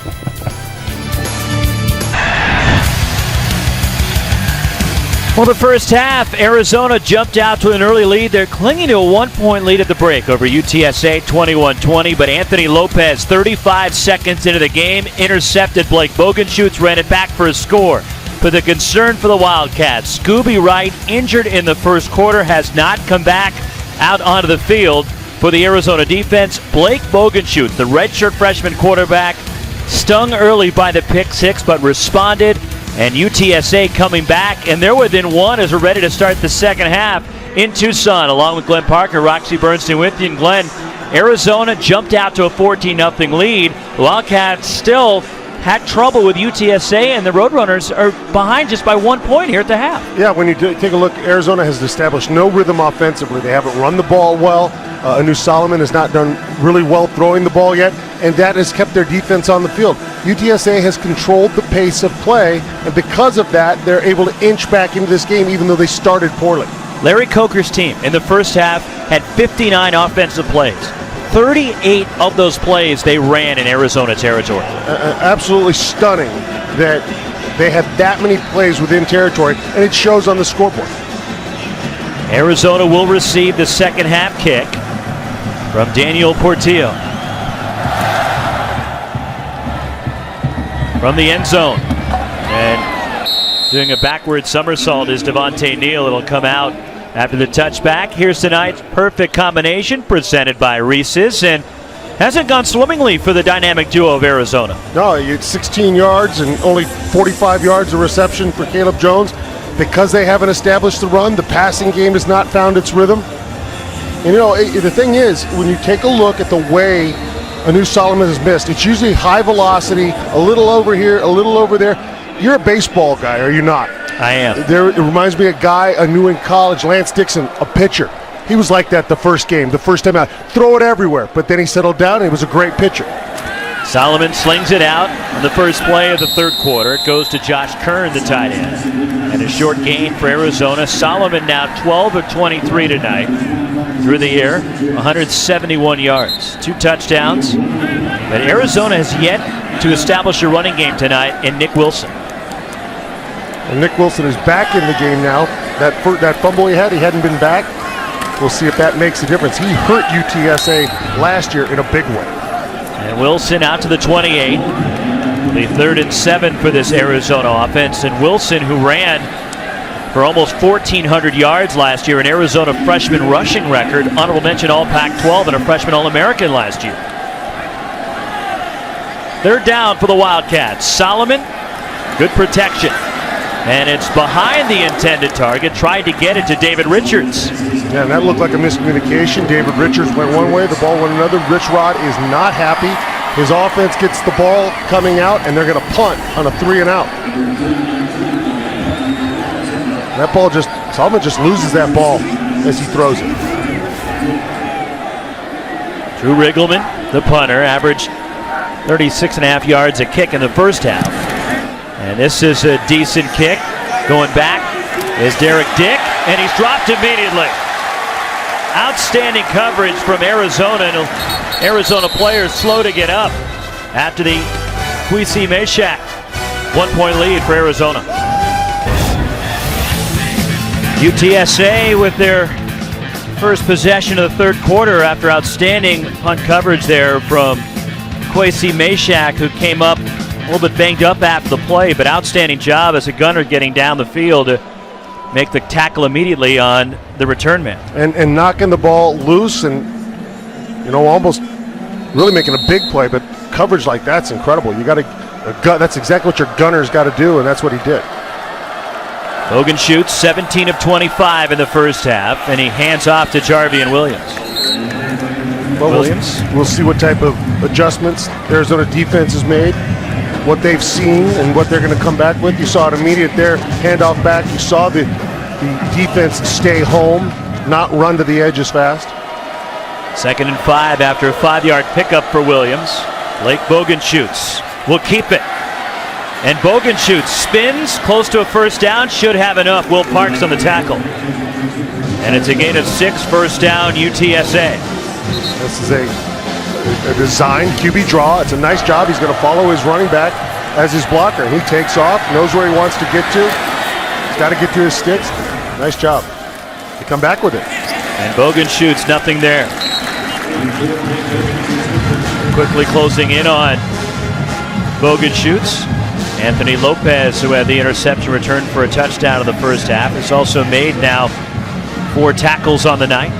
Well, the first half, Arizona jumped out to an early lead. They're clinging to a 1-point lead at the break over UTSA, 21-20. But Anthony Lopez, 35 seconds into the game, intercepted Blake Boganschutz, ran it back for a score. But the concern for the Wildcats, Scooby Wright, injured in the first quarter, has not come back out onto the field for the Arizona defense. Blake Boganschutz, the redshirt freshman quarterback, stung early by the pick 6, but responded. And UTSA coming back, and they're within 1 as we're ready to start the second half in Tucson. Along with Glenn Parker, Roxy Bernstein with you. And Glenn, Arizona jumped out to a 14-0 lead. The Wildcats still had trouble with UTSA, and the Roadrunners are behind just by 1 point here at the half. Yeah, when you take a look, Arizona has established no rhythm offensively. They haven't run the ball well. Anu Solomon has not done really well throwing the ball yet, and that has kept their defense on the field. UTSA has controlled the pace of play, and because of that, they're able to inch back into this game even though they started poorly. Larry Coker's team in the first half had 59 offensive plays. 38 of those plays they ran in Arizona territory. Absolutely stunning that they had that many plays within territory, and it shows on the scoreboard. Arizona will receive the second half kick from Daniel Portillo. From the end zone. And doing a backward somersault is Devontae Neal. It'll come out after the touchback. Here's tonight's perfect combination presented by Reese's, and hasn't gone swimmingly for the dynamic duo of Arizona. No, it's 16 yards and only 45 yards of reception for Caleb Jones. Because they haven't established the run, the passing game has not found its rhythm. And the thing is, when you take a look at the way Anu Solomon has missed, it's usually high velocity, a little over here, a little over there. You're a baseball guy, are you not? I am. It reminds me of a guy I knew in college, Lance Dixon, a pitcher. He was like that the first game, the first time out. Throw it everywhere, but then he settled down and he was a great pitcher. Solomon slings it out on the first play of the third quarter. It goes to Josh Kern, the tight end. And a short gain for Arizona. Solomon now 12 of 23 tonight through the air, 171 yards, 2 touchdowns. But Arizona has yet to establish a running game tonight in Nick Wilson. And Nick Wilson is back in the game now. That fumble he hadn't been back. We'll see if that makes a difference. He hurt UTSA last year in a big way. And Wilson out to the 28. The 3rd and 7 for this Arizona offense. And Wilson, who ran for almost 1,400 yards last year, an Arizona freshman rushing record, honorable mention All Pac-12, and a freshman All-American last year. 3rd down for the Wildcats. Solomon, good protection. And it's behind the intended target. Tried to get it to David Richards. Yeah, and that looked like a miscommunication. David Richards went one way, the ball went another. Rich Rod is not happy. His offense gets the ball coming out, and they're going to punt on a 3 and out. That ball Solomon just loses that ball as he throws it. Drew Riggleman, the punter, averaged 36.5 yards a kick in the first half. And this is a decent kick. Going back is Derek Dick, and he's dropped immediately. Outstanding coverage from Arizona. And Arizona players slow to get up after the Kwesi Meshach 1-point lead for Arizona. UTSA with their first possession of the third quarter after outstanding punt coverage there from Kwesi Meshach, who came up a little bit banged up after the play, but outstanding job as a gunner getting down the field to make the tackle immediately on the return man. And knocking the ball loose and, almost really making a big play, but coverage like that's incredible. You got to, that's exactly what your gunner's got to do, and that's what he did. Hogan shoots 17 of 25 in the first half, and he hands off to Jarvian Williams. Well, we'll see what type of adjustments Arizona defense has made, what they've seen, and what they're going to come back with. You saw it immediate there, handoff back. You saw the defense stay home, not run to the edge as fast. 2nd and 5 after a 5-yard pickup for Williams. Blake Bogan shoots. Will keep it. And Bogan shoots. Spins close to a first down. Should have enough. Will Parks on the tackle. And it's a gain of 6, first down, UTSA. This is a design QB draw. It's a nice job. He's going to follow his running back as his blocker. And he takes off, knows where he wants to get to. He's got to get to his sticks. Nice job. They come back with it. And Bogan shoots, nothing there. Quickly closing in on Bogan shoots. Anthony Lopez, who had the interception, returned for a touchdown in the first half, has also made now 4 tackles on the night.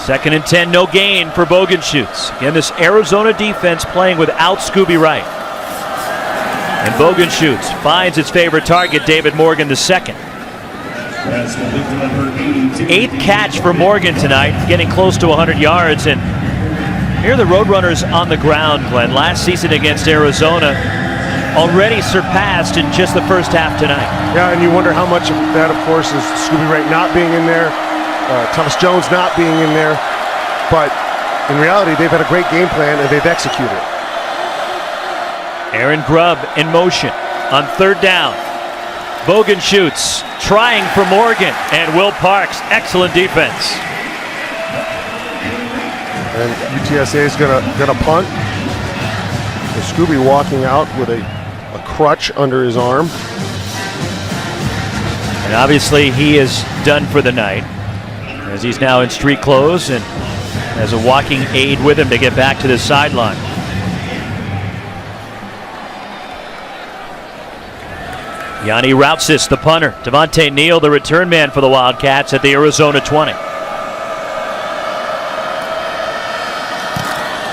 2nd and 10, no gain for Bogan shoots. Again, this Arizona defense playing without Scooby Wright. And Bogan shoots, finds its favorite target, David Morgan, the second. 8th catch for Morgan tonight, getting close to 100 yards. And here are the Roadrunners on the ground, Glenn. Last season against Arizona, already surpassed in just the first half tonight. Yeah, and you wonder how much of that, of course, is Scooby Wright not being in there, Thomas Jones not being in there. But in reality, they've had a great game plan, and they've executed. Aaron Grubb in motion on 3rd down. Bogan shoots, trying for Morgan, and Will Parks, excellent defense. And UTSA is gonna punt. So Scooby walking out with a crutch under his arm. And obviously he is done for the night, as he's now in street clothes and has a walking aid with him to get back to the sideline. Yanni Routsis, the punter. Devontae Neal, the return man for the Wildcats at the Arizona 20.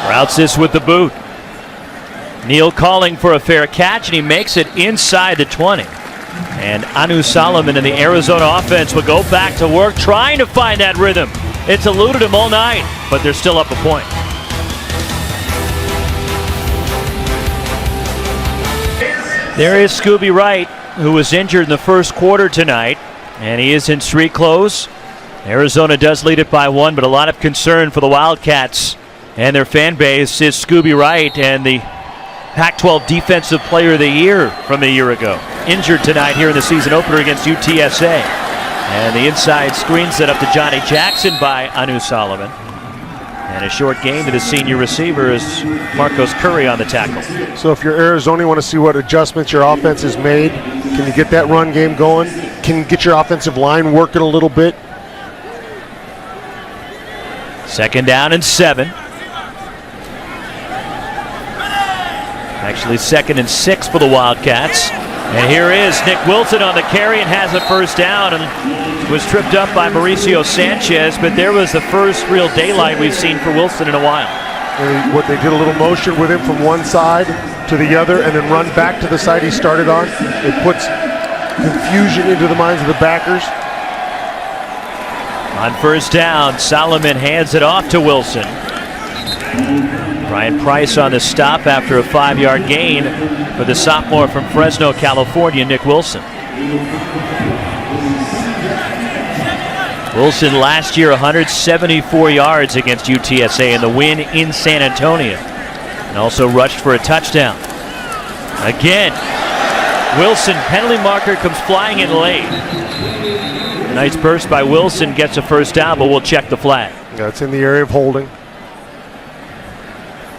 Routsis with the boot. Neal calling for a fair catch, and he makes it inside the 20. And Anu Solomon and the Arizona offense will go back to work trying to find that rhythm. It's eluded him all night, but they're still up a point. There is Scooby Wright, who was injured in the first quarter tonight, and he is in street clothes. Arizona does lead it by 1, but a lot of concern for the Wildcats and their fan base is Scooby Wright and the Pac-12 Defensive Player of the Year from a year ago. Injured tonight here in the season opener against UTSA. And the inside screen set up to Johnny Jackson by Anu Solomon. And a short gain to the senior receiver is Marcos Curry on the tackle. So if you're Arizona, you want to see what adjustments your offense has made. Can you get that run game going? Can you get your offensive line working a little bit? 2nd down and 7. Actually 2nd and 6 for the Wildcats. And here is Nick Wilson on the carry and has a first down and was tripped up by Mauricio Sanchez, but there was the first real daylight we've seen for Wilson in a while. And what they did a little motion with him from one side to the other and then run back to the side he started on. It puts confusion into the minds of the backers. On first down, Solomon hands it off to Wilson. Brian Price on the stop after a 5-yard gain for the sophomore from Fresno, California, Nick Wilson. Wilson last year 174 yards against UTSA in the win in San Antonio, and also rushed for a touchdown. Again, Wilson, penalty marker comes flying in late. A nice burst by Wilson, gets a first down, but we'll check the flag. Yeah, it's in the area of holding.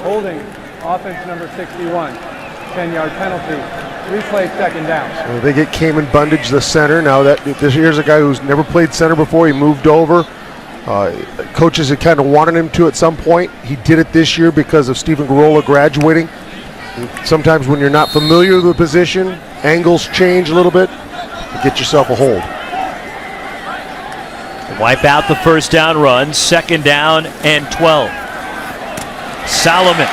Holding, offense number 61, 10-yard penalty, replay 2nd down. So they get Cayman Bundage, the center. Now here's a guy who's never played center before. He moved over. Coaches had kind of wanted him to at some point. He did it this year because of Stephen Garola graduating. And sometimes when you're not familiar with the position, angles change a little bit. You get yourself a hold. Wipe out the first down run, 2nd down and 12. Solomon,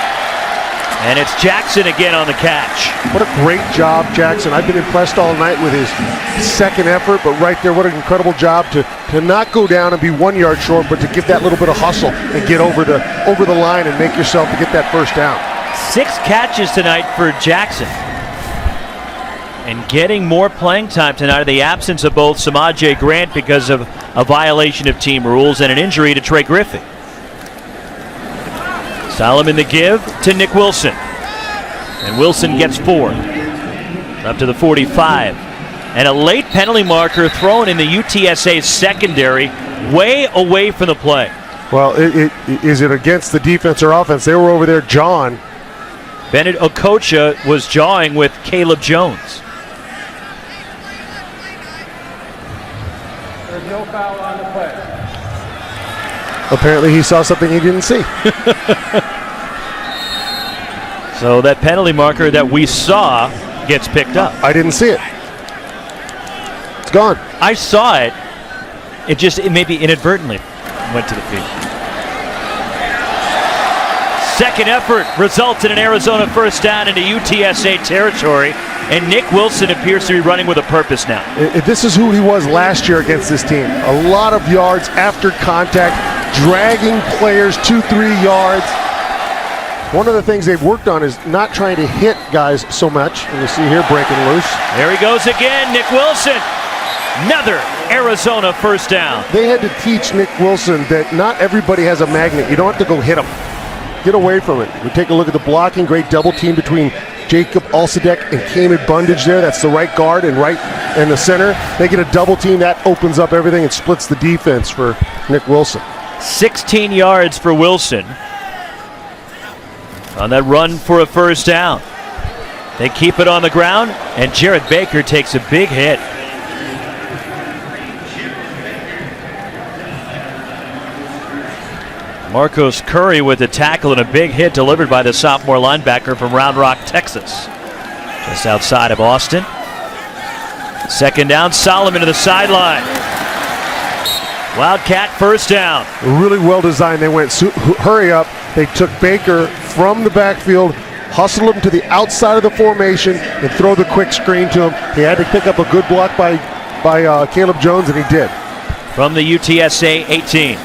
and it's Jackson again on the catch. What a great job, Jackson. I've been impressed all night with his second effort, but right there, what an incredible job to not go down and be 1 yard short, but to give that little bit of hustle and get over the line and make yourself to get that first down. 6 catches tonight for Jackson. And getting more playing time tonight in the absence of both Samaje Grant because of a violation of team rules and an injury to Trey Griffey. Solomon the give to Nick Wilson. And Wilson gets 4. Up to the 45. And a late penalty marker thrown in the UTSA secondary way away from the play. Well, is it against the defense or offense? They were over there jawing. Bennett Okocha was jawing with Caleb Jones. There's no foul on the play. Apparently he saw something he didn't see. So that penalty marker that we saw gets picked up. I didn't see it. It's gone. I saw it. It maybe inadvertently went to the field. Second effort results in an Arizona first down into UTSA territory, and Nick Wilson appears to be running with a purpose now. This is who he was last year against this team. A lot of yards after contact, dragging players 2-3 yards. One of the things they've worked on is not trying to hit guys so much. And you see here breaking loose. There he goes again, Nick Wilson. Another Arizona first down. They had to teach Nick Wilson that not everybody has a magnet. You don't have to go hit him. Get away from it. We take a look at the blocking. Great double team between Jacob Alsadek and Cayman Bundage there. That's the right guard and the center. They get a double team. That opens up everything and splits the defense for Nick Wilson. 16 yards for Wilson on that run for a first down. They keep it on the ground, and Jared Baker takes a big hit. Marcos Curry with a tackle and a big hit delivered by the sophomore linebacker from Round Rock, Texas. Just outside of Austin. Second down, Solomon to the sideline. Wildcat first down. Really well designed. They went hurry up. They took Baker from the backfield, hustled him to the outside of the formation, and throw the quick screen to him. He had to pick up a good block by Caleb Jones, and he did. From the UTSA 18.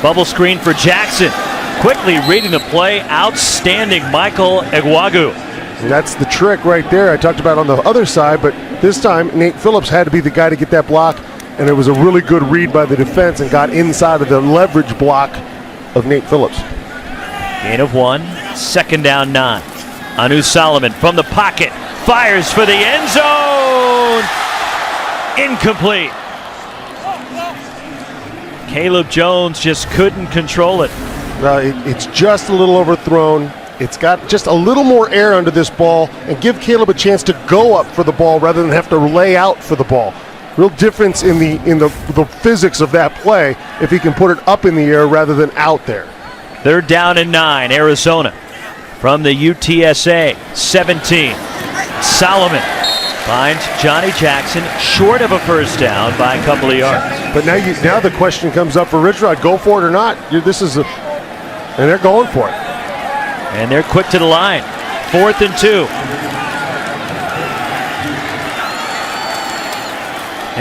Bubble screen for Jackson. Quickly reading the play. Outstanding Michael Egwagu. That's the trick right there I talked about on the other side, but this time Nate Phillips had to be the guy to get that block, and it was a really good read by the defense and got inside of the leverage block of Nate Phillips. Gain of 1, second down 9. Anu Solomon from the pocket, fires for the end zone. Incomplete. Caleb Jones just couldn't control it. It's just a little overthrown. It's got just a little more air under this ball, and give Caleb a chance to go up for the ball rather than have to lay out for the ball. Real difference in the physics of that play if he can put it up in the air rather than out there. Third down and 9, Arizona. From the UTSA 17. Solomon finds Johnny Jackson short of a first down by a couple of yards. But now the question comes up for Rich Rod: go for it or not? And they're going for it. And they're quick to the line. 4th and 2.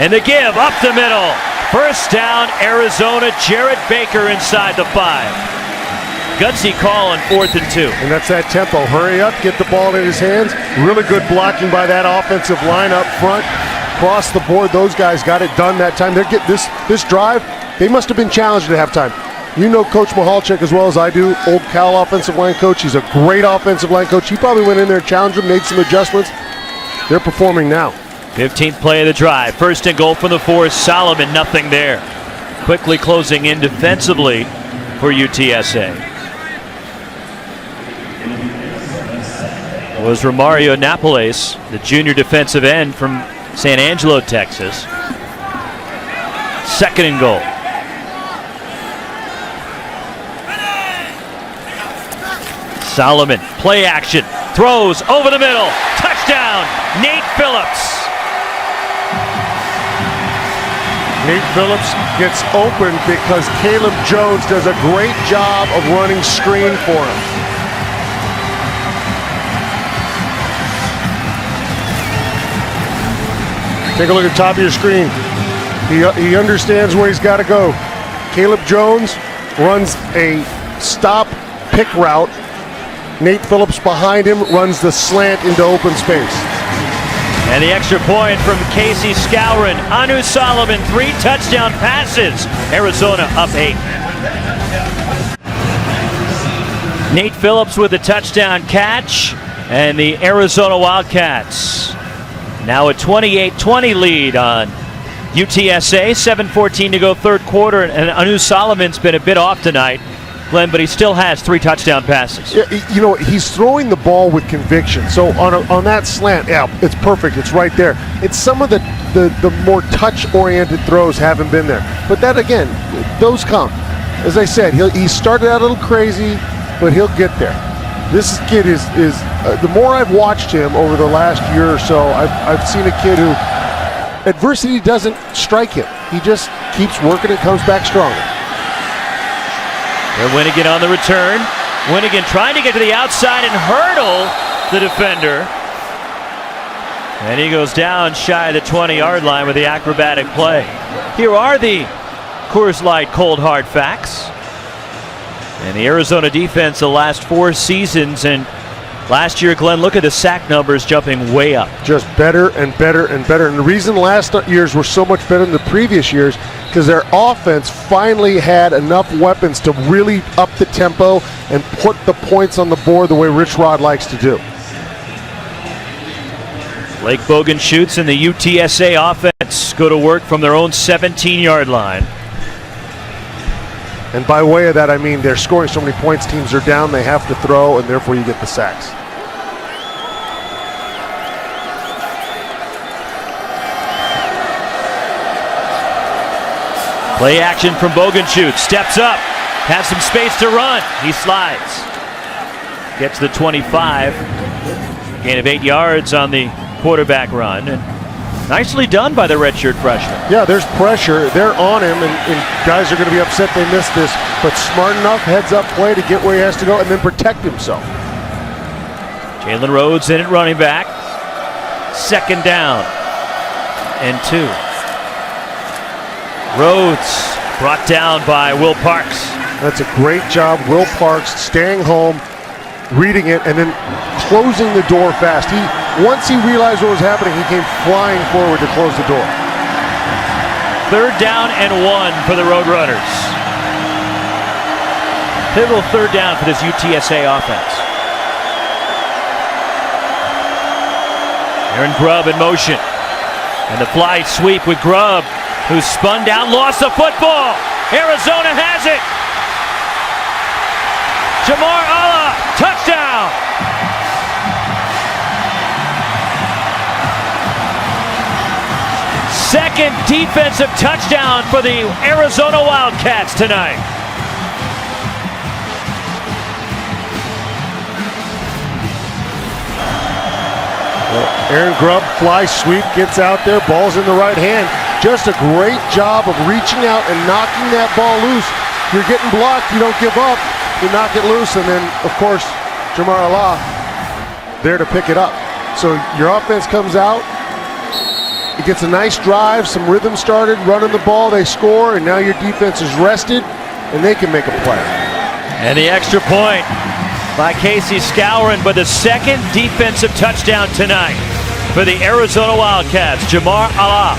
And the give up the middle. First down, Arizona. Jared Baker inside the 5. Gutsy call on 4th and 2. And that's that tempo. Hurry up, get the ball in his hands. Really good blocking by that offensive line up front. Across the board, those guys got it done that time. They're getting this drive. They must have been challenged at halftime. You know Coach Mahalchik as well as I do, old Cal offensive line coach. He's a great offensive line coach. He probably went in there, challenged them, made some adjustments. They're performing now. 15th play of the drive. First and goal from the 4. Solomon, nothing there. Quickly closing in defensively for UTSA. Was Romario Napoles, the junior defensive end from San Angelo, Texas. Second and goal. Solomon, play action, throws over the middle, touchdown, Nate Phillips. Nate Phillips gets open because Caleb Jones does a great job of running screen for him. Take a look at the top of your screen. He understands where he's got to go. Caleb Jones runs a stop pick route. Nate Phillips behind him runs the slant into open space. And the extra point from Casey Scourin. Anu Solomon, 3 touchdown passes. Arizona up 8. Nate Phillips with a touchdown catch. And the Arizona Wildcats now a 28-20 lead on UTSA. 7:14 to go third quarter. And Anu Solomon's been a bit off tonight, Glenn, but he still has 3 touchdown passes. You know, he's throwing the ball with conviction. So on that slant, yeah, it's perfect. It's right there. It's some of the more touch-oriented throws haven't been there. But that, again, those come. As I said, he started out a little crazy, but he'll get there. This kid is the more I've watched him over the last year or so, I've seen a kid who adversity doesn't strike him. He just keeps working and comes back stronger. And Winnigan on the return. Winnigan trying to get to the outside and hurdle the defender. And he goes down shy of the 20-yard line with the acrobatic play. Here are the Coors Light cold hard facts. And the Arizona defense the last 4 seasons, and last year, Glenn, look at the sack numbers jumping way up. Just better and better and better. And the reason last years were so much better than the previous years, because their offense finally had enough weapons to really up the tempo and put the points on the board the way Rich Rod likes to do. Blake Bogan shoots, and the UTSA offense go to work from their own 17-yard line. And by way of that, I mean they're scoring so many points, teams are down, they have to throw, and therefore you get the sacks. Play action from Bogenschutz. Steps up. Has some space to run. He slides. Gets the 25. Gain of 8 yards on the quarterback run. And nicely done by the redshirt freshman. Yeah, there's pressure. They're on him, and guys are going to be upset they missed this. But smart enough heads-up play to get where he has to go and then protect himself. Jalen Rhodes in at running back. 2nd down and 2. Rhodes brought down by Will Parks. That's a great job. Will Parks staying home, reading it, and then closing the door fast. Once he realized what was happening, he came flying forward to close the door. 3rd down and 1 for the Roadrunners. Pivotal 3rd down for this UTSA offense. Aaron Grubb in motion. And the fly sweep with Grubb, who spun down, lost the football. Arizona has it. Jamar Allah, touchdown. Second defensive touchdown for the Arizona Wildcats tonight. Aaron Grubb, fly sweep, gets out there, ball's in the right hand. Just a great job of reaching out and knocking that ball loose. You're getting blocked, you don't give up, you knock it loose, and then, of course, Jamar Allah there to pick it up. So your offense comes out, it gets a nice drive, some rhythm started, running the ball, they score, and now your defense is rested, and they can make a play. And the extra point by Casey Scourin, but the 2nd defensive touchdown tonight for the Arizona Wildcats. Jamar Allah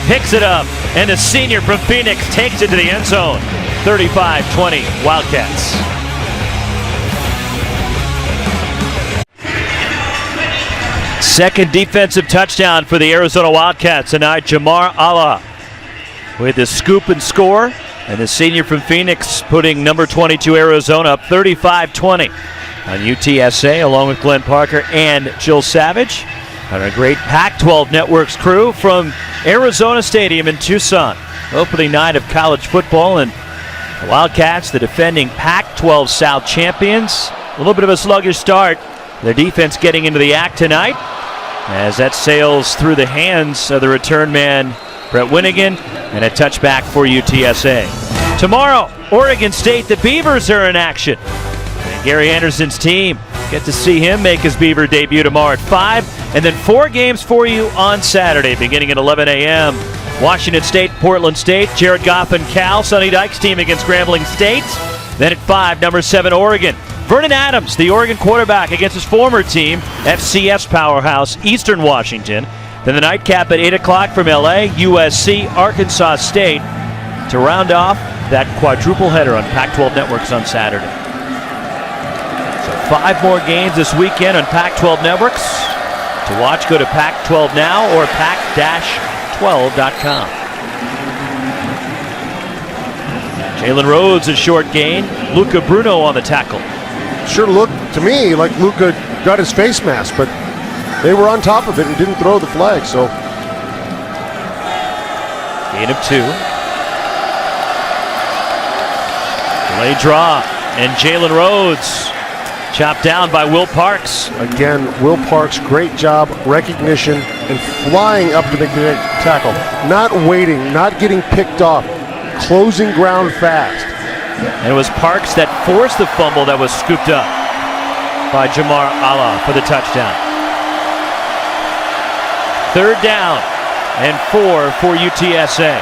picks it up, and the senior from Phoenix takes it to the end zone. 35-20 Wildcats. Second defensive touchdown for the Arizona Wildcats tonight. Jamar Allah with the scoop and score. And the senior from Phoenix putting number 22 Arizona up 35-20 on UTSA, along with Glenn Parker and Jill Savage. And a great Pac-12 Networks crew from Arizona Stadium in Tucson. Opening night of college football, and the Wildcats, the defending Pac-12 South champions. A little bit of a sluggish start. Their defense getting into the act tonight as that sails through the hands of the return man, Brett Winnigan, and a touchback for UTSA. Tomorrow, Oregon State, the Beavers are in action. And Gary Anderson's team, get to see him make his Beaver debut tomorrow at 5. And then 4 games for you on Saturday, beginning at 11 a.m. Washington State, Portland State, Jared Goff and Cal, Sonny Dykes' team against Grambling State. Then at 5, number 7, Oregon. Vernon Adams, the Oregon quarterback, against his former team, FCS powerhouse, Eastern Washington. Then the nightcap at 8 o'clock from LA, USC, Arkansas State, to round off that quadruple header on Pac-12 Networks on Saturday. So 5 more games this weekend on Pac-12 Networks. To watch, go to Pac-12 Now or pac-12.com. Jalen Rhodes, a short gain. Luca Bruno on the tackle. Sure looked to me like Luca got his face mask, but they were on top of it and didn't throw the flag, so. Gain of 2. Delay draw, and Jalen Rhodes chopped down by Will Parks. Again, Will Parks, great job, recognition, and flying up to the tackle. Not waiting, not getting picked off, closing ground fast. And it was Parks that forced the fumble that was scooped up by Jamar Allah for the touchdown. 3rd down and 4 for UTSA.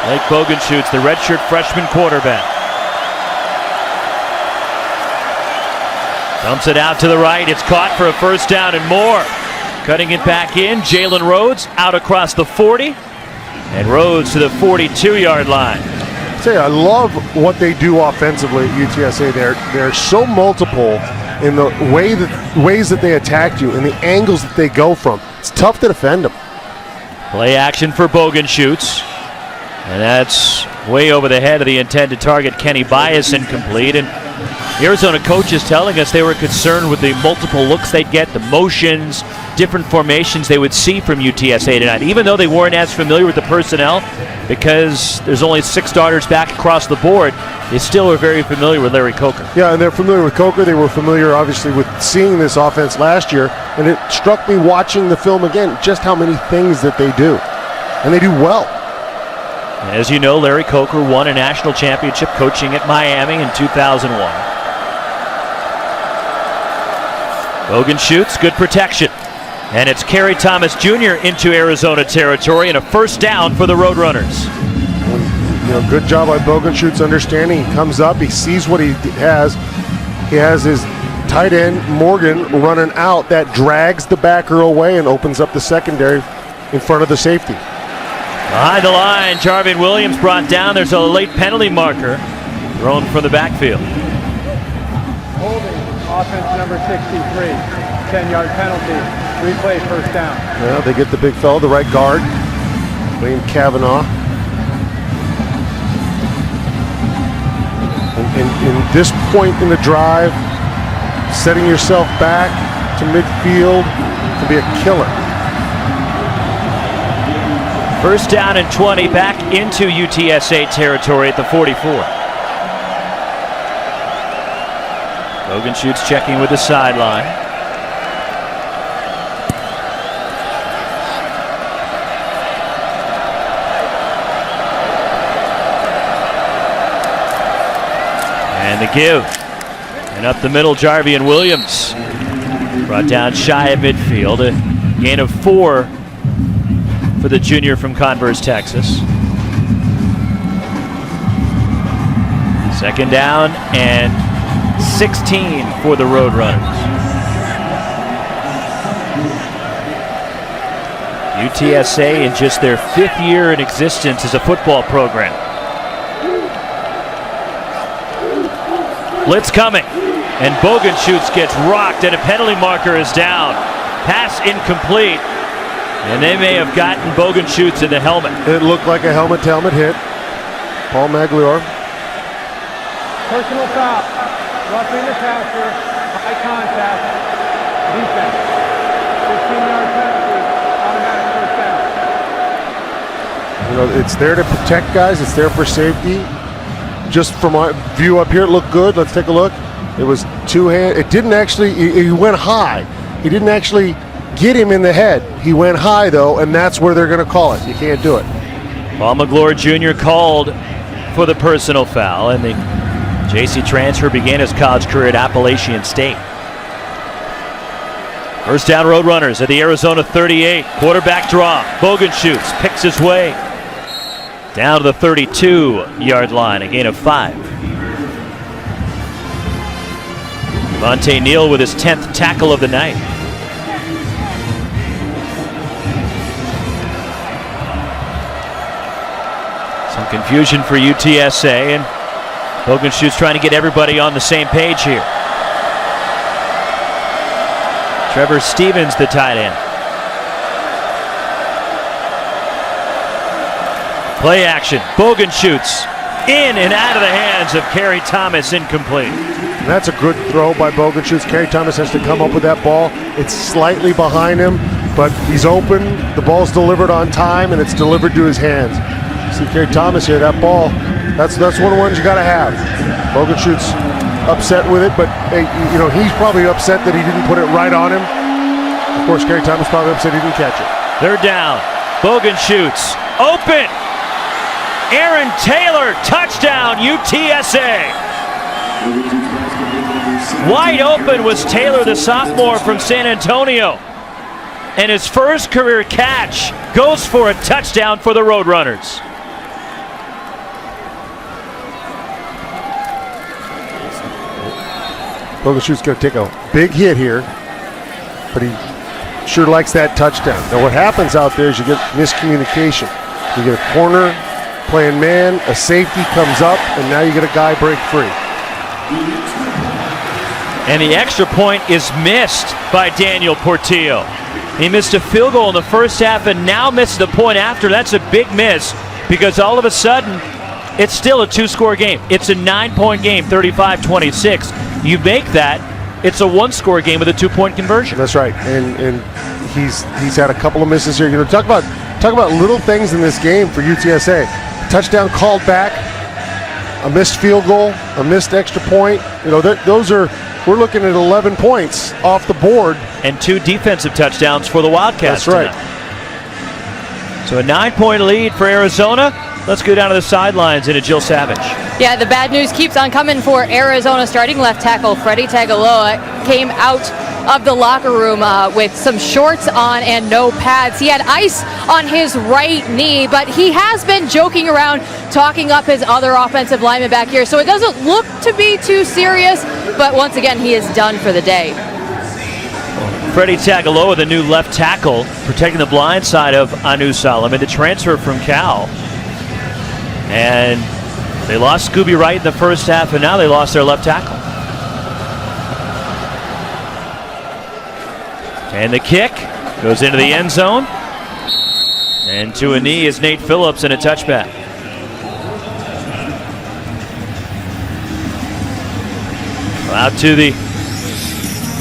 Blake Bogenschutz, the redshirt freshman quarterback. Dumps it out to the right. It's caught for a 1st down and more. Cutting it back in, Jalen Rhodes out across the 40. And Rhodes to the 42-yard line. I love what they do offensively at UTSA. They're so multiple in the ways that they attack you and the angles that they go from. It's tough to defend them. Play action for Bogenschutz. And that's way over the head of the intended target, Kenny Bias, incomplete. And the Arizona coach is telling us they were concerned with the multiple looks they'd get, the motions, different formations they would see from UTSA tonight, even though they weren't as familiar with the personnel, because there's only 6 starters back across the board. They still are very familiar with Larry Coker. Yeah, and they're familiar with Coker. They were familiar, obviously, with seeing this offense last year, and it struck me watching the film again just how many things that they do, and they do well. As you know, Larry Coker won a national championship coaching at Miami in 2001. Bogan shoots, good protection. And it's Kerry Thomas Jr. into Arizona territory and a first down for the Roadrunners. Good job by Bogan shoots, understanding. He comes up, he sees what he has. He has his tight end, Morgan, running out. That drags the backer away and opens up the secondary in front of the safety. Behind the line, Jarvin Williams brought down. There's a late penalty marker thrown from the backfield. Holding, offense number 63, 10-yard penalty, replay, first down. Yeah, they get the big fellow, the right guard, Wayne Kavanaugh. In this point in the drive, setting yourself back to midfield can be a killer. First down and 20, back into UTSA territory at the 44. Bogan shoots, checking with the sideline. And the give. And up the middle, Jarvin Williams. Brought down shy of midfield. A gain of 4 for the junior from Converse, Texas. Second down and 16 for the Roadrunners. UTSA in just their 5th year in existence as a football program. Blitz coming, and Bogan shoots, gets rocked, and a penalty marker is down. Pass incomplete. And they may have gotten Bogan shoots in the helmet. It looked like a helmet-to-helmet hit. Paul Magliore. Personal foul, roughing the passer, high contact, defense, 15-yard penalty, automatic first down. It's there to protect guys. It's there for safety. Just from our view up here, it looked good. Let's take a look. It was two-hand. It didn't actually. He went high. He didn't actually get him in the head. He went high, though, and that's where they're going to call it. You can't do it. Paul Magliore Jr. called for the personal foul, and the JC transfer began his college career at Appalachian State. First down, Roadrunners at the Arizona 38. Quarterback draw. Bogan shoots, picks his way down to the 32-yard line, a gain of 5. Devontae Neal with his 10th tackle of the night. Some confusion for UTSA, and Bogan shoots trying to get everybody on the same page here. Trevor Stevens, the tight end. Play action. Bogan shoots in and out of the hands of Kerry Thomas, incomplete. And that's a good throw by Bogan shoots. Kerry Thomas has to come up with that ball. It's slightly behind him, but he's open. The ball's delivered on time, and it's delivered to his hands. See Kerry Thomas here, that ball, that's one of the ones you got to have. Bogan shoots upset with it, but hey, he's probably upset that he didn't put it right on him. Of course, Kerry Thomas probably upset he didn't catch it. They're down. Bogan shoots. Open. Aaron Taylor, touchdown, UTSA. Wide open was Taylor, the sophomore from San Antonio. And his first career catch goes for a touchdown for the Roadrunners. Bogan shoots going to take a big hit here, but he sure likes that touchdown. Now what happens out there is you get miscommunication. You get a corner playing man, a safety comes up, and now you get a guy break free. And the extra point is missed by Daniel Portillo. He missed a field goal in the first half and now misses the point after. That's a big miss because all of a sudden it's still a 2-score game. It's a 9-point game, 35-26. You make that, it's a 1-score game with a 2-point conversion. That's right, and he's had a couple of misses here. You know, talk about little things in this game for UTSA. Touchdown called back, a missed field goal, a missed extra point. You know, we're looking at 11 points off the board. And 2 defensive touchdowns for the Wildcats. That's right. Tonight. So a 9-point lead for Arizona. Let's go down to the sidelines into Jill Savage. Yeah, the bad news keeps on coming for Arizona starting left tackle Freddie Tagaloa. Came out of the locker room with some shorts on and no pads. He had ice on his right knee, but he has been joking around, talking up his other offensive lineman back here, so it doesn't look to be too serious, but once again, he is done for the day. Freddie Tagaloa, the new left tackle, protecting the blind side of Anu Solomon, the transfer from Cal. And they lost Scooby Wright in the first half, and now they lost their left tackle. And the kick goes into the end zone. And to a knee is Nate Phillips and a touchback. Out to the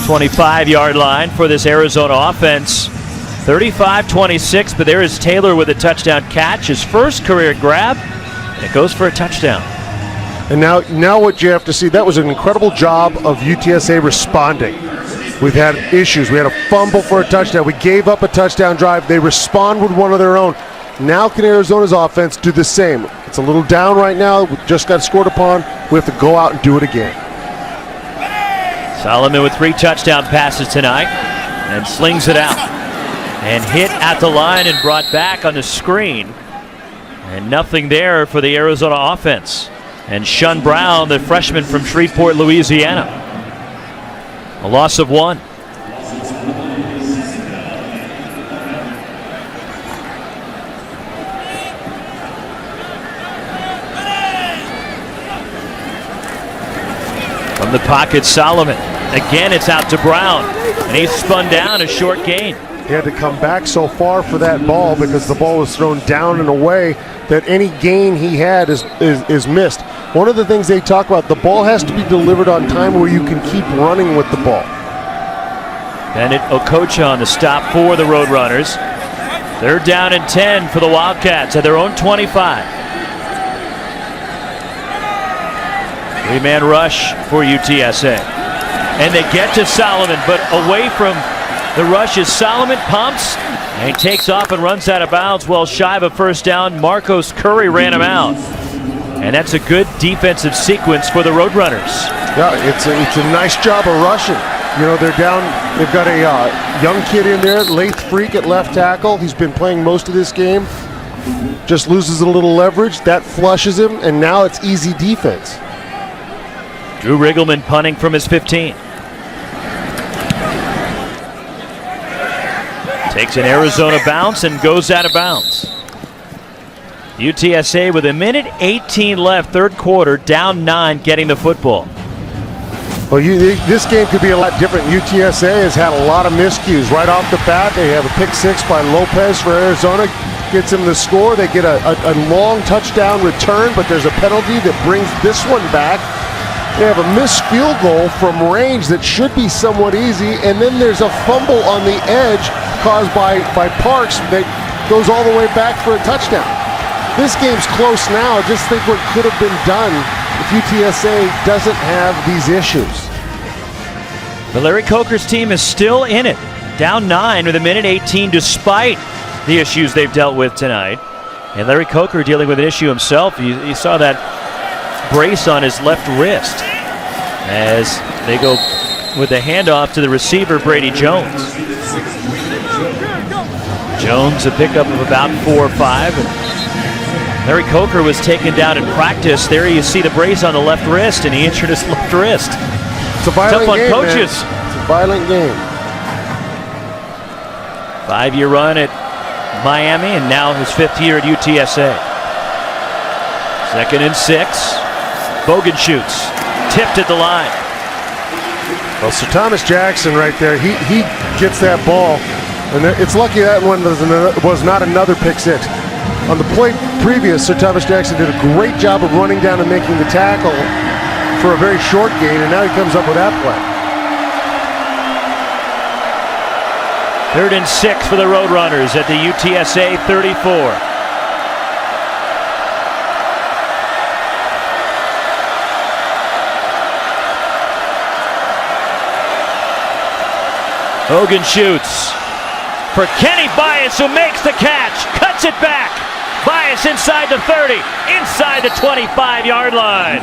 25-yard line for this Arizona offense. 35-26, but there is Taylor with a touchdown catch, his first career grab, and it goes for a touchdown. And now what you have to see, that was an incredible job of UTSA responding. We've had issues. We had a fumble for a touchdown. We gave up a touchdown drive. They respond with one of their own. Now can Arizona's offense do the same? It's a little down right now. We just got scored upon. We have to go out and do it again. Solomon with 3 touchdown passes tonight and slings it out. And hit at the line and brought back on the screen. And nothing there for the Arizona offense. And Shun Brown, the freshman from Shreveport, Louisiana. A loss of 1. From the pocket, Solomon. Again, it's out to Brown. And he's spun down, a short gain. He had to come back so far for that ball because the ball was thrown down and away that any gain he had is missed. One of the things they talk about, the ball has to be delivered on time where you can keep running with the ball. Bennett Okocha on the stop for the Roadrunners. 3rd down and 10 for the Wildcats at their own 25. 3-man rush for UTSA. And they get to Solomon, but away from the rush is Solomon. Pumps, and he takes off and runs out of bounds. Well shy of a first down. Marcos Curry ran him out. And that's a good defensive sequence for the Roadrunners. Yeah, it's a nice job of rushing. You know, they're down. They've got a young kid in there, Lath Freak at left tackle. He's been playing most of this game. Just loses a little leverage. That flushes him, and now it's easy defense. Drew Riggleman punting from his 15. Takes an Arizona bounce and goes out of bounds. UTSA with 1:18 left, 3rd quarter, down 9, getting the football. Well, this game could be a lot different. UTSA has had a lot of miscues right off the bat. They have a pick 6 by Lopez for Arizona, gets them the score. They get a long touchdown return, but there's a penalty that brings this one back. They have a missed field goal from range that should be somewhat easy, and then there's a fumble on the edge caused by Parks that goes all the way back for a touchdown. This game's close now. Just think what could have been done if UTSA doesn't have these issues. But Larry Coker's team is still in it. Down 9 with 1:18 despite the issues they've dealt with tonight. And Larry Coker dealing with an issue himself. You saw that brace on his left wrist as they go with the handoff to the receiver, Brady Jones. Jones, a pickup of about 4 or 5. Larry Coker was taken down in practice. There you see the brace on the left wrist, and he injured his left wrist. It's a violent Tough on game, coaches. Man. It's a violent game. 5-year run at Miami, and now his 5th year at UTSA. 2nd and 6. Bogan shoots. Tipped at the line. Well, Sir Thomas Jackson right there, he gets that ball. And it's lucky that one was not another pick 6. On the play previous, Sir Thomas Jackson did a great job of running down and making the tackle for a very short gain, and now he comes up with that play. 3rd and 6 for the Roadrunners at the UTSA 34. Hogan shoots for Kenny Bias, who makes the catch, cuts it back. Bias inside the 30, inside the 25-yard line.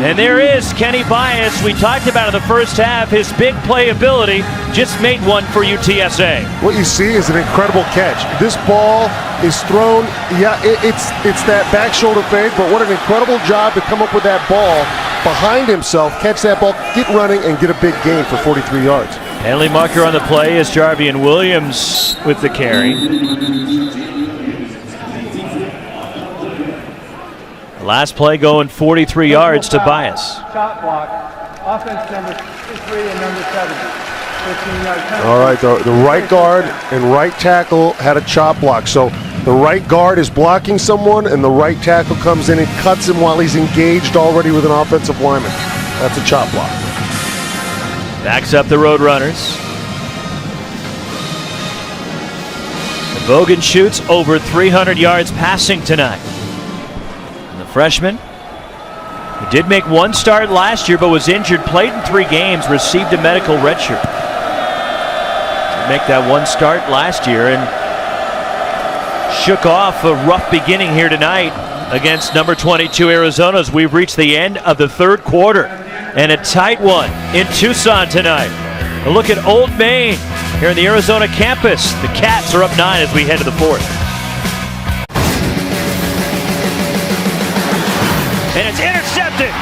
And there is Kenny Bias. We talked about in the first half, his big playability, just made one for UTSA. What you see is an incredible catch. This ball is thrown, it's that back shoulder fade, but what an incredible job to come up with that ball behind himself, catch that ball, get running, and get a big gain for 43 yards. Penalty marker on the play is Jarvian Williams with the carry. Last play going 43 yards to Bias. Chop block, offense number 53 and number 70. 15-yard penalty. All right, the right guard and right tackle had a chop block. So the right guard is blocking someone, and the right tackle comes in and cuts him while he's engaged already with an offensive lineman. That's a chop block. Backs up the Roadrunners. Bogan shoots over 300 yards passing tonight. And the freshman, who did make one start last year but was injured, played in 3 games, received a medical redshirt. Did make that one start last year and shook off a rough beginning here tonight against number 22 Arizona as we've reached the end of the 3rd quarter. And a tight one in Tucson tonight. A look at Old Main here in the Arizona campus. The Cats are up 9 as we head to the 4th. And it's intercepted.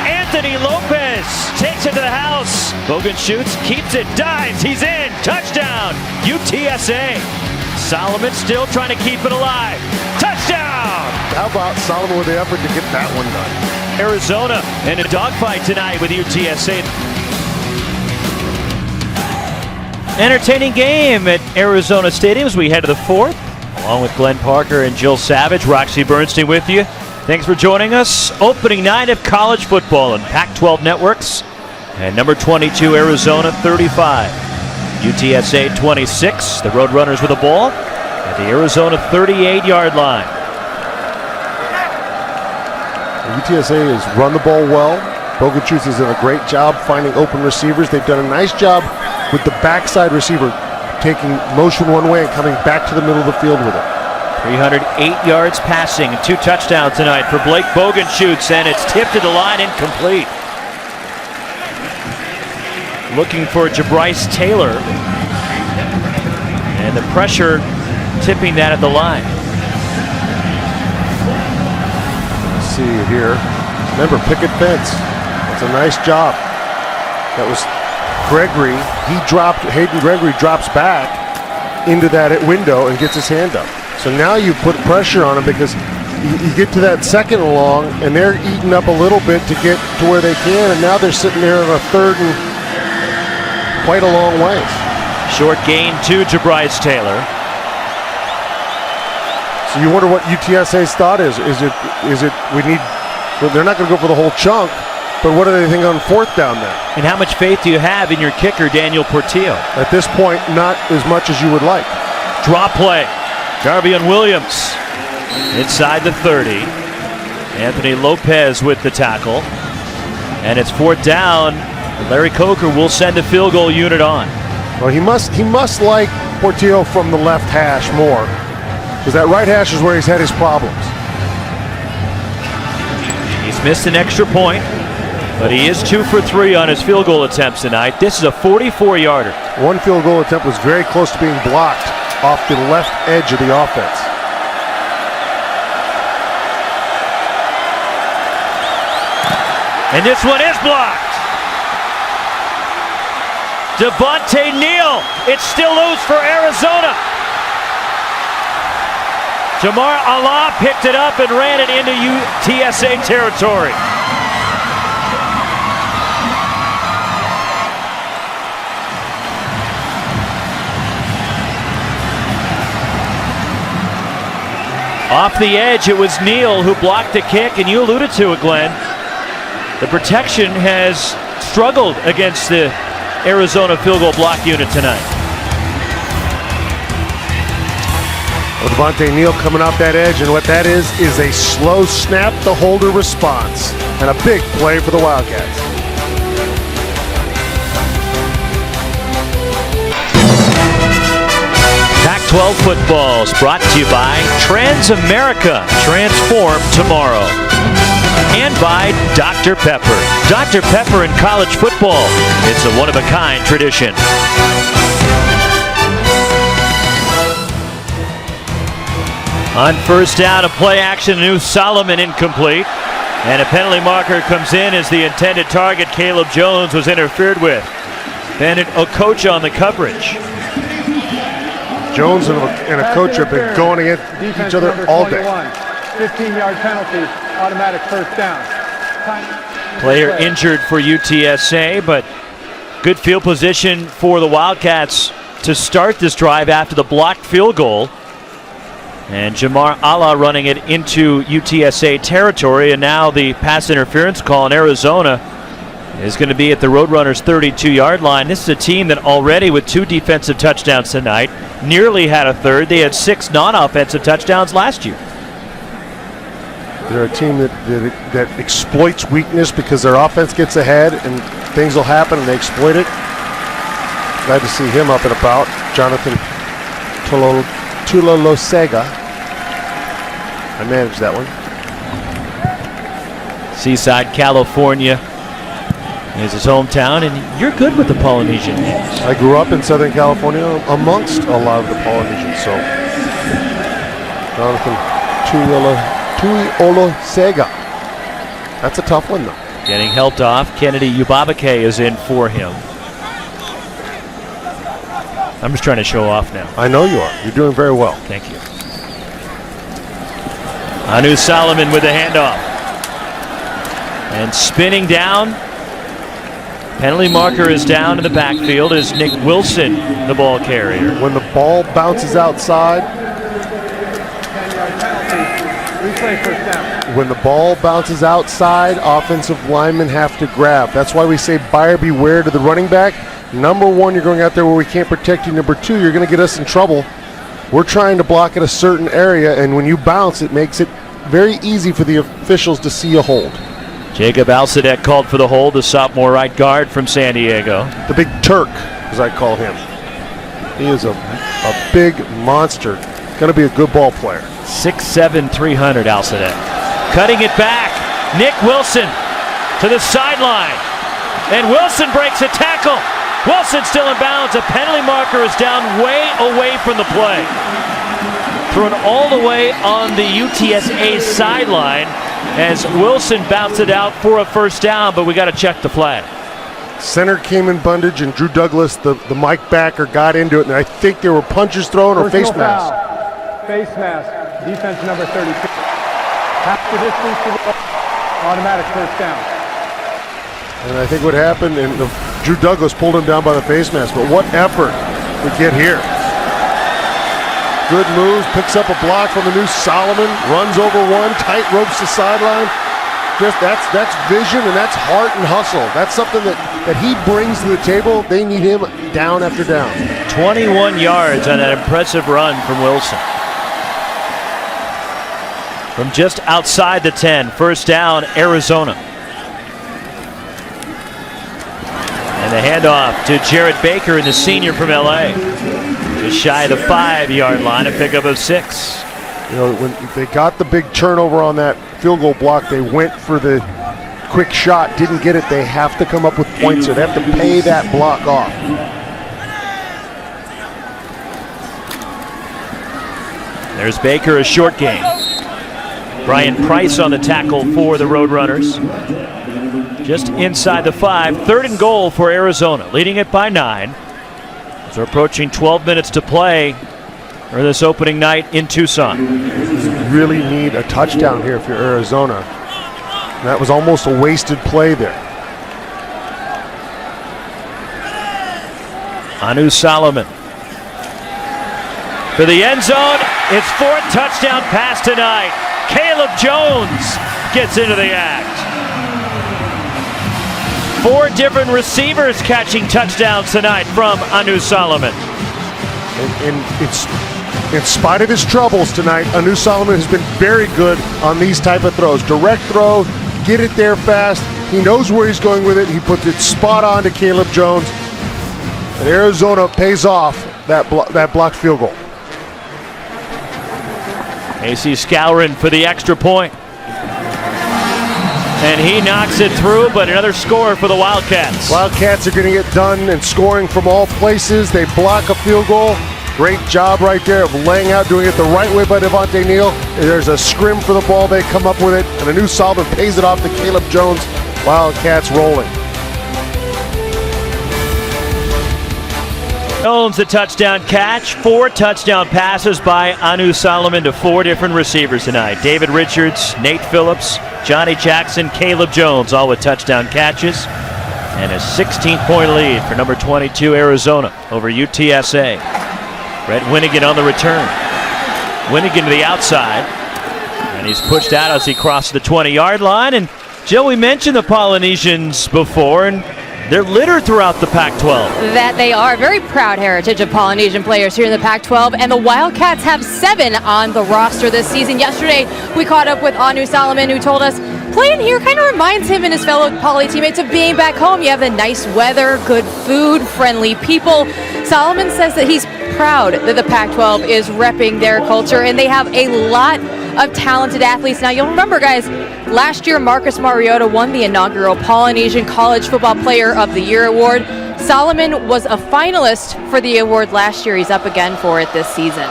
Anthony Lopez takes it to the house. Bogan shoots, keeps it, dives, he's in. Touchdown, UTSA. Solomon still trying to keep it alive. Touchdown! How about Solomon with the effort to get that one done? Arizona in a dogfight tonight with UTSA. Entertaining game at Arizona Stadium as we head to the 4th. Along with Glenn Parker and Jill Savage, Roxy Bernstein with you. Thanks for joining us. Opening night of college football on Pac-12 networks. And number 22 Arizona 35. UTSA 26. The Roadrunners with the ball at the Arizona 38-yard line. UTSA has run the ball well. Bogachuts has done a great job finding open receivers. They've done a nice job with the backside receiver taking motion one way and coming back to the middle of the field with it. 308 yards passing and 2 touchdowns tonight for Blake Boganshoots, and it's tipped to the line, incomplete. Looking for Jabryce Taylor, and the pressure tipping that at the line. See here. Remember, picket fence. That's a nice job. That was Gregory. Hayden Gregory drops back into that window and gets his hand up. So now you put pressure on him because you get to that second and long, and they're eating up a little bit to get to where they can, and now they're sitting there on a 3rd and quite a long way. Short gain to Jabryce Taylor. So you wonder what UTSA's thought is. Is it well, they're not going to go for the whole chunk, but what do they think on 4th down there? And how much faith do you have in your kicker, Daniel Portillo? At this point, not as much as you would like. Drop play. Jarvian Williams inside the 30. Anthony Lopez with the tackle. And it's 4th down. Larry Coker will send a field goal unit on. Well, he must like Portillo from the left hash more, because that right hash is where he's had his problems. He's missed an extra point, but he is 2 for 3 on his field goal attempts tonight. This is a 44-yarder. One field goal attempt was very close to being blocked off the left edge of the offense. And this one is blocked. Devontae Neal. It's still loose for Arizona. Jamar Allah picked it up and ran it into UTSA territory. Off the edge, it was Neal who blocked the kick, and you alluded to it, Glenn. The protection has struggled against the Arizona field goal block unit tonight. Well, Devontae Neal coming off that edge, and what that is a slow snap the holder response, and a big play for the Wildcats. Pac-12 football is brought to you by Transamerica, transform tomorrow. And by Dr. Pepper. Dr. Pepper in college football. It's a one-of-a-kind tradition. On first down, a play action, New Solomon incomplete. And a penalty marker comes in as the intended target, Caleb Jones, was interfered with. Bennett Okocha on the coverage. Jones and a coach have been going against each other all day. 15-yard penalty, automatic first down. Player injured for UTSA, but good field position for the Wildcats to start this drive after the blocked field goal. And Jamar Allah running it into UTSA territory, and now the pass interference call in Arizona is going to be at the Roadrunners 32-yard line. This is a team that already, with 2 defensive touchdowns tonight, nearly had a third. They had 6 non-offensive touchdowns last year. They're a team that exploits weakness because their offense gets ahead and things will happen and they exploit it. Glad to see him up and about. Jonathan Tulalosega. I managed that one. Seaside, California is his hometown, and you're good with the Polynesian names. I grew up in Southern California amongst a lot of the Polynesians, so Jonathan Tuiolosega. That's a tough one, though. Getting helped off. Kennedy Ubabake is in for him. I'm just trying to show off now. I know you are. You're doing very well. Thank you. Anu Solomon with the handoff. And spinning down. Penalty marker is down in the backfield as Nick Wilson, the ball carrier. When the ball bounces outside, offensive linemen have to grab. That's why we say buyer beware to the running back. Number 1, you're going out there where we can't protect you. Number 2, you're going to get us in trouble. We're trying to block at a certain area, and when you bounce, it makes it very easy for the officials to see a hold. Jacob Alcidet called for the hold, the sophomore right guard from San Diego. The Big Turk, as I call him. He is a big monster. Going to be a good ball player. 6'7", 300, Alcidet. Cutting it back. Nick Wilson to the sideline. And Wilson breaks a tackle. Wilson still in bounds. A penalty marker is down way away from the play. Thrown all the way on the UTSA sideline as Wilson bounced it out for a first down, but we got to check the flag. Center came in bondage, and Drew Douglas, the Mike backer, got into it, and I think there were punches thrown or face masks. Face mask, defense number 32. Half the distance to the automatic first down. And I think what happened, and Drew Douglas pulled him down by the face mask, but what effort to get here. Good moves, picks up a block from the new Solomon, runs over one, tight ropes the sideline. That's vision and that's heart and hustle. That's something that he brings to the table. They need him down after down. 21 yards on that impressive run from Wilson. From just outside the 10, first down, Arizona. And the handoff to Jared Baker, the senior from LA. Just shy of the 5-yard line, a pickup of 6. You know, when they got the big turnover on that field goal block, they went for the quick shot, didn't get it. They have to come up with points here. They have to pay that block off. There's Baker, a short gain. Brian Price on the tackle for the Roadrunners. Just inside the 5. 3rd and goal for Arizona, leading it by 9. As we're approaching 12 minutes to play for this opening night in Tucson. You really need a touchdown here if you're Arizona. And that was almost a wasted play there. Anu Solomon for the end zone. It's 4th touchdown pass tonight. Caleb Jones gets into the act. 4 different receivers catching touchdowns tonight from Anu Solomon. In spite of his troubles tonight, Anu Solomon has been very good on these type of throws. Direct throw, get it there fast. He knows where he's going with it. He puts it spot on to Caleb Jones. And Arizona pays off that blocked field goal. AC Scourin for the extra point. And he knocks it through, but another score for the Wildcats. Wildcats are going to get done and scoring from all places. They block a field goal. Great job right there of laying out, doing it the right way by Devontae Neal. There's a scrim for the ball. They come up with it, and Anu Solomon pays it off to Caleb Jones. Wildcats rolling. Jones, the touchdown catch. 4 touchdown passes by Anu Solomon to 4 different receivers tonight. David Richards, Nate Phillips, Johnny Jackson, Caleb Jones, all with touchdown catches. And a 16-point lead for number 22 Arizona over UTSA. Brett Winnigan on the return. Winnigan to the outside. And he's pushed out as he crosses the 20-yard line. And Jill, we mentioned the Polynesians before, and they're littered throughout the Pac-12. That they are. Very proud heritage of Polynesian players here in the Pac-12, and the Wildcats have 7 on the roster this season. Yesterday, we caught up with Anu Solomon, who told us playing here kind of reminds him and his fellow Poly teammates of being back home. You have the nice weather, good food, friendly people. Solomon says that he's proud that the Pac-12 is repping their culture, and they have a lot of talented athletes. Now, you'll remember, guys, last year Marcus Mariota won the inaugural Polynesian College Football Player of the Year award. Solomon was a finalist for the award last year. He's up again for it this season.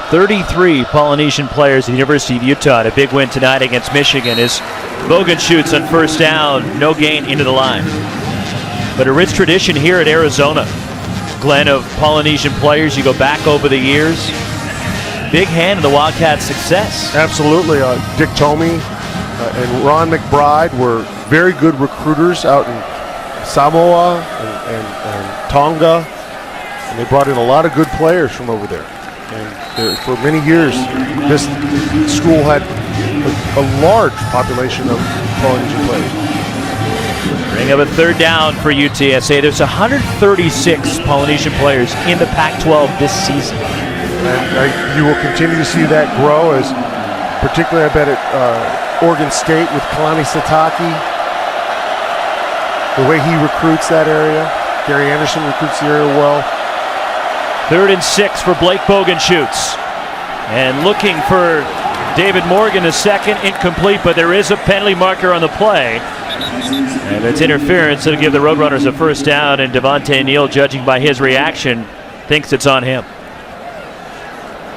33 Polynesian players at the University of Utah. A big win tonight against Michigan as Bogan shoots on first down, no gain into the line. But a rich tradition here at Arizona, Glenn, of Polynesian players. You go back over the years. Big hand in the Wildcats' success. Absolutely. Dick Tomey and Ron McBride were very good recruiters out in Samoa and Tonga. And they brought in a lot of good players from over there. And for many years, this school had a large population of Polynesian players. Bring up a 3rd down for UTSA. There's 136 Polynesian players in the Pac-12 this season. And you will continue to see that grow, as particularly I bet at Oregon State with Kalani Sitake. The way he recruits that area. Gary Anderson recruits the area well. 3rd and 6 for Blake Bogan shoots. And looking for David Morgan, a second, incomplete, but there is a penalty marker on the play. And it's interference. It'll give the Roadrunners a first down, and Devontae Neal, judging by his reaction, thinks it's on him.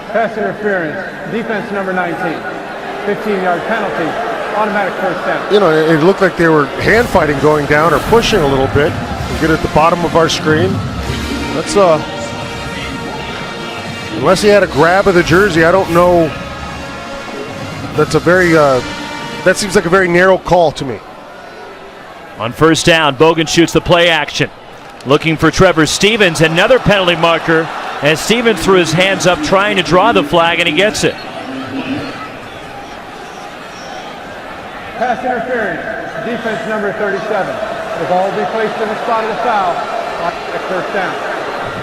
Pass interference, defense number 19. 15-yard penalty, automatic first down. You know, it looked like they were hand fighting going down or pushing a little bit. We get at the bottom of our screen. That's unless he had a grab of the jersey, I don't know. That's a very that seems like a very narrow call to me. On first down, Bogan shoots the play action. Looking for Trevor Stevens, another penalty marker, as Stevens threw his hands up trying to draw the flag, and he gets it. Pass interference, defense number 37. The ball will be placed in the spot of the foul. Automatic first down.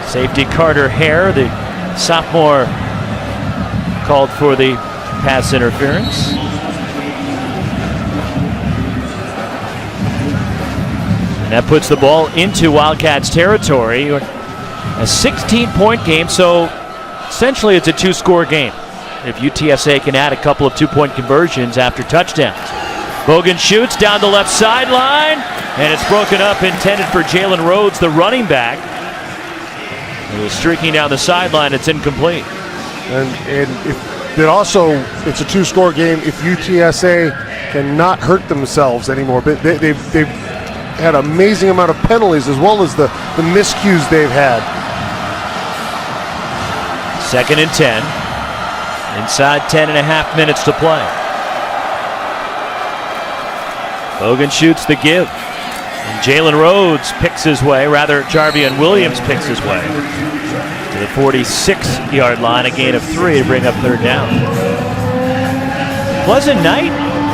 Safety Carter Hare, the sophomore, called for the pass interference. And that puts the ball into Wildcats territory. A 16-point game, so essentially it's a 2-score game. If UTSA can add a couple of 2-point conversions after touchdowns. Bogan shoots down the left sideline, and it's broken up, intended for Jalen Rhodes, the running back. He was streaking down the sideline. It's incomplete. And if it also, it's a 2-score game if UTSA cannot hurt themselves anymore. But they've had an amazing amount of penalties as well as the miscues they've had. 2nd and 10. Inside 10.5 minutes to play. Bogan shoots the give. And Jalen Rhodes picks his way, rather Jarvion Williams picks his way. to the 46-yard line, a gain of 3 to bring up third down. Pleasant night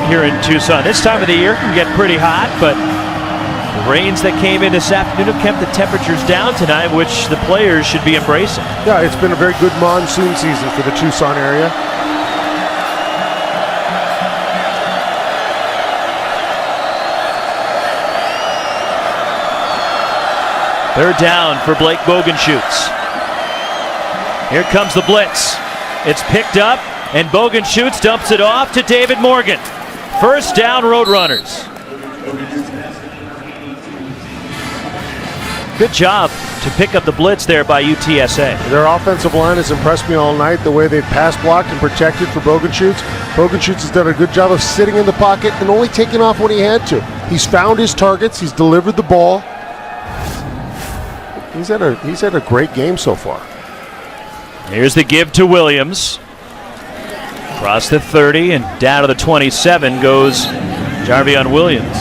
here in Tucson. This time of the year can get pretty hot, but the rains that came in this afternoon have kept the temperatures down tonight, which the players should be embracing. Yeah, it's been a very good monsoon season for the Tucson area. Third down for Blake Bogenschutz. Here comes the blitz. It's picked up, and Bogenschutz dumps it off to David Morgan. First down, Roadrunners. Good job to pick up the blitz there by UTSA. Their offensive line has impressed me all night, the way they've pass blocked and protected for Bogenschutz. Bogenschutz has done a good job of sitting in the pocket and only taking off when he had to. He's found his targets. He's delivered the ball. He's had a great game so far. Here's the give to Williams. Across the 30 and down to the 27 goes Jarvion Williams.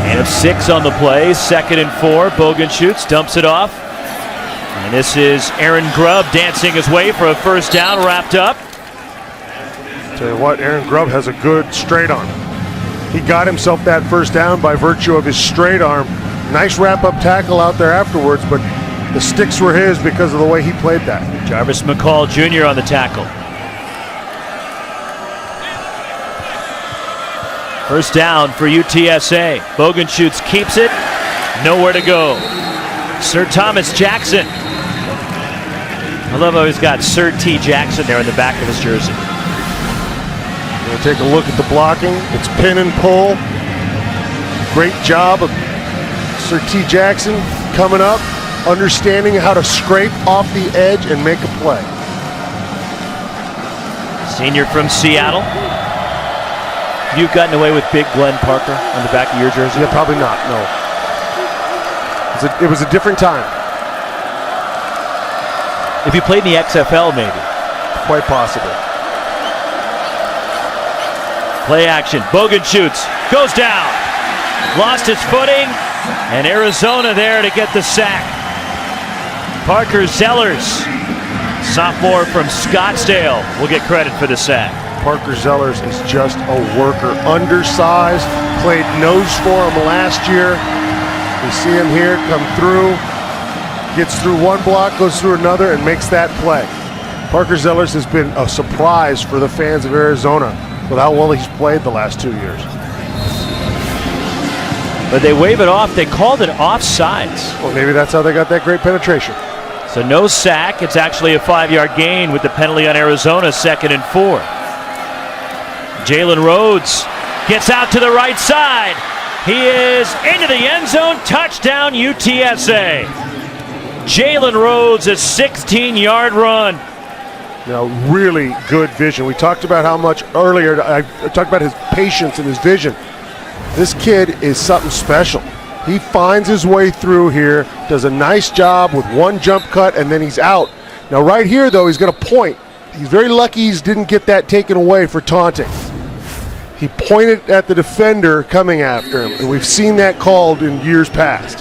And 6 on the play, 2nd and 4. Bogenschutz dumps it off. And this is Aaron Grubb dancing his way for a first down, wrapped up. Tell you what, Aaron Grubb has a good straight arm. He got himself that first down by virtue of his straight arm. Nice wrap-up tackle out there afterwards, but the sticks were his because of the way he played that. Jarvis McCall Jr. on the tackle. First down for UTSA. Bogenschutz keeps it. Nowhere to go. Sir Thomas Jackson. I love how he's got Sir T. Jackson there in the back of his jersey. We'll take a look at the blocking. It's pin and pull. Great job of Sir T. Jackson coming up, understanding how to scrape off the edge and make a play. Senior from Seattle. You've gotten away with Big Glenn Parker on the back of your jersey? Yeah, probably not, no. It was a different time. If you played in the XFL, maybe. Quite possible. Play action. Bogenschutz goes down. Lost his footing. And Arizona there to get the sack. Parker Zellers, sophomore from Scottsdale, will get credit for the sack. Parker Zellers is just a worker. Undersized, played nose for him last year. We see him here come through, gets through one block, goes through another, and makes that play. Parker Zellers has been a surprise for the fans of Arizona with how well he's played the last 2 years. But they wave it off. They called it offsides. Well, maybe that's how they got that great penetration. So no sack. It's actually a 5-yard gain with the penalty on Arizona, 2nd and 4. Jalen Rhodes gets out to the right side. He is into the end zone. Touchdown, UTSA. Jalen Rhodes, a 16-yard run. Now, really good vision. We talked about how much earlier, I talked about his patience and his vision. This kid is something special. He finds his way through here, does a nice job with one jump cut, and then he's out. Now, right here, though, he's going to point. He's very lucky he didn't get that taken away for taunting. He pointed at the defender coming after him, and we've seen that called in years past.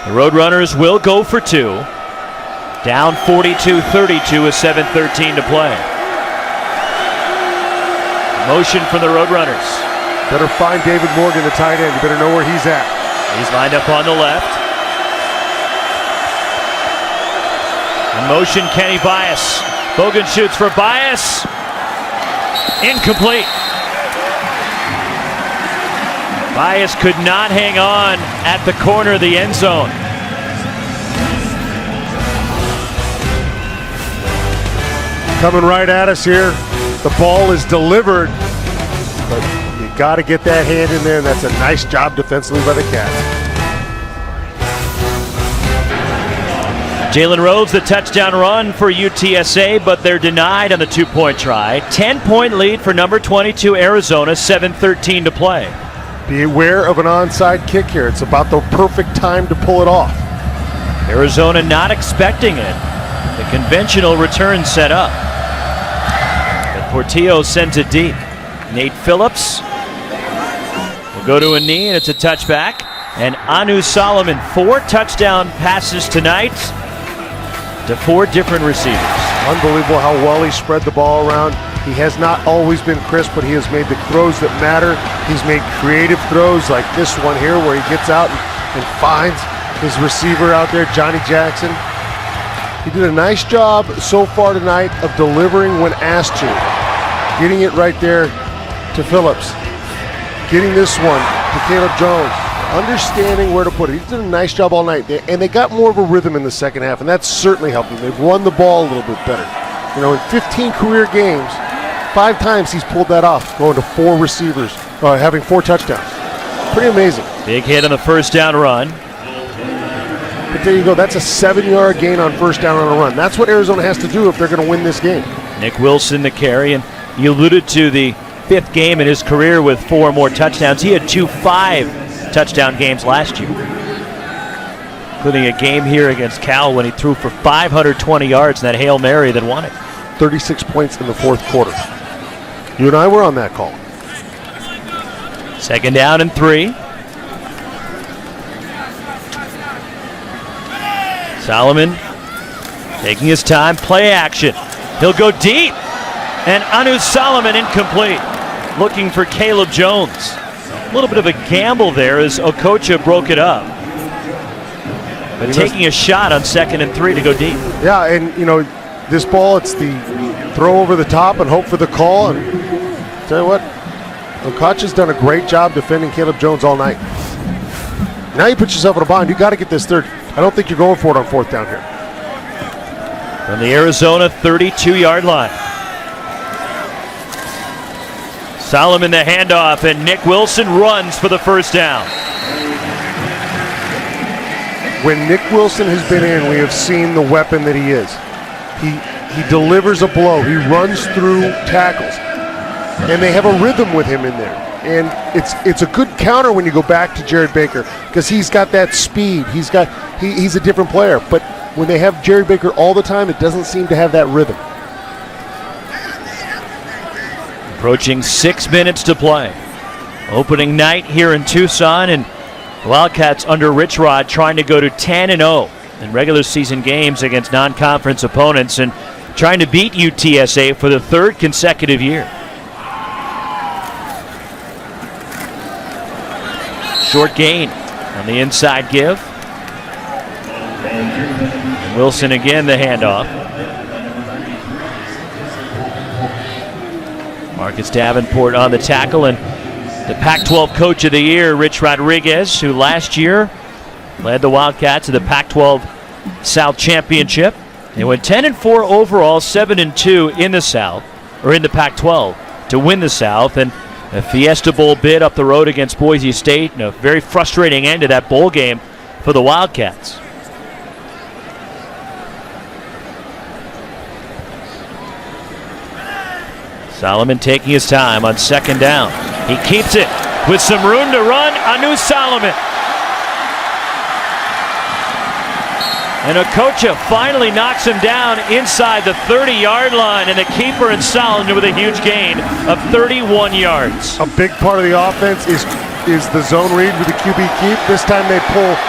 The Roadrunners will go for 2. Down 42-32 with 7:13 to play. Motion from the Roadrunners. Better find David Morgan, the tight end. You better know where he's at. He's lined up on the left. In motion, Kenny Bias. Bogenschutz for Bias. Incomplete. Bias could not hang on at the corner of the end zone. Coming right at us here. The ball is delivered, but you got to get that hand in there, and that's a nice job defensively by the Cats. Jalen Rhodes, the touchdown run for UTSA, but they're denied on the 2-point try. 10-point lead for number 22 Arizona, 7:13 to play. Be aware of an onside kick here. It's about the perfect time to pull it off. Arizona not expecting it. The conventional return set up. But Portillo sends it deep. Nate Phillips Go to a knee, and it's a touchback. And Anu Solomon, 4 touchdown passes tonight to 4 different receivers. Unbelievable how well he spread the ball around. He has not always been crisp, but he has made the throws that matter. He's made creative throws like this one here where he gets out and finds his receiver out there, Johnny Jackson. He did a nice job so far tonight of delivering when asked to. Getting it right there to Phillips. Getting this one to Caleb Jones. Understanding where to put it. He did a nice job all night. And they got more of a rhythm in the second half, and that's certainly helped them. They've run the ball a little bit better. You know, in 15 career games, 5 times he's pulled that off, going to 4 receivers, having 4 touchdowns. Pretty amazing. Big hit on the first down run. But there you go. That's a 7-yard gain on first down on a run. That's what Arizona has to do if they're going to win this game. Nick Wilson the carry, and you alluded to the 5th game in his career with 4 more touchdowns. He had 2 5-touchdown games last year, including a game here against Cal when he threw for 520 yards in that Hail Mary that won it. 36 points in the 4th quarter. You and I were on that call. 2nd down and 3. Solomon taking his time, play action. He'll go deep, and Anu Solomon incomplete. Looking for Caleb Jones. A little bit of a gamble there as Okocha broke it up. But taking a shot on 2nd and 3 to go deep. Yeah, and you know, this ball, it's the throw over the top and hope for the call. And tell you what, Okocha's done a great job defending Caleb Jones all night. Now you put yourself in a bind. You got to get this third. I don't think you're going for it on 4th down here. From the Arizona 32-yard line. Solomon the handoff, and Nick Wilson runs for the first down. When Nick Wilson has been in, we have seen the weapon that he is. He delivers a blow. He runs through tackles. And they have a rhythm with him in there. And it's a good counter when you go back to Jared Baker because he's got that speed. He's a different player. But when they have Jared Baker all the time, it doesn't seem to have that rhythm. Approaching 6 minutes to play. Opening night here in Tucson, and Wildcats under Rich Rod trying to go to 10-0 in regular season games against non-conference opponents and trying to beat UTSA for the 3rd consecutive year. Short gain on the inside give. And Wilson again the handoff. Marcus Davenport on the tackle, and the Pac-12 Coach of the Year, Rich Rodriguez, who last year led the Wildcats to the Pac-12 South Championship. They went 10-4 overall, 7-2 in the South, or in the Pac-12 to win the South, and a Fiesta Bowl bid up the road against Boise State, and a very frustrating end to that bowl game for the Wildcats. Solomon taking his time on 2nd down. He keeps it with some room to run. Anu Solomon. And Okocha finally knocks him down inside the 30-yard line, and the keeper and Solomon with a huge gain of 31 yards. A big part of the offense is the zone read with the QB keep. This time they pull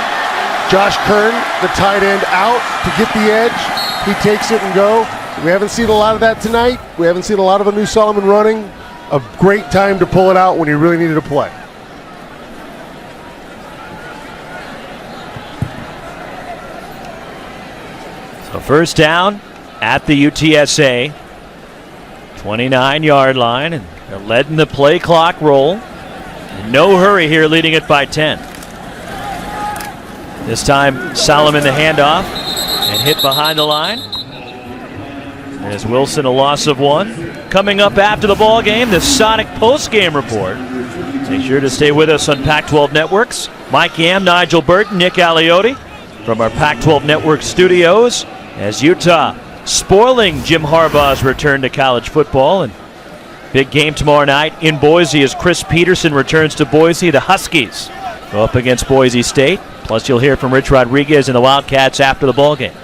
Josh Kern, the tight end, out to get the edge. He takes it and go. We haven't seen a lot of that tonight. We haven't seen a lot of Anu Solomon running. A great time to pull it out when you really needed to play. So 1st down at the UTSA 29-yard line, and they're letting the play clock roll. No hurry here, leading it by 10. This time Solomon the handoff and hit behind the line. There's Wilson, a loss of 1. Coming up after the ball game, the Sonic post-game report. Make sure to stay with us on Pac-12 Networks. Mike Yam, Nigel Burton, Nick Aliotti from our Pac-12 Network studios as Utah spoiling Jim Harbaugh's return to college football. And big game tomorrow night in Boise as Chris Peterson returns to Boise. The Huskies go up against Boise State. Plus you'll hear from Rich Rodriguez and the Wildcats after the ball game.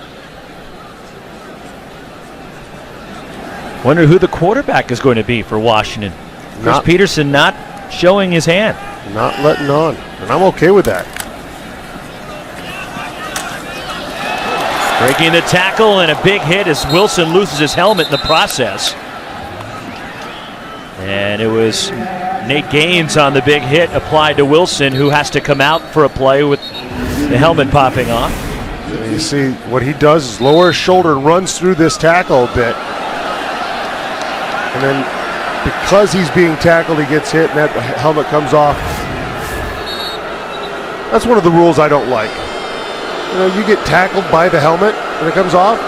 Wonder who the quarterback is going to be for Washington. Chris Peterson not showing his hand. Not letting on, and I'm okay with that. Breaking the tackle and a big hit as Wilson loses his helmet in the process. And it was Nate Gaines on the big hit applied to Wilson, who has to come out for a play with the helmet popping off. And you see what he does is lower his shoulder and runs through this tackle a bit. And then because he's being tackled, he gets hit and that helmet comes off. That's one of the rules I don't like. You know, you get tackled by the helmet and it comes off.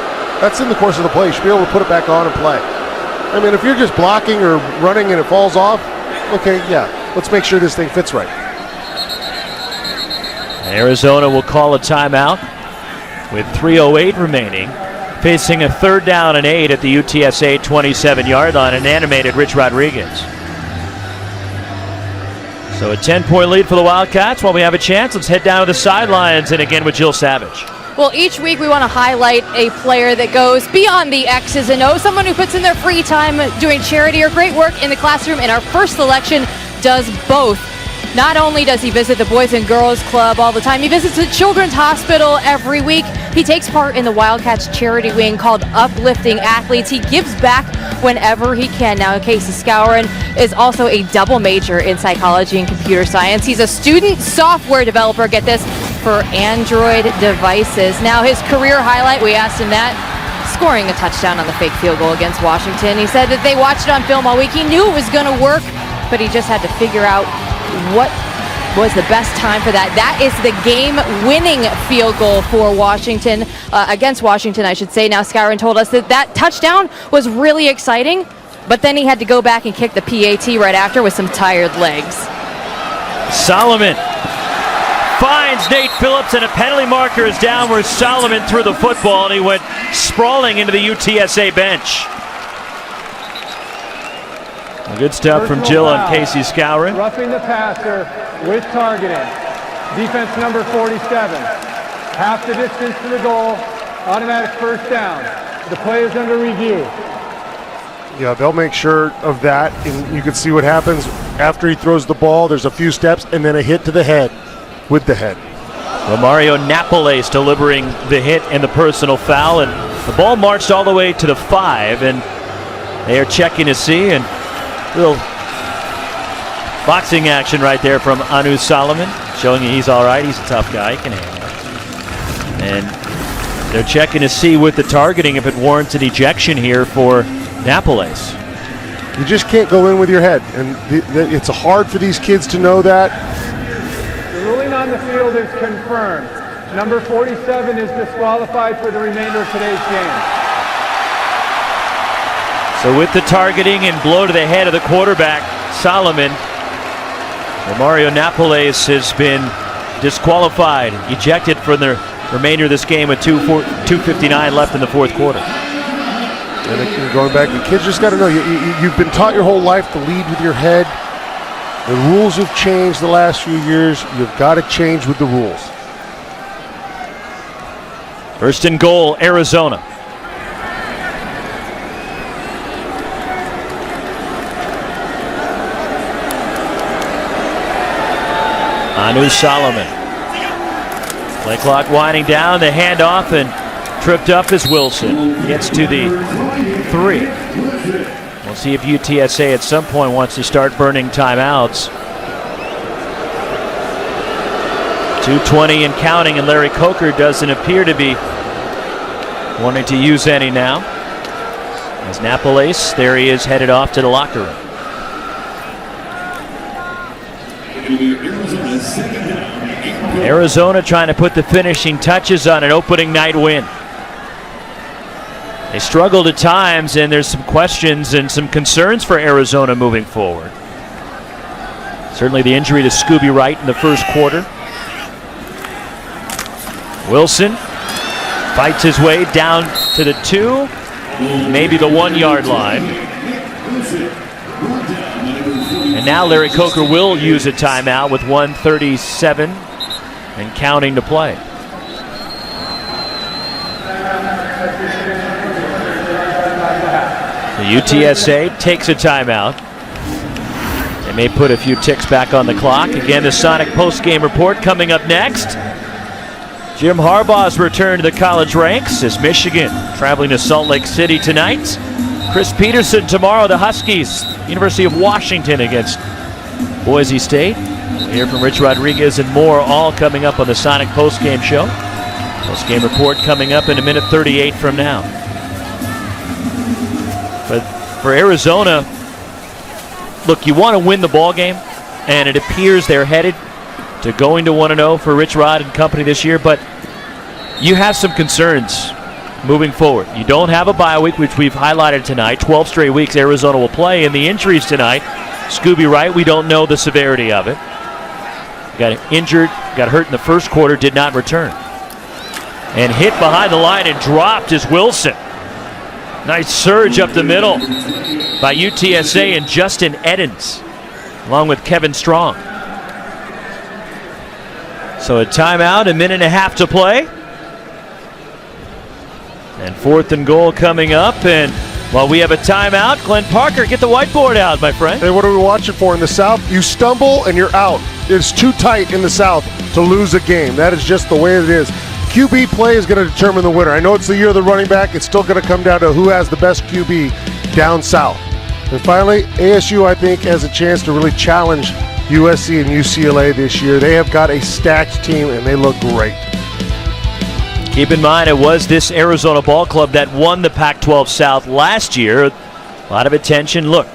That's in the course of the play. You should be able to put it back on and play. I mean, if you're just blocking or running and it falls off, okay, yeah, let's make sure this thing fits right. Arizona will call a timeout with 3:08 remaining, facing a 3rd down and 8 at the UTSA 27-yard line, an animated Rich Rodriguez. So a 10-point lead for the Wildcats. While we have a chance, let's head down to the sidelines and again with Jill Savage. Well, each week we want to highlight a player that goes beyond the X's and O's, someone who puts in their free time doing charity or great work in the classroom, and our first selection does both. Not only does he visit the Boys and Girls Club all the time, he visits the Children's Hospital every week. He takes part in the Wildcats charity wing called Uplifting Athletes. He gives back whenever he can. Now, Casey Scourin is also a double major in psychology and computer science. He's a student software developer, get this, for Android devices. Now, his career highlight, we asked him that, scoring a touchdown on the fake field goal against Washington. He said that they watched it on film all week. He knew it was going to work, but he just had to figure out what was the best time for that. That is the game-winning field goal for Washington, against Washington, I should say. Now, Scourin told us that that touchdown was really exciting, but then he had to go back and kick the PAT right after with some tired legs. Solomon finds Nate Phillips, and a penalty marker is down where Solomon threw the football, and he went sprawling into the UTSA bench. Good stuff from Jill on Casey Scourin. Roughing the passer with targeting. Defense number 47. Half the distance to the goal. Automatic first down. The play is under review. Yeah, they'll make sure of that, and you can see what happens after he throws the ball. There's a few steps and then a hit to the head with the head. Romario Napoles delivering the hit and the personal foul, and the ball marched all the way to the 5, and they are checking to see, and little boxing action right there from Anu Solomon, showing you he's all right. He's a tough guy. He can handle it. And they're checking to see with the targeting if it warrants an ejection here for Napoles. You just can't go in with your head, and it's hard for these kids to know that. The ruling on the field is confirmed. Number 47 is disqualified for the remainder of today's game. So with the targeting and blow to the head of the quarterback, Solomon, Romario Napoles has been disqualified, ejected for the remainder of this game with 2:59 left in the 4th quarter. And going back, the kids just got to know, you've been taught your whole life to lead with your head. The rules have changed the last few years. You've got to change with the rules. 1st and goal, Arizona. Anu Solomon. Play clock winding down, the handoff, and tripped up as Wilson gets to the 3. We'll see if UTSA at some point wants to start burning timeouts. 2:20 and counting, and Larry Coker doesn't appear to be wanting to use any now. As Napoles, there he is, headed off to the locker room. Arizona trying to put the finishing touches on an opening night win. They struggled at times, and there's some questions and some concerns for Arizona moving forward. Certainly the injury to Scooby Wright in the 1st quarter. Wilson fights his way down to the 2, maybe the 1-yard line. And now Larry Coker will use a timeout with 1:37 and counting to play. The UTSA takes a timeout. They may put a few ticks back on the clock. Again, the Sonic post-game report coming up next. Jim Harbaugh's return to the college ranks as Michigan traveling to Salt Lake City tonight. Chris Peterson tomorrow, the Huskies, University of Washington against Boise State. We'll hear from Rich Rodriguez and more, all coming up on the Sonic post-game show. Post-game report coming up in a minute 38 from now. But for Arizona, look, you want to win the ball game, and it appears they're headed to going to 1-0 for Rich Rod and company this year, but you have some concerns moving forward. You don't have a bye week, which we've highlighted tonight. 12 straight weeks Arizona will play, and the injuries tonight, Scooby Wright, we don't know the severity of it. Got injured, got hurt in the first quarter, did not return. And hit behind the line and dropped is Wilson. Nice surge up the middle by UTSA and Justin Edens, along with Kevin Strong. So a timeout, a minute and a half to play. And 4th and goal coming up. And while we have a timeout, Glenn Parker, get the whiteboard out, my friend. Hey, what are we watching for in the South? You stumble and you're out. It's too tight in the South to lose a game. That is just the way it is. QB play is going to determine the winner. I know it's the year of the running back. It's still going to come down to who has the best QB down south. And finally, ASU, I think, has a chance to really challenge USC and UCLA this year. They have got a stacked team, and they look great. Keep in mind, it was this Arizona ball club that won the Pac-12 South last year. A lot of attention. Look,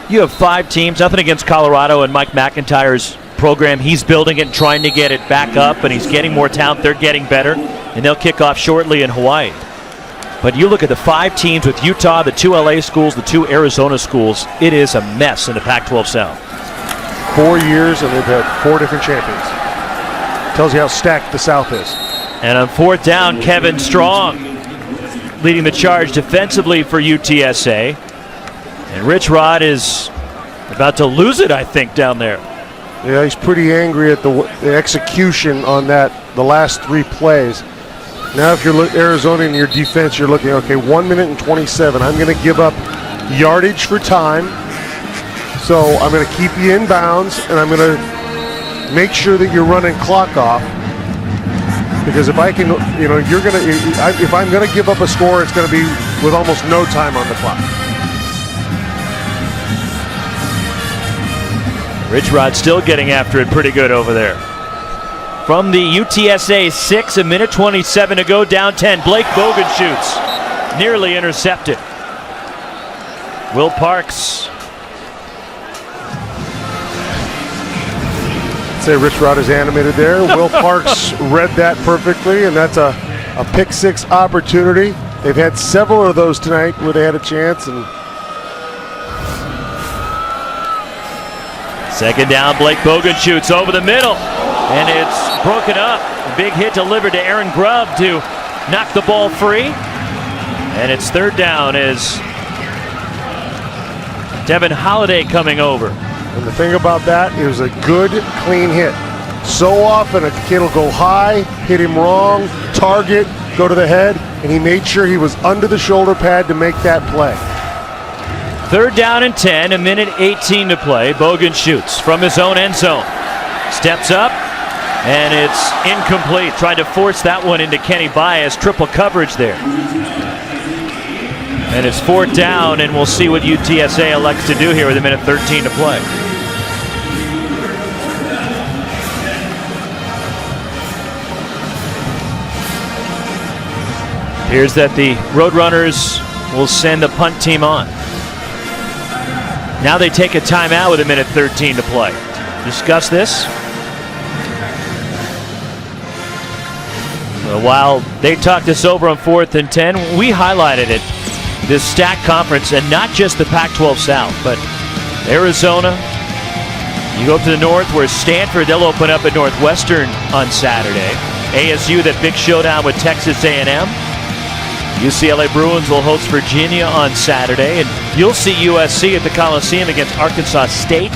you have 5 teams, nothing against Colorado and Mike McIntyre's program. He's building it and trying to get it back up, and he's getting more talent. They're getting better, and they'll kick off shortly in Hawaii. But you look at the 5 teams with Utah, the 2 LA schools, the 2 Arizona schools. It is a mess in the Pac-12 South. 4 years, and they've had 4 different champions. Tells you how stacked the South is. And on 4th down, Kevin Strong leading the charge defensively for UTSA. And Rich Rod is about to lose it, I think, down there. Yeah, he's pretty angry at the execution on that, the last 3 plays. Now if you're Arizona in your defense, you're looking, okay, 1 minute and 27. I'm going to give up yardage for time. So I'm going to keep you in bounds, and I'm going to make sure that you're running clock off. Because if I can, you're going to, if I'm going to give up a score, it's going to be with almost no time on the clock. Rich Rod still getting after it pretty good over there. From the UTSA 6, a minute 27 to go, down 10. Blake Bogan shoots. Nearly intercepted. Will Parks. I'd say Rich Rod is animated there. Will Parks read that perfectly, and that's a pick 6 opportunity. They've had several of those tonight where they had a chance. And second down, Blake Bogan shoots over the middle, and it's broken up. A big hit delivered to Aaron Grubb to knock the ball free. And it's 3rd down as Devin Holiday coming over. And the thing about that, it was a good, clean hit. So often a kid will go high, hit him wrong, target, go to the head, and he made sure he was under the shoulder pad to make that play. 3rd down and 10, a minute 18 to play. Bogan shoots from his own end zone. Steps up, and it's incomplete. Tried to force that one into Kenny Baez. Triple coverage there. And it's 4th down, and we'll see what UTSA elects to do here with a minute 13 to play. Appears that the Roadrunners will send the punt team on. Now they take a timeout with a minute 13 to play. Discuss this. While they talked this over on 4th and 10, we highlighted it. This stacked conference, and not just the Pac-12 South, but Arizona. You go up to the north where Stanford, they'll open up at Northwestern on Saturday. ASU, that big showdown with Texas A&M. UCLA Bruins will host Virginia on Saturday, and you'll see USC at the Coliseum against Arkansas State.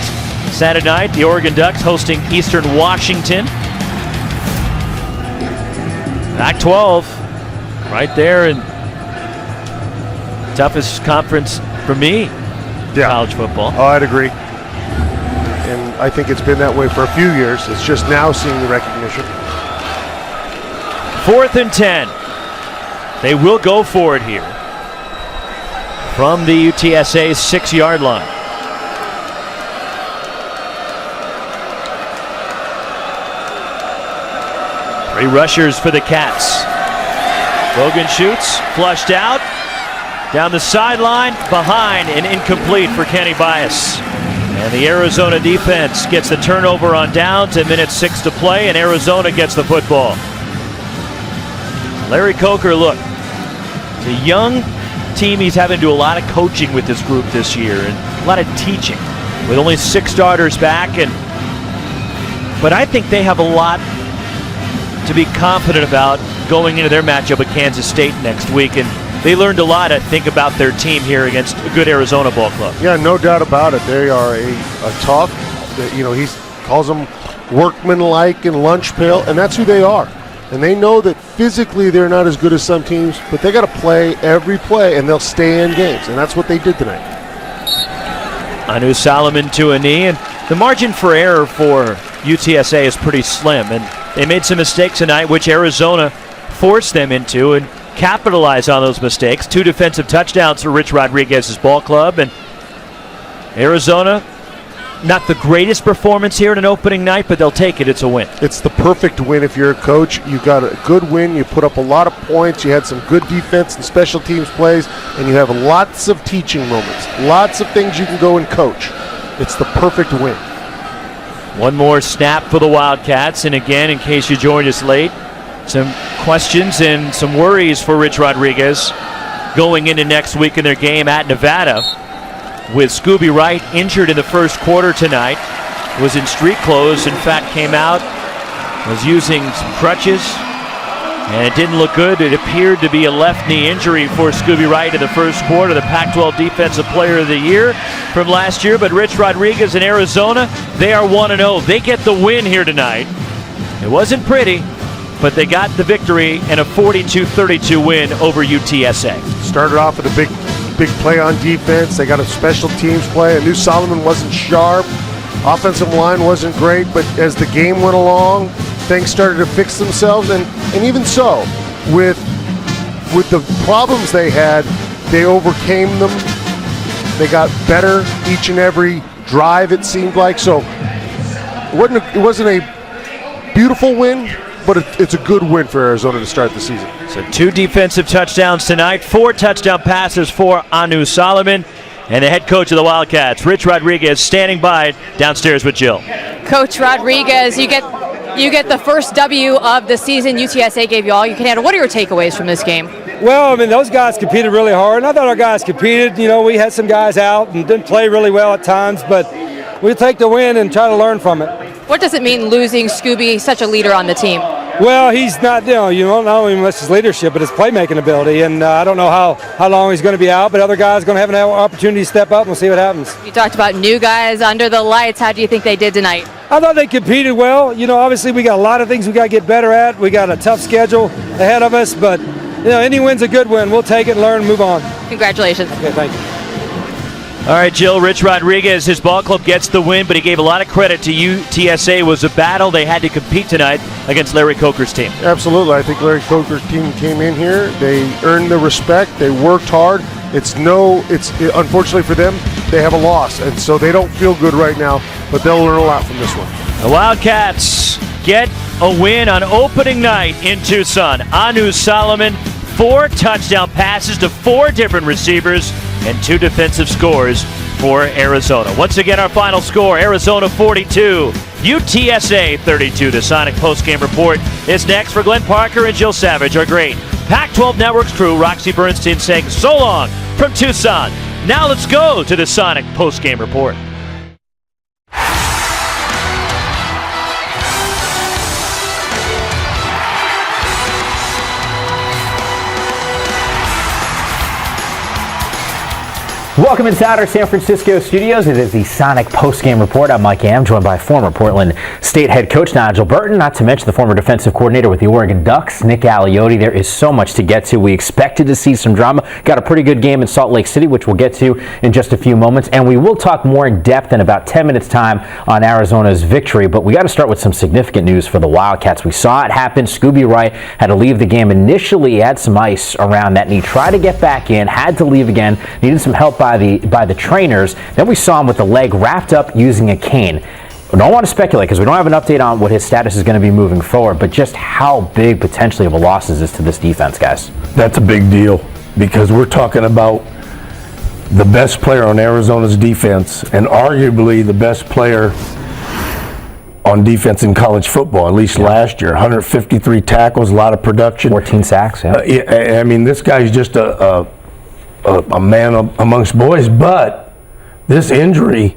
Saturday night, the Oregon Ducks hosting Eastern Washington. Pac-12, right there, and toughest conference for me, college football. Oh, I'd agree. and I think it's been that way for a few years. It's just now seeing the recognition. 4th and 10. They will go for it here from the UTSA 6-yard line. Three rushers for the Cats. Logan shoots, flushed out, down the sideline, behind, and incomplete for Kenny Bias. And the Arizona defense gets the turnover on downs at minute 6 to play, and Arizona gets the football. Larry Coker, look, it's a young team. He's having to do a lot of coaching with this group this year and a lot of teaching with only 6 starters back. But I think they have a lot to be confident about going into their matchup with Kansas State next week. And they learned a lot, I think, about their team here against a good Arizona ball club. Yeah, no doubt about it. They are a tough, he calls them workmanlike and lunch pail, and that's who they are. And they know that physically they're not as good as some teams, but they got to play every play, and they'll stay in games, and that's what they did tonight. Anu Solomon to a knee, and the margin for error for UTSA is pretty slim, and they made some mistakes tonight, which Arizona forced them into, and capitalized on those mistakes. 2 defensive touchdowns for Rich Rodriguez's ball club, and Arizona, not the greatest performance here in an opening night, but they'll take it. It's a win. It's the perfect win if you're a coach. You got a good win. You put up a lot of points. You had some good defense and special teams plays, and you have lots of teaching moments. Lots of things you can go and coach. It's the perfect win. One more snap for the Wildcats, and again, in case you joined us late, some questions and some worries for Rich Rodriguez going into next week in their game at Nevada. With Scooby Wright injured in the first quarter tonight, was in street clothes, in fact came out, was using some crutches, and it didn't look good. It appeared to be a left knee injury for Scooby Wright in the first quarter, the Pac-12 Defensive Player of the Year from last year. But Rich Rodriguez in Arizona, they are 1-0. They get the win here tonight. It wasn't pretty, but they got the victory and a 42-32 win over UTSA. Started off with a big play on defense. They got a special teams play. I knew Solomon wasn't sharp. Offensive line wasn't great, but as the game went along, things started to fix themselves. And even so, with the problems they had, they overcame them. They got better each and every drive, it seemed like. So it wasn't a beautiful win, but it's a good win for Arizona to start the season. So 2 defensive touchdowns tonight, 4 touchdown passes for Anu Solomon, and the head coach of the Wildcats, Rich Rodriguez, standing by downstairs with Jill. Coach Rodriguez, you get the first W of the season. UTSA gave you all you can handle. What are your takeaways from this game? Well, I mean, those guys competed really hard, and I thought our guys competed. We had some guys out and didn't play really well at times, but we take the win and try to learn from it. What does it mean losing Scooby, such a leader on the team? Well, he's not, not only his leadership, but his playmaking ability. And I don't know how long he's going to be out, but other guys are going to have an opportunity to step up, and we'll see what happens. You talked about new guys under the lights. How do you think they did tonight? I thought they competed well. Obviously we got a lot of things we got to get better at. We got a tough schedule ahead of us, but any win's a good win. We'll take it, learn, move on. Congratulations. Okay, thank you. All right, Jill, Rich Rodriguez, his ball club gets the win, but he gave a lot of credit to UTSA. It was a battle. They had to compete tonight against Larry Coker's team. Absolutely. I think Larry Coker's team came in here. They earned the respect. They worked hard. Unfortunately for them, they have a loss, and so they don't feel good right now, but they'll learn a lot from this one. The Wildcats get a win on opening night in Tucson. Anu Solomon, 4 touchdown passes to 4 different receivers, and 2 defensive scores for Arizona. Once again, our final score, Arizona 42, UTSA 32. The Sonic postgame report is next. For Glenn Parker and Jill Savage, our great Pac-12 Network's crew, Roxy Bernstein saying so long from Tucson. Now let's go to the Sonic postgame report. Welcome inside our San Francisco studios. It is the Sonic Postgame Report. I'm Mike Am, joined by former Portland State head coach Nigel Burton, not to mention the former defensive coordinator with the Oregon Ducks, Nick Aliotti. There is so much to get to. We expected to see some drama. Got a pretty good game in Salt Lake City, which we'll get to in just a few moments. And we will talk more in depth in about 10 minutes time on Arizona's victory. But we got to start with some significant news for the Wildcats. We saw it happen. Scooby Wright had to leave the game. Initially, he had some ice around that knee. Tried to get back in, had to leave again. Needed some help by the trainers. Then we saw him with the leg wrapped up using a cane. I don't want to speculate because we don't have an update on what his status is going to be moving forward, but just how big potentially of a loss is this to this defense, guys? That's a big deal because we're talking about the best player on Arizona's defense and arguably the best player on defense in college football, at least last year. 153 tackles, a lot of production. 14 sacks, I mean, this guy's just a man amongst boys, but this injury,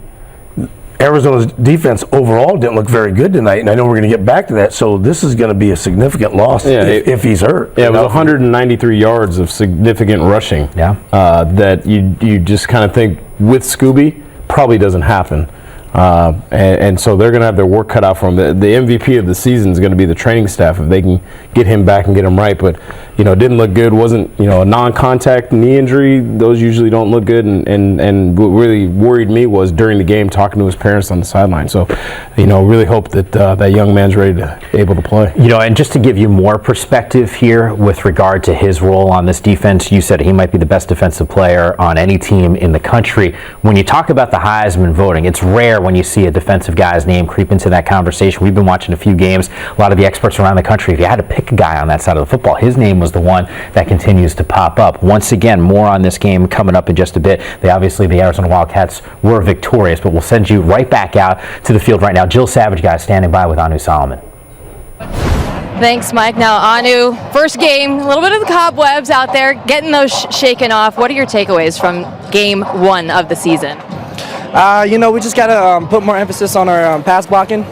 Arizona's defense overall didn't look very good tonight, and I know we're going to get back to that, so this is going to be a significant loss if he's hurt. Yeah, it was 193 yards of significant rushing. Yeah. That you just kind of think with Scooby probably doesn't happen. And so they're going to have their work cut out for him. The MVP of the season is going to be the training staff if they can get him back and get him right. But, it didn't look good. Wasn't, a non-contact knee injury. Those usually don't look good. And what really worried me was during the game talking to his parents on the sideline. So, really hope that that young man's able to play. And just to give you more perspective here with regard to his role on this defense, you said he might be the best defensive player on any team in the country. When you talk about the Heisman voting, it's rare when you see a defensive guy's name creep into that conversation. We've been watching a few games. A lot of the experts around the country, if you had to pick a guy on that side of the football, his name was the one that continues to pop up. Once again, more on this game coming up in just a bit. The Arizona Wildcats were victorious, but we'll send you right back out to the field right now. Jill Savage, guys, standing by with Anu Solomon. Thanks, Mike. Now, Anu, first game, a little bit of the cobwebs out there, getting those shaken off. What are your takeaways from game one of the season? We just got to put more emphasis on our pass blocking.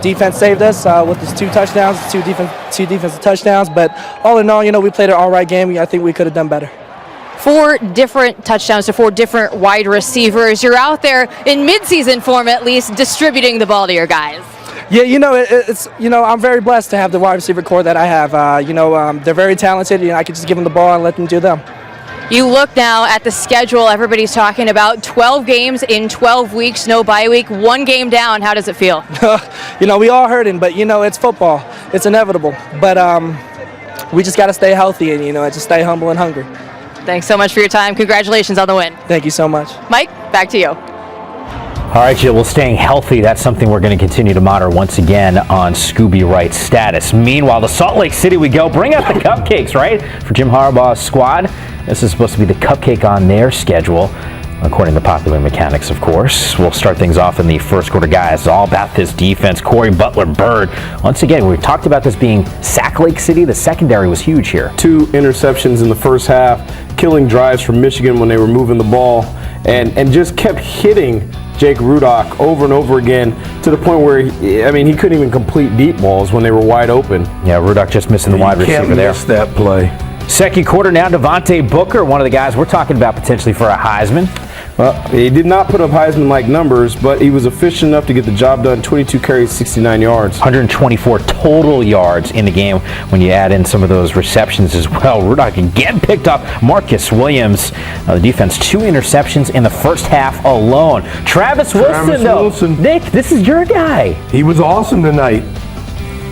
Defense saved us with his two defensive touchdowns. But all in all, we played an all right game. I think we could have done better. 4 different touchdowns to 4 different wide receivers. You're out there in midseason form, at least, distributing the ball to your guys. Yeah, it's I'm very blessed to have the wide receiver core that I have. They're very talented, and I can just give them the ball and let them do them. You look now at the schedule. Everybody's talking about 12 games in 12 weeks, no bye week, 1 game down. How does it feel? We all hurting, but it's football. It's inevitable. But we just got to stay healthy and just stay humble and hungry. Thanks so much for your time. Congratulations on the win. Thank you so much. Mike, back to you. All right, Jill, well, staying healthy, that's something we're going to continue to monitor once again on Scooby Wright's status. Meanwhile, to Salt Lake City we go. Bring out the cupcakes, right? For Jim Harbaugh's squad. This is supposed to be the cupcake on their schedule, according to Popular Mechanics, of course. We'll start things off in the first quarter, guys. It's all about this defense. Corey Butler-Bird. Once again, we talked about this being Sac Lake City. The secondary was huge here. 2 interceptions in the first half, killing drives from Michigan when they were moving the ball, and just kept hitting Jake Rudock over and over again to the point where he couldn't even complete deep balls when they were wide open. Yeah, Rudock just missing the wide receiver there. Miss that play. Second quarter now, Devontae Booker, one of the guys we're talking about potentially for a Heisman. Well, he did not put up Heisman-like numbers, but he was efficient enough to get the job done. 22 carries, 69 yards. 124 total yards in the game when you add in some of those receptions as well. Rudock again picked up Marcus Williams. The defense, 2 interceptions in the first half alone. Travis Wilson. Nick, this is your guy. He was awesome tonight.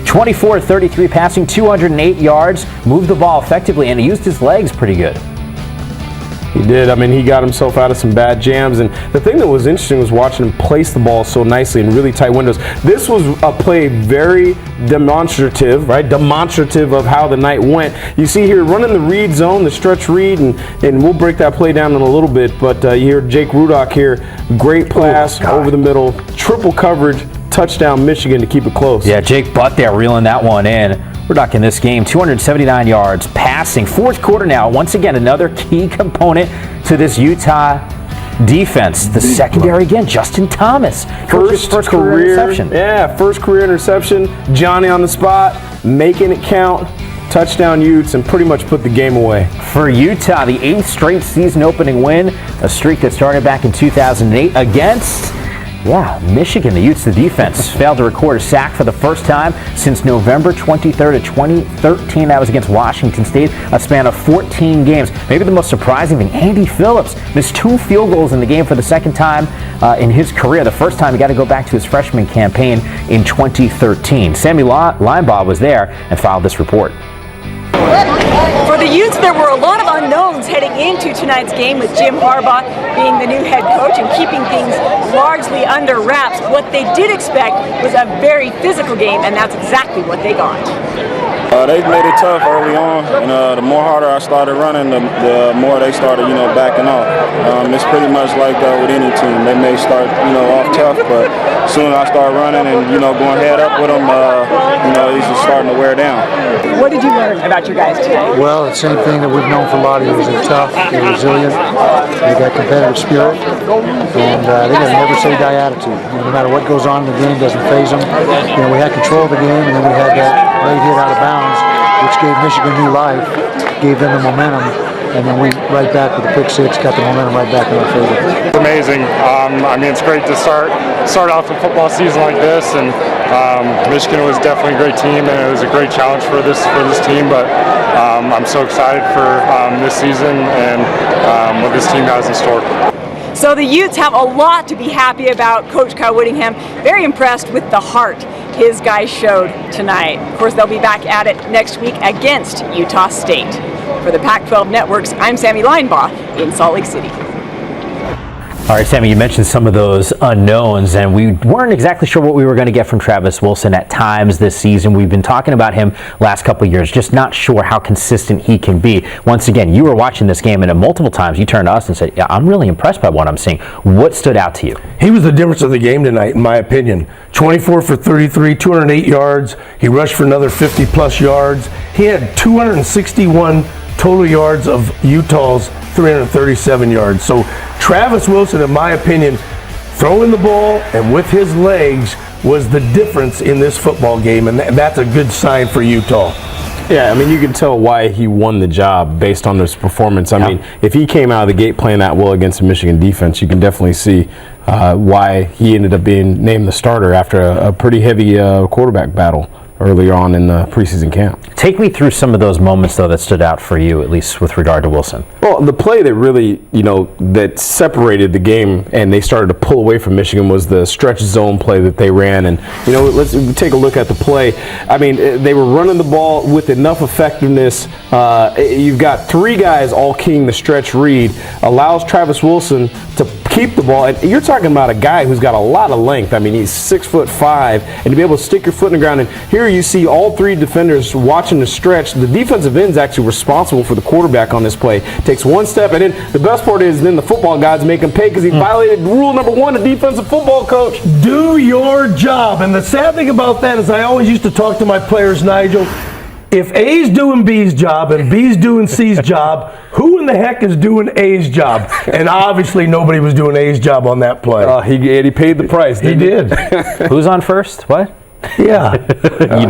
24-33 passing, 208 yards, moved the ball effectively, and he used his legs pretty good. He did. He got himself out of some bad jams. And the thing that was interesting was watching him place the ball so nicely in really tight windows. This was a play very demonstrative, right? Demonstrative of how the night went. You see here running the read zone, the stretch read, and we'll break that play down in a little bit. But you hear Jake Rudock here. Great pass over the middle, triple coverage, touchdown Michigan to keep it close. Yeah, Jake Butt there reeling that one in. Rudock in this game, 279 yards passing. Fourth quarter now, once again, another key component to this Utah defense. The secondary again, Justin Thomas. First career interception. Yeah, first career interception. Johnny on the spot, making it count. touchdown Utes, and pretty much put the game away. For Utah, the 8th straight season-opening win, a streak that started back in 2008 against Michigan. The Utes, the defense, failed to record a sack for the first time since November 23rd of 2013. That was against Washington State, a span of 14 games. Maybe the most surprising thing, Andy Phillips missed 2 field goals in the game for the second time in his career. The first time, he got to go back to his freshman campaign in 2013. Sammy Linebaugh was there and filed this report. For the Utes, there were a lot of unknowns heading into tonight's game, with Jim Harbaugh being the new head coach and keeping things largely under wraps. What they did expect was a very physical game, and that's exactly what they got. They made it tough early on, and the more harder I started running, the more they started, backing off. It's pretty much like with any team. They may start, off tough, but as soon as I start running and, going head up with them, he's just starting to wear down. What did you learn about your guys today? Well, the same thing that we've known for a lot of years. They're tough, they're resilient, they got competitive spirit, and they got a never-say-die attitude. No matter what goes on in the game, doesn't faze them. We had control of the game, and then we had that late hit out of bounds, which gave Michigan new life, gave them the momentum, and then we right back with the pick six, got the momentum right back in our favor. It's amazing. It's great to start off a football season like this, and Michigan was definitely a great team, and it was a great challenge for this team. But I'm so excited for this season and what this team has in store. So the Utes have a lot to be happy about. Coach Kyle Whittingham, very impressed with the heart his guys showed tonight. Of course, they'll be back at it next week against Utah State. For the Pac-12 Networks, I'm Sammy Linebaugh in Salt Lake City. All right, Sammy, you mentioned some of those unknowns, and we weren't exactly sure what we were going to get from Travis Wilson at times this season. We've been talking about him last couple of years, just not sure how consistent he can be. Once again, you were watching this game, and multiple times you turned to us and said, I'm really impressed by what I'm seeing. What stood out to you? He was the difference of the game tonight, in my opinion. 24 for 33, 208 yards. He rushed for another 50-plus yards. He had 261 total yards of Utah's 337 yards. So Travis Wilson, in my opinion, throwing the ball and with his legs was the difference in this football game, and that's a good sign for Utah. Yeah, you can tell why he won the job based on this performance. If he came out of the gate playing that well against the Michigan defense, you can definitely see why he ended up being named the starter after a pretty heavy quarterback battle earlier on in the preseason camp. Take me through some of those moments, though, that stood out for you, at least with regard to Wilson. Well, the play that really, that separated the game and they started to pull away from Michigan was the stretch zone play that they ran. And, let's take a look at the play. They were running the ball with enough effectiveness. You've got 3 guys all keying the stretch read, allows Travis Wilson to keep the ball. And you're talking about a guy who's got a lot of length. He's 6'5", and to be able to stick your foot in the ground. And here you see all 3 defenders watching the stretch. The defensive end's actually responsible for the quarterback on this play. Takes 1 step, and then the best part is then the football guys make him pay because he violated rule number 1 of defensive football, coach. Do your job. And the sad thing about that is I always used to talk to my players, Nigel, if A's doing B's job and B's doing C's job, who in the heck is doing A's job? And obviously nobody was doing A's job on that play. He paid the price. He did. Who's on first? What? Yeah.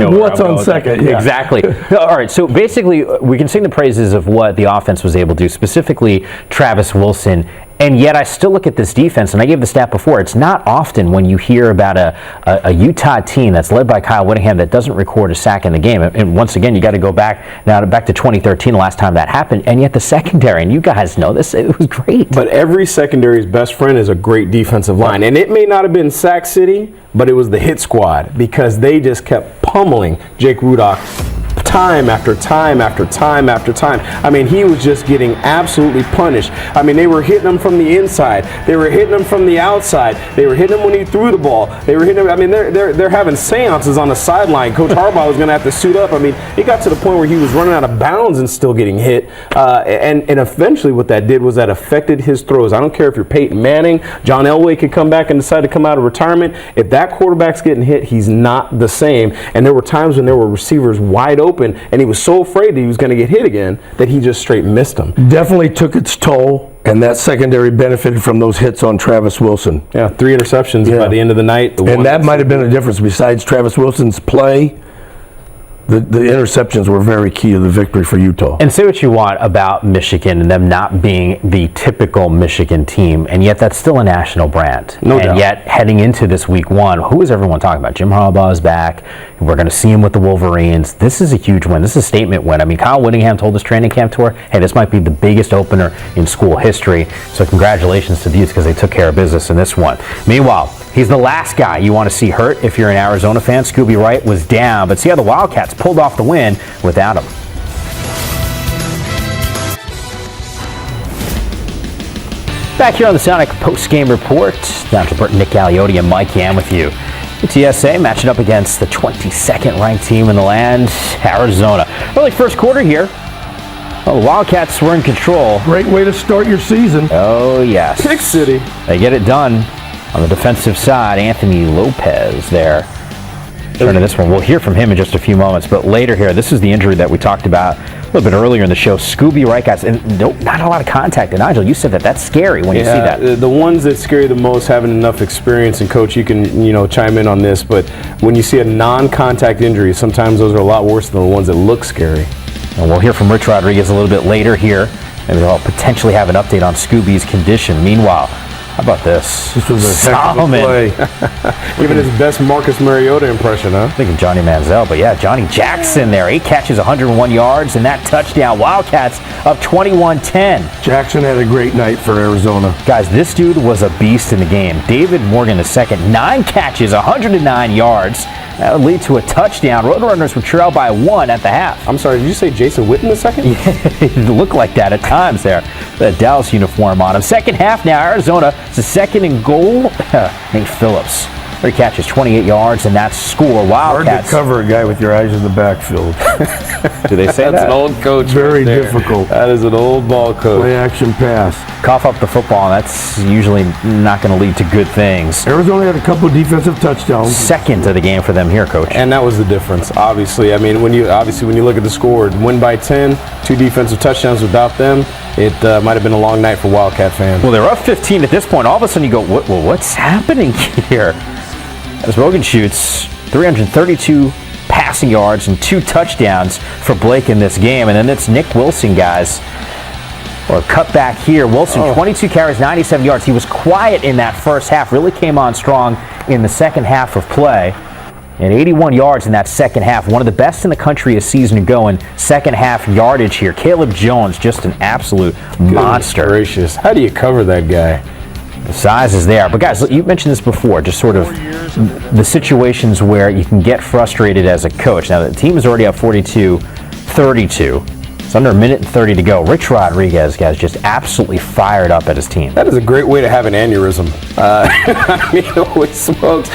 What's on second? Yeah. Exactly. All right, so basically we can sing the praises of what the offense was able to do, specifically Travis Wilson. And yet I still look at this defense, and I gave the stat before, it's not often when you hear about a Utah team that's led by Kyle Whittingham that doesn't record a sack in the game. And once again, you got to go back to 2013, the last time that happened, and yet the secondary, and you guys know this, it was great. But every secondary's best friend is a great defensive line. And it may not have been Sack City, but it was the hit squad because they just kept pummeling Jake Rudock time after time after time after time. He was just getting absolutely punished. They were hitting him from the inside. They were hitting him from the outside. They were hitting him when he threw the ball. They were hitting him. They're having seances on the sideline. Coach Harbaugh was going to have to suit up. It got to the point where he was running out of bounds and still getting hit. And eventually what that did was that affected his throws. I don't care if you're Peyton Manning, John Elway could come back and decide to come out of retirement. If that quarterback's getting hit, he's not the same. And there were times when there were receivers wide open, and he was so afraid that he was going to get hit again that he just straight missed them. Definitely took its toll, and that secondary benefited from those hits on Travis Wilson. Yeah, 3 interceptions by the end of the night. And that might have been a difference besides Travis Wilson's play. the interceptions were very key to the victory for Utah. And say what you want about Michigan and them not being the typical Michigan team, and yet that's still a national brand. No doubt. And yet, heading into this week one, who is everyone talking about? Jim Harbaugh is back. We're going to see him with the Wolverines. This is a huge win. This is a statement win. I mean, Kyle Whittingham told his training camp tour, hey, this might be the biggest opener in school history. So congratulations to the Utes because they took care of business in this one. Meanwhile, he's the last guy you want to see hurt if you're an Arizona fan. Scooby Wright was down, but see how the Wildcats pulled off the win without him. Back here on the Sonic post-game report, down to Nick Galliotti and Mike Yam with you. UTSA matching up against the 22nd ranked team in the land, Arizona. Early first quarter here. Well, the Wildcats were in control. Great way to start your season. Oh, yes. Pick City. They get it done on the defensive side. Anthony Lopez there. Turning this one. We'll hear from him in just a few moments, but later here, this is the injury that we talked about a little bit earlier in the show. Scooby Wright, guys, and not a lot of contact. And Nigel, you said that's scary when you see that. The ones that scare the most, having enough experience, and Coach, you can chime in on this, but when you see a non-contact injury, sometimes those are a lot worse than the ones that look scary. And we'll hear from Rich Rodriguez a little bit later here, and they'll potentially have an update on Scooby's condition. Meanwhile, how about this? This was a heck of a play. Giving his best Marcus Mariota impression, huh? Thinking Johnny Manziel, but yeah, Johnny Jackson there. 8 catches, 101 yards, and that touchdown. Wildcats up 21-10. Jackson had a great night for Arizona. Guys, this dude was a beast in the game. David Morgan II, 9 catches, 109 yards. That would lead to a touchdown. Roadrunners were trailed by 1 at the half. I'm sorry, did you say Jason Witten II? Yeah, it looked like that at times there. The Dallas uniform on him. Second half now, Arizona. It's a second and goal. Nate Phillips. 3 catches, 28 yards, and that's score. Wildcats. Hard to cover a guy with your eyes in the backfield. Do they say That's that? an old coach. Very right there. difficult. That is an old ball coach. Play action pass. Cough up the football, and that's usually not going to lead to good things. Arizona had a couple of defensive touchdowns. Second of the game for them here, Coach. And that was the difference, obviously. I mean, when you look at the score, win by 10, 2 defensive touchdowns without them, it might have been a long night for Wildcat fans. Well, they're up 15 at this point. All of a sudden you go, what's happening here? As Morgan shoots 332 passing yards and 2 touchdowns for Blake in this game. And then it's Nick Wilson, guys. Or cut back here. Wilson, 22 carries, 97 yards. He was quiet in that first half. Really came on strong in the second half of play. And 81 yards in that second half. One of the best in the country a season going. Second half yardage here. Caleb Jones, just an absolute monster. Gracious. How do you cover that guy? The size is there. But guys, you mentioned this before, just sort of the situations where you can get frustrated as a coach. Now, the team is already up 42-32. It's under a minute and 30 to go. Rich Rodriguez, guys, just absolutely fired up at his team. That is a great way to have an aneurysm. I mean, holy smokes.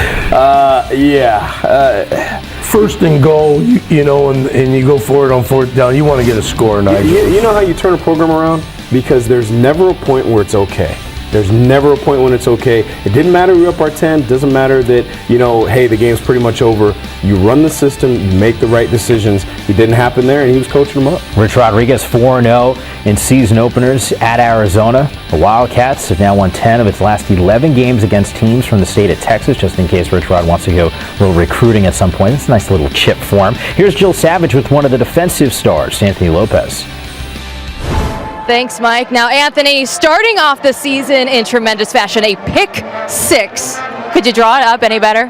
First and goal, and you go for it on fourth down. You want to get a score, Nigel. You know how you turn a program around? Because there's never a point where it's okay. There's never a point when it's okay. It didn't matter we were up our 10. Doesn't matter that, hey, the game's pretty much over. You run the system. You make the right decisions. It didn't happen there, and he was coaching them up. Rich Rodriguez 4-0 in season openers at Arizona. The Wildcats have now won 10 of its last 11 games against teams from the state of Texas, just in case Rich Rod wants to go a little recruiting at some point. It's a nice little chip for him. Here's Jill Savage with one of the defensive stars, Anthony Lopez. Thanks, Mike. Now, Anthony, starting off the season in tremendous fashion, a pick 6. Could you draw it up any better?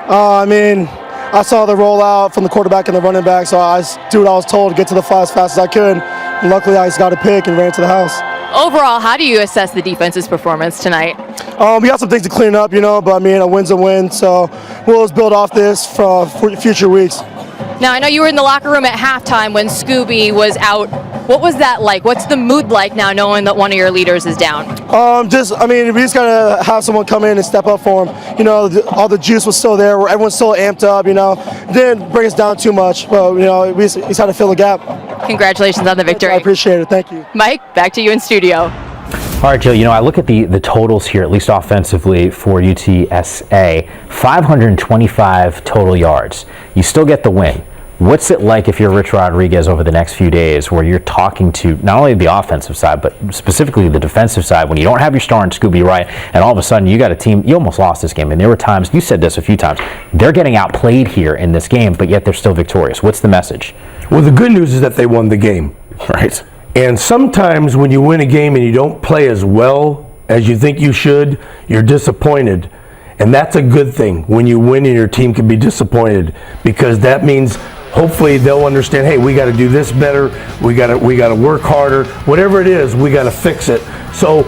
I saw the rollout from the quarterback and the running back, so I do what I was told to get to the fly as fast as I could. And luckily, I just got a pick and ran to the house. Overall, how do you assess the defense's performance tonight? We got some things to clean up, but a win's a win, so we'll just build off this for future weeks. Now, I know you were in the locker room at halftime when Scooby was out. What was that like? What's the mood like now knowing that one of your leaders is down? We just got to have someone come in and step up for him. All the juice was still there. Everyone's still amped up, Didn't bring us down too much, but, we just had to fill the gap. Congratulations on the victory. I appreciate it. Thank you. Mike, back to you in studio. All right, Jill, I look at the totals here, at least offensively for UTSA, 525 total yards. You still get the win, What's it like if you're Rich Rodriguez over the next few days where you're talking to not only the offensive side, but specifically the defensive side when you don't have your star in Scooby Wright, and all of a sudden you got a team, you almost lost this game, and there were times, you said this a few times, they're getting outplayed here in this game, but yet they're still victorious. What's the message? Well, the good news is that they won the game. Right. And sometimes when you win a game and you don't play as well as you think you should, you're disappointed. And that's a good thing when you win and your team can be disappointed, because that means hopefully they'll understand, hey, we got to do this better, we got to work harder, whatever it is, we got to fix it. So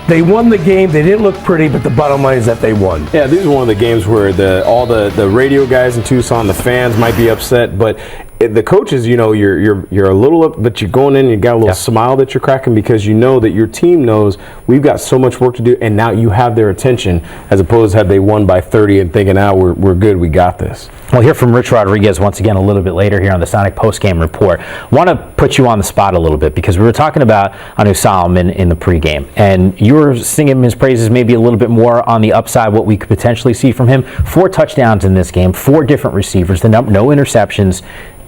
they won the game. They didn't look pretty, but the bottom line is that they won. Yeah, this is one of the games where all the radio guys in Tucson, the fans might be upset, but the coaches, you know, you're a little up, but you're going in and you got a little smile that you're cracking, because you know that your team knows we've got so much work to do, and now you have their attention, as opposed to had they won by 30 and thinking, we're good, we got this. We'll hear from Rich Rodriguez once again a little bit later here on the Sonic Postgame Report. Want to put you on the spot a little bit, because we were talking about Anu Solomon in the pregame, and you were singing his praises maybe a little bit more on the upside, what we could potentially see from him. 4 touchdowns in this game, 4 different receivers, no interceptions.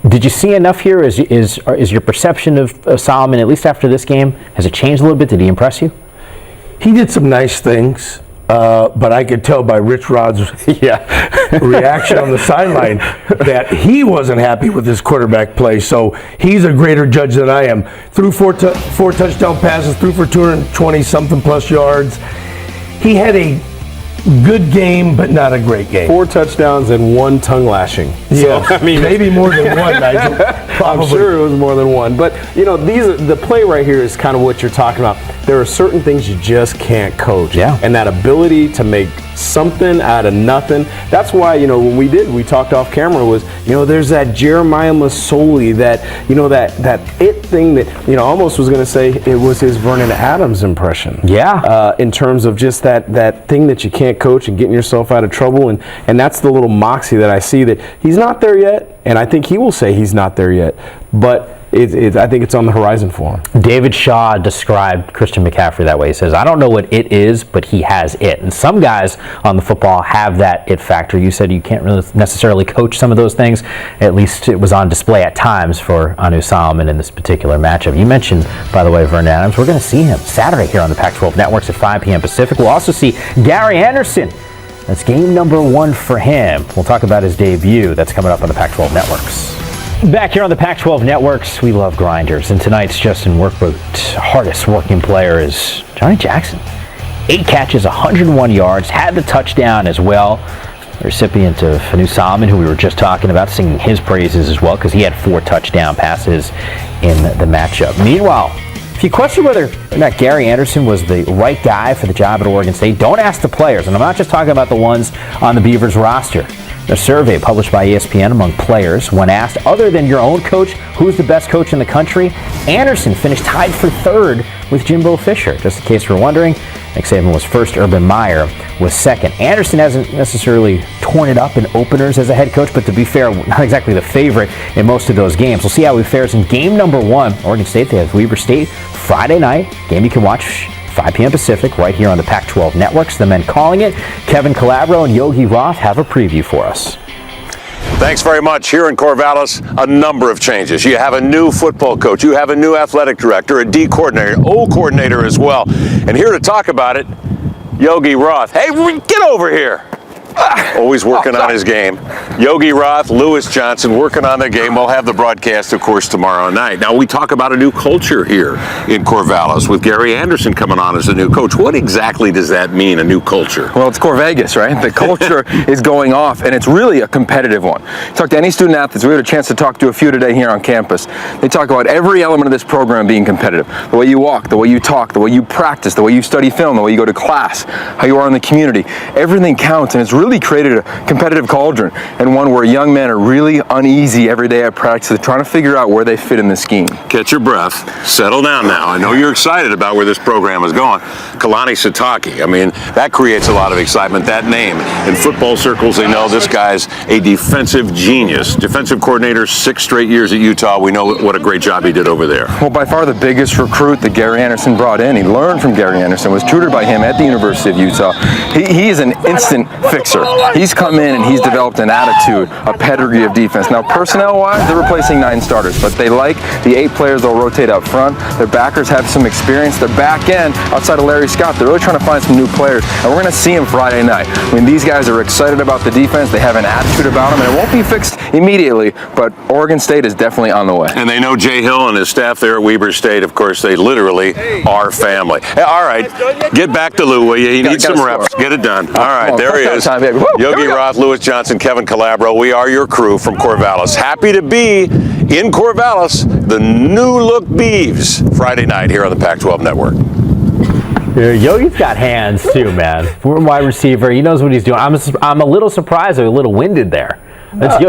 Did you see enough here? Is your perception of Solomon, at least after this game, has it changed a little bit? Did he impress you? He did some nice things, but I could tell by Rich Rod's reaction on the sideline that he wasn't happy with his quarterback play. So he's a greater judge than I am. Threw 4 touchdown passes, threw for 220-something plus yards. He had a good game, but not a great game. 4 touchdowns and 1 tongue lashing. Yeah, so, I mean, maybe more than one, Nigel. Probably. I'm sure it was more than one. But, you know, the play right here is kind of what you're talking about. There are certain things you just can't coach. Yeah. And that ability to make something out of nothing. That's why, you know, when we talked off camera was, you know, there's that Jeremiah Masoli, that, you know, that it thing that, you know, almost was going to say it was his Vernon Adams impression. Yeah. In terms of just that thing that you can't coach and getting yourself out of trouble. And that's the little moxie that I see, that he's not there yet. And I think he will say he's not there yet. But I think it's on the horizon for him. David Shaw described Christian McCaffrey that way. He says, I don't know what it is, but he has it. And some guys on the football have that it factor. You said you can't really necessarily coach some of those things. At least it was on display at times for Anu Solomon in this particular matchup. You mentioned, by the way, Vernon Adams. We're going to see him Saturday here on the Pac-12 Networks at 5 p.m. Pacific. We'll also see Gary Anderson. That's game number 1 for him. We'll talk about his debut. That's coming up on the Pac-12 Networks. Back here on the Pac-12 Networks, we love grinders, and tonight's Justin Workboat's hardest working player is Johnny Jackson. 8 catches, 101 yards, had the touchdown as well. The recipient of Anu Solomon, who we were just talking about, singing his praises as well, because he had 4 touchdown passes in the matchup. Meanwhile, if you question whether or not Gary Anderson was the right guy for the job at Oregon State, don't ask the players, and I'm not just talking about the ones on the Beavers roster. A survey published by ESPN among players, when asked, other than your own coach, who's the best coach in the country, Anderson finished tied for 3rd with Jimbo Fisher. Just in case you're wondering, Nick Saban was first, Urban Meyer was second. Anderson hasn't necessarily torn it up in openers as a head coach, but to be fair, not exactly the favorite in most of those games. We'll see how he fares in game number 1. Oregon State, they have Weber State Friday night. Game you can watch 5 p.m. Pacific, right here on the Pac-12 Networks. The men calling it, Kevin Calabro and Yogi Roth, have a preview for us. Thanks very much. Here in Corvallis, a number of changes. You have a new football coach. You have a new athletic director, a D coordinator, O coordinator as well. And here to talk about it, Yogi Roth. Hey, get over here. Always working on his game. Yogi Roth, Lewis Johnson working on their game. We'll have the broadcast, of course, tomorrow night. Now, we talk about a new culture here in Corvallis with Gary Anderson coming on as a new coach. What exactly does that mean, a new culture? Well, it's Corvegas, right? The culture is going off, and it's really a competitive one. Talk to any student athletes. We had a chance to talk to a few today here on campus. They talk about every element of this program being competitive. The way you walk, the way you talk, the way you practice, the way you study film, the way you go to class, how you are in the community. Everything counts, and it's really created a competitive cauldron, and one where young men are really uneasy every day at practice, trying to figure out where they fit in the scheme. Catch your breath. Settle down now. I know you're excited about where this program is going. Kalani Sitake. I mean, that creates a lot of excitement, that name. In football circles, they know this guy's a defensive genius. Defensive coordinator, 6 straight years at Utah. We know what a great job he did over there. Well, by far the biggest recruit that Gary Anderson brought in. He learned from Gary Anderson, was tutored by him at the University of Utah. He is an instant fixer sir. He's come in and he's developed an attitude, a pedigree of defense. Now, personnel-wise, they're replacing 9 starters, but they like the 8 players they'll rotate up front. Their backers have some experience. Their back end, outside of Larry Scott, they're really trying to find some new players, and we're going to see them Friday night. I mean, these guys are excited about the defense. They have an attitude about them, and it won't be fixed immediately, but Oregon State is definitely on the way. And they know Jay Hill and his staff there at Weber State. Of course, they literally are family. Hey, all right, get back to Lou, will you? He needs some reps. Get it done. All right, there he is. Yogi Roth, Lewis Johnson, Kevin Calabro. We are your crew from Corvallis. Happy to be in Corvallis, the new look Beavs, Friday night here on the Pac-12 Network. Yogi's got hands too, man. Former wide receiver. He knows what he's doing. I'm a little surprised, a little winded there.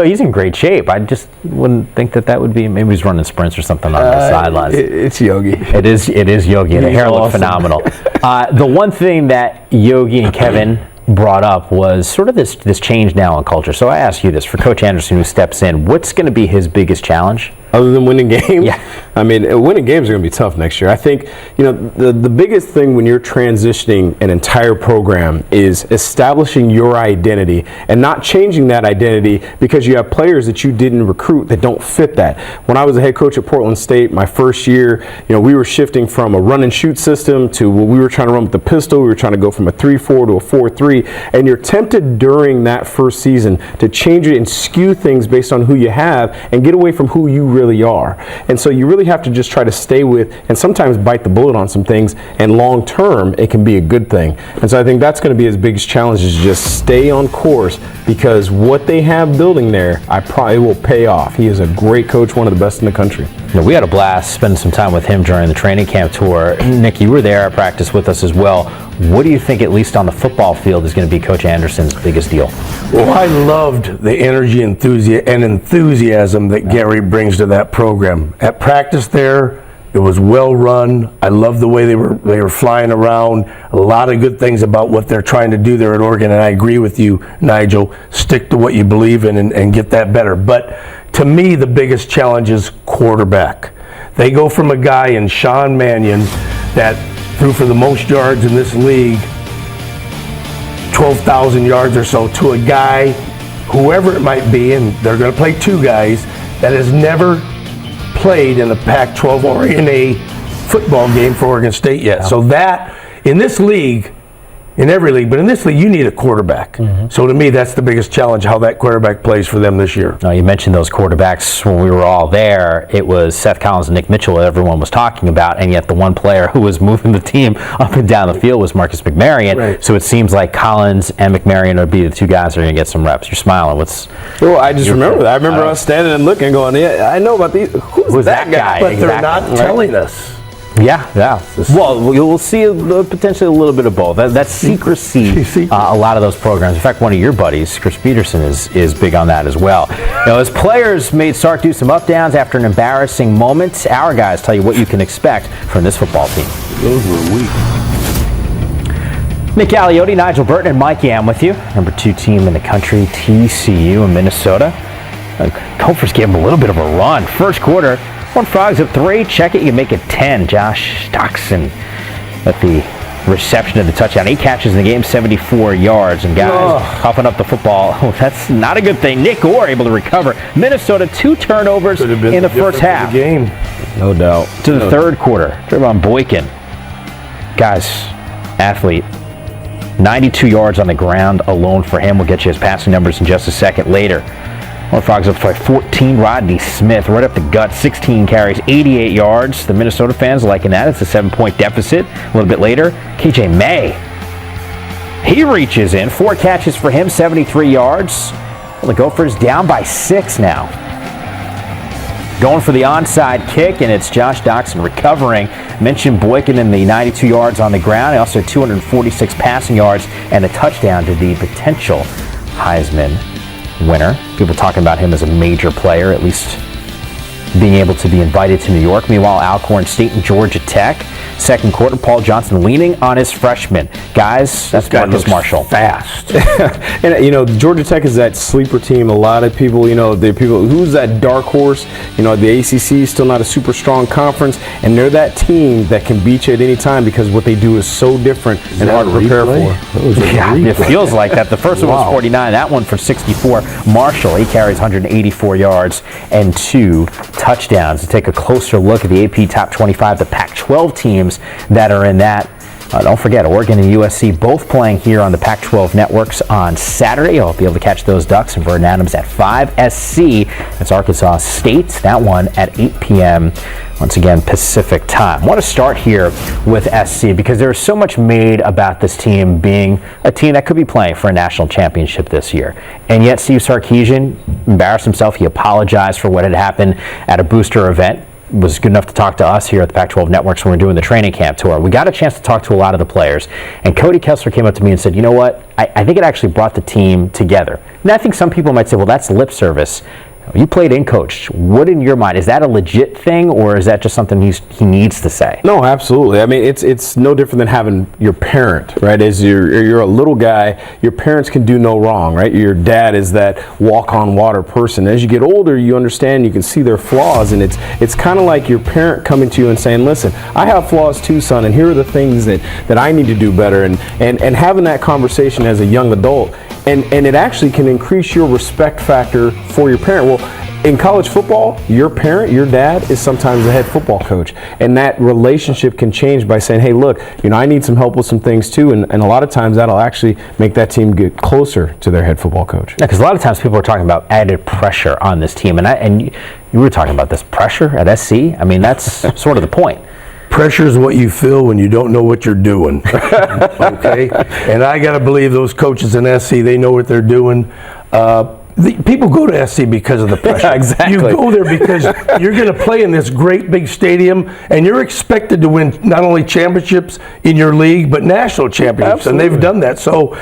He's in great shape. I just wouldn't think that would be. Maybe he's running sprints or something on the sidelines. It's Yogi. It is Yogi. And the hair looks phenomenal. The one thing that Yogi and Kevin brought up was sort of this change now in culture. So I ask you this, for Coach Anderson who steps in, what's going to be his biggest challenge? Other than winning games? Yeah. I mean, winning games are going to be tough next year. I think, the biggest thing when you're transitioning an entire program is establishing your identity and not changing that identity because you have players that you didn't recruit that don't fit that. When I was a head coach at Portland State, my first year, we were shifting from a run and shoot system to what we were trying to run with the pistol. We were trying to go from a 3-4 to a 4-3, and you're tempted during that first season to change it and skew things based on who you have and get away from who you really are. And so you really have to just try to stay with and sometimes bite the bullet on some things, and long term it can be a good thing. And so I think that's going to be his biggest challenge, is just stay on course, because what they have building there, it will pay off. He is a great coach, one of the best in the country. We had a blast spending some time with him during the training camp tour. Nick, you were there at practice with us as well. What do you think, at least on the football field, is going to be Coach Anderson's biggest deal? Well, I loved the energy and enthusiasm that Gary brings to that program. At practice there, it was well run. I love the way they were flying around. A lot of good things about what they're trying to do there at Oregon, and I agree with you, Nigel. Stick to what you believe in and get that better. But to me, the biggest challenge is quarterback. They go from a guy in Sean Mannion that threw for the most yards in this league, 12,000 yards or so, to a guy, whoever it might be, and they're going to play 2 guys, that has never played in a Pac-12 or in a football game for Oregon State yet. So that, in this league, in every league, but in this league, you need a quarterback. So to me, that's the biggest challenge, how that quarterback plays for them this year. Now, you mentioned those quarterbacks when we were all there. It was Seth Collins and Nick Mitchell that everyone was talking about, and yet the one player who was moving the team up and down the field was Marcus McMaryion. Right. So it seems like Collins and McMaryion would be the 2 guys that are going to get some reps. You're smiling. Well, I just remember that. I remember us standing and looking, going, yeah, I know about these. Who's that guy? But they're not telling us. Yeah. Well, we'll see potentially a little bit of both. That's secrecy. A lot of those programs. In fact, one of your buddies, Chris Peterson, is big on that as well. As players made Sark do some up downs after an embarrassing moment, our guys tell you what you can expect from this football team. Those were weak. Nick Aliotti, Nigel Burton, and Mike Yam with you. Number 2 team in the country, TCU in Minnesota. Gophers gave them a little bit of a run. First quarter, Horned Frogs up 3. Check it, you make it 10. Josh Doxson at the reception of the touchdown. 8 catches in the game, 74 yards. And guys, coughing up the football. That's not a good thing. Nick Orr able to recover. Minnesota 2 turnovers in the first half. Game. No doubt. To the third quarter. Trevon Boykin. Guys, athlete. 92 yards on the ground alone for him. We'll get you his passing numbers in just a second later. Horned Frogs up by 14. Rodney Smith right up the gut, 16 carries, 88 yards. The Minnesota fans liking that. It's a 7-point deficit. A little bit later, KJ May. He reaches in. 4 catches for him, 73 yards. Well, the Gophers down by 6 now. Going for the onside kick, and it's Josh Doxson recovering. Mentioned Boykin in the 92 yards on the ground. He also had 246 passing yards and a touchdown to the potential Heisman winner. People talking about him as a major player, at least being able to be invited to New York. Meanwhile, Alcorn State and Georgia Tech. Second quarter, Paul Johnson leaning on his freshman. Guys, that's Marcus Marshall. Fast. And, Georgia Tech is that sleeper team. A lot of people, who's that dark horse? The ACC is still not a super strong conference, and they're that team that can beat you at any time because what they do is so different and hard to prepare for. Yeah, it feels like that. The first one was 49, that one for 64. Marshall, he carries 184 yards and 2 touchdowns. To take a closer look at the AP Top 25, the Pac-12 teams that are in that. Don't forget, Oregon and USC both playing here on the Pac-12 networks on Saturday. You'll be able to catch those Ducks and Vernon Adams at 5. SC, that's Arkansas State. That one at 8 p.m. Once again, Pacific time. I want to start here with SC because there's so much made about this team being a team that could be playing for a national championship this year. And yet Steve Sarkisian embarrassed himself. He apologized for what had happened at a booster event. Was good enough to talk to us here at the Pac-12 Networks when we were doing the training camp tour. We got a chance to talk to a lot of the players, and Cody Kessler came up to me and said, you know what, I think it actually brought the team together. And I think some people might say, well, that's lip service. You played and coached. What in your mind, is that a legit thing, or is that just something he needs to say? No, absolutely. I mean, it's no different than having your parent, right? As you're a little guy, your parents can do no wrong, right? Your dad is that walk on water person. As you get older, you understand, you can see their flaws, and it's kind of like your parent coming to you and saying, listen, I have flaws too, son, and here are the things that I need to do better, and having that conversation as a young adult, and it actually can increase your respect factor for your parent. Well, in college football, your parent, your dad, is sometimes the head football coach. And that relationship can change by saying, hey, look, I need some help with some things too. And a lot of times that'll actually make that team get closer to their head football coach. Yeah, because a lot of times people are talking about added pressure on this team. And you were talking about this pressure at SC. I mean, that's sort of the point. Pressure is what you feel when you don't know what you're doing. Okay? And I got to believe those coaches in SC, they know what they're doing. People go to SC because of the pressure. Exactly. You go there because you're going to play in this great big stadium, and you're expected to win not only championships in your league, but national championships. Absolutely. And they've done that. So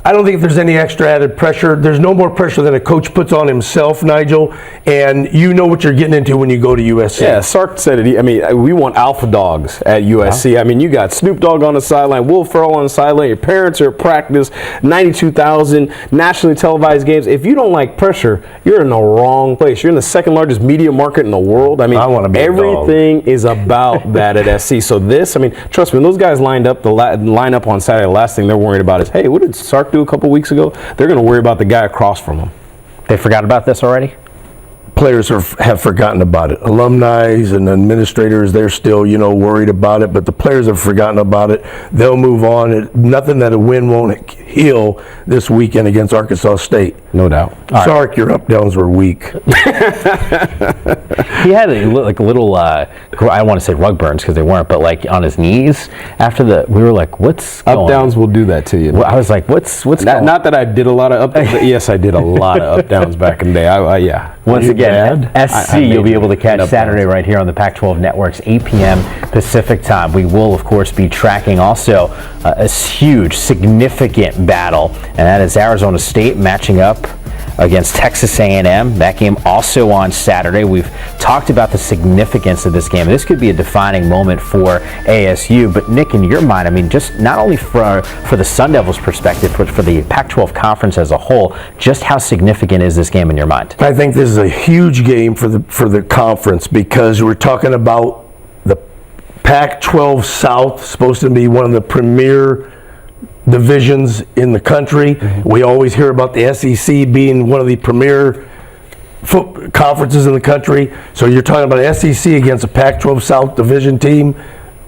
I don't think there's any extra added pressure. There's no more pressure than a coach puts on himself, Nigel, and you know what you're getting into when you go to USC. Yeah, Sark said it. I mean, we want alpha dogs at USC. Yeah. I mean, you got Snoop Dogg on the sideline, Will Ferrell on the sideline, your parents are at practice, 92,000 nationally televised games. If you don't like pressure, you're in the wrong place. You're in the second largest media market in the world. I mean, everything is about that at SC. So this, I mean, trust me, when those guys lined up, line up on Saturday, the last thing they're worried about is, hey, what did Sark do a couple weeks ago? They're going to worry about the guy across from them. They forgot about this already? Players have forgotten about it. Alumni and administrators, they're still, worried about it, but the players have forgotten about it. They'll move on. Nothing that a win won't heal this weekend against Arkansas State. No doubt. Sark, your up-downs were weak. He had a little, I don't want to say rug burns because they weren't, but on his knees after we were like, what's going on? Up-downs will do that to you. Well, I was like, what's going on? Not that I did a lot of up-downs, but yes, I did a lot of up-downs back in the day. Yeah. Once again, SC you'll be able to catch Saturday right here on the Pac-12 Networks, 8 p.m. Pacific time. We will, of course, be tracking also a huge, significant battle, and that is Arizona State matching up against Texas A&M. That game also on Saturday. We've talked about the significance of this game. This could be a defining moment for ASU, but Nick, in your mind, I mean, just not only for the Sun Devils' perspective, but for the Pac-12 conference as a whole, just how significant is this game in your mind? I think this is a huge game for the conference because we're talking about the Pac-12 South, supposed to be one of the premier divisions in the country. Mm-hmm. We always hear about the SEC being one of the premier conferences in the country. So you're talking about SEC against a Pac-12 South division team.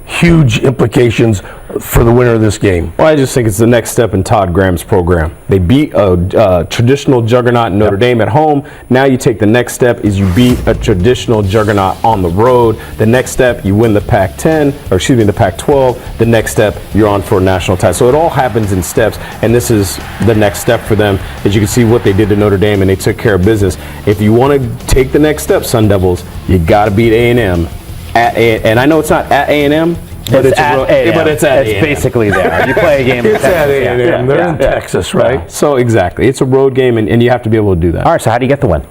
Huge implications for the winner of this game. Well, I just think it's the next step in Todd Graham's program. They beat a traditional juggernaut in Notre Dame at home. Now you take the next step is you beat a traditional juggernaut on the road. The next step, you win the Pac-10, or excuse me, the Pac-12. The next step, you're on for a national title. So it all happens in steps, and this is the next step for them. As you can see what they did to Notre Dame, and they took care of business. If you want to take the next step, Sun Devils, you got to beat A&M. And I know it's not at A&M, but it's at A&M. But it's at A&M. Basically there. You play a game. It's at A&M. They're in Texas, right? So exactly, it's a road game, and you have to be able to do that. All right. So how do you get the win?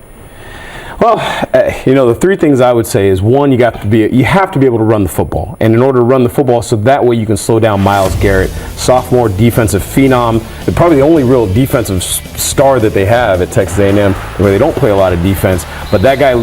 Well, the three things I would say is, one, you have to be able to run the football, and in order to run the football, so that way you can slow down Myles Garrett, sophomore defensive phenom, and probably the only real defensive star that they have at Texas A&M, where they don't play a lot of defense. But that guy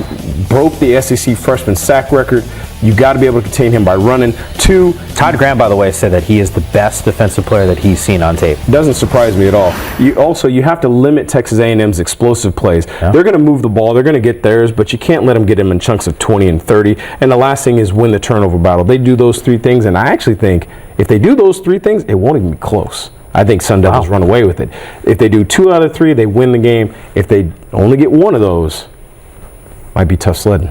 broke the SEC freshman sack record. You got to be able to contain him by running. Two, Todd Graham, by the way, said that he is the best defensive player that he's seen on tape. Doesn't surprise me at all. You have to limit Texas A&M's explosive plays. Yeah. They're going to move the ball. They're going to get theirs, but you can't let them get them in chunks of 20 and 30. And the last thing is win the turnover battle. They do those three things, and I actually think if they do those three things, it won't even be close. I think Sun Devils run away with it. If they do 2 out of 3, they win the game. If they only get one of those, might be tough sledding.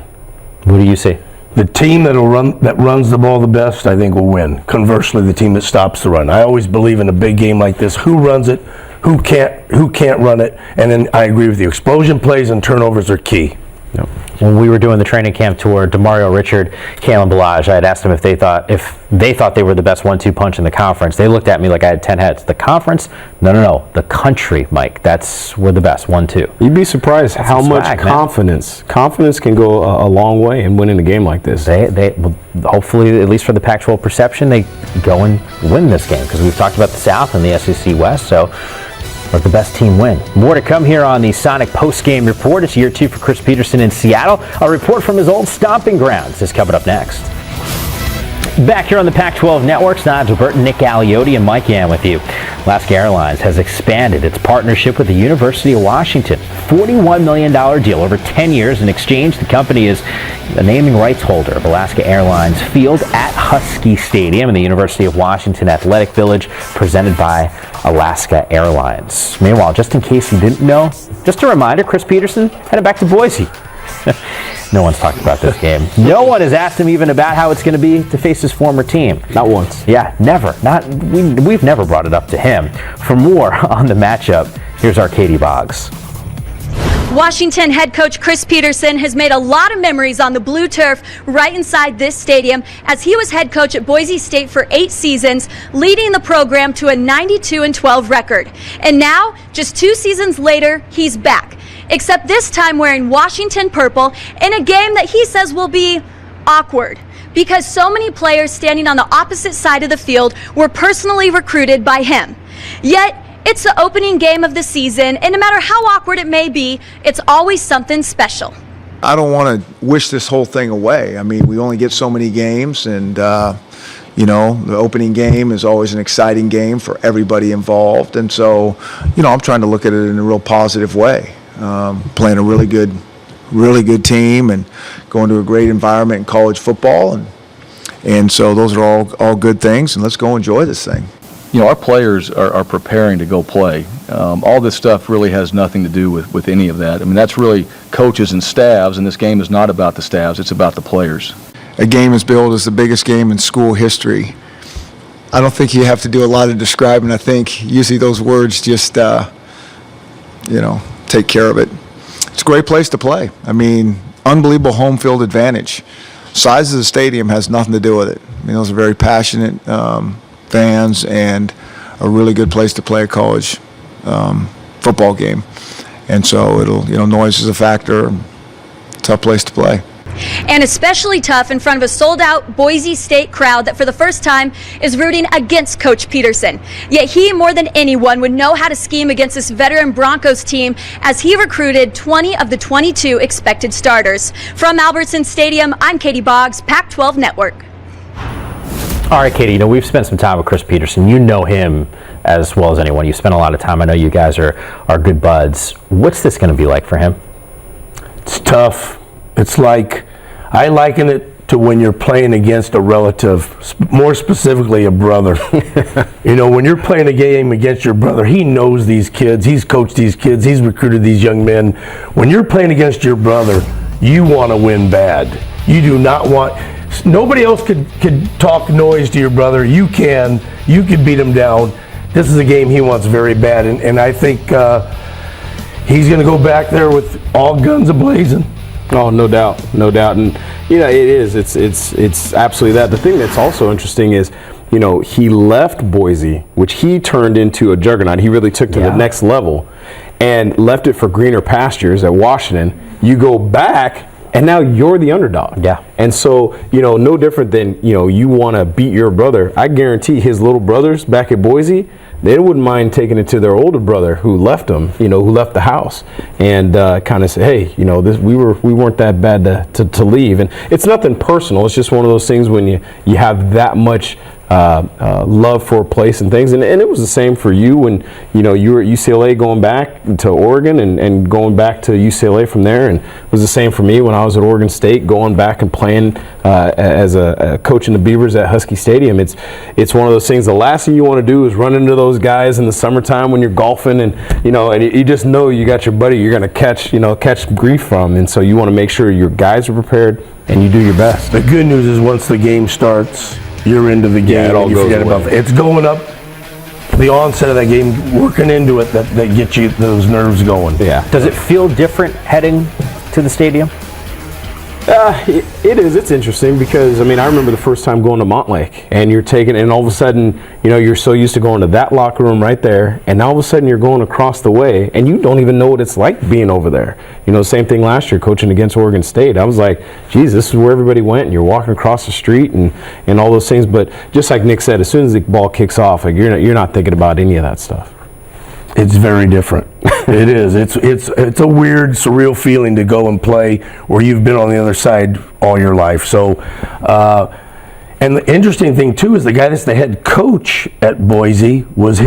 What do you say? The team that runs the ball the best, I think, will win. Conversely, the team that stops the run. I always believe in a big game like this, who runs it, who can't run it, and then I agree with you. Explosion plays and turnovers are key. Yep. When we were doing the training camp tour, Demario Richard, Kalen Ballage, I had asked them if they thought they were the best 1-2 punch in the conference. They looked at me like I had 10 heads. The conference? No. The country, Mike. We're the best 1-2. You'd be surprised how much confidence can go a long way in winning a game like this. They hopefully, at least for the Pac-12 perception, they go and win this game, because we've talked about the South and the SEC West. So. Let the best team win. More to come here on the Sonic post-game report. It's year 2 for Chris Petersen in Seattle. A report from his old stomping grounds is coming up next. Back here on the Pac-12 Network, Nigel Burton, Nick Aliotti, and Mike Yan with you. Alaska Airlines has expanded its partnership with the University of Washington. $41 million deal over 10 years. In exchange, the company is the naming rights holder of Alaska Airlines Field at Husky Stadium in the University of Washington Athletic Village, presented by Alaska Airlines. Meanwhile, just in case you didn't know, just a reminder, Chris Petersen headed back to Boise. No one's talked about this game. No one has asked him even about how it's going to be to face his former team. Not once. Yeah, never. We've never brought it up to him. For more on the matchup, here's our Katie Boggs. Washington head coach Chris Petersen has made a lot of memories on the blue turf right inside this stadium, as he was head coach at Boise State for 8 seasons, leading the program to a 92-12 record. And now, just 2 seasons later, he's back, except this time wearing Washington purple in a game that he says will be awkward, because so many players standing on the opposite side of the field were personally recruited by him. Yet, it's the opening game of the season, and no matter how awkward it may be, it's always something special. I don't want to wish this whole thing away. I mean, we only get so many games, and the opening game is always an exciting game for everybody involved. And so, I'm trying to look at it in a real positive way. Playing a really good team and going to a great environment in college football, and so those are all good things. And let's go enjoy this thing. Our players are preparing to go play. All this stuff really has nothing to do with any of that. I mean, that's really coaches and staffs, and this game is not about the staffs, it's about the players. A game is billed as the biggest game in school history. I don't think you have to do a lot of describing. I think usually those words just, take care of it. It's a great place to play. I mean, unbelievable home field advantage. Size of the stadium has nothing to do with it. I mean, those are very passionate fans, and a really good place to play a college football game. And so noise is a factor. Tough place to play. And especially tough in front of a sold-out Boise State crowd that for the first time is rooting against Coach Petersen. Yet he, more than anyone, would know how to scheme against this veteran Broncos team, as he recruited 20 of the 22 expected starters. From Albertson Stadium, I'm Katie Boggs, Pac-12 Network. All right, Katie, we've spent some time with Chris Petersen. You know him as well as anyone. You spent a lot of time. I know you guys are good buds. What's this going to be like for him? It's tough. It's like, I liken it to when you're playing against a relative, more specifically a brother. When you're playing a game against your brother, he knows these kids, he's coached these kids, he's recruited these young men. When you're playing against your brother, you want to win bad. You do not want... Nobody else could talk noise to your brother. You can beat him down. This is a game he wants very bad, and I think he's going to go back there with all guns a-blazing. Oh, no doubt. And it's absolutely that. The thing that's also interesting is, he left Boise, which he turned into a juggernaut. He really took to the next level, and left it for greener pastures at Washington. you go back, and now you're the underdog. Yeah. And so, no different than, you want to beat your brother. I guarantee his little brothers back at Boise, they wouldn't mind taking it to their older brother who left them, who left the house, and kind of say, hey, we weren't that bad to leave. And it's nothing personal. It's just one of those things when you have that much love for a place and things. And it was the same for you when, you were at UCLA going back to Oregon and going back to UCLA from there. And it was the same for me when I was at Oregon State, going back and playing as a coach in the Beavers at Husky Stadium. It's one of those things, the last thing you want to do is run into those guys in the summertime when you're golfing and, and you just know you got your buddy you're going to catch grief from. And so you want to make sure your guys are prepared and you do your best. The good news is once the game starts, you're into the game. Yeah, it all goes forget away. about it. It's going up. The onset of that game, working into it, that gets you those nerves going. Yeah. Does it feel different heading to the stadium? It is. It's interesting because, I remember the first time going to Montlake and you're taking, and all of a sudden, you're so used to going to that locker room right there, and all of a sudden you're going across the way and you don't even know what it's like being over there. Same thing last year, coaching against Oregon State. I was like, geez, this is where everybody went, and you're walking across the street and all those things. But just like Nick said, as soon as the ball kicks off, like you're not thinking about any of that stuff. It's very different. It is. It's a weird, surreal feeling to go and play where you've been on the other side all your life. So, and the interesting thing too is the guy that's the head coach at Boise was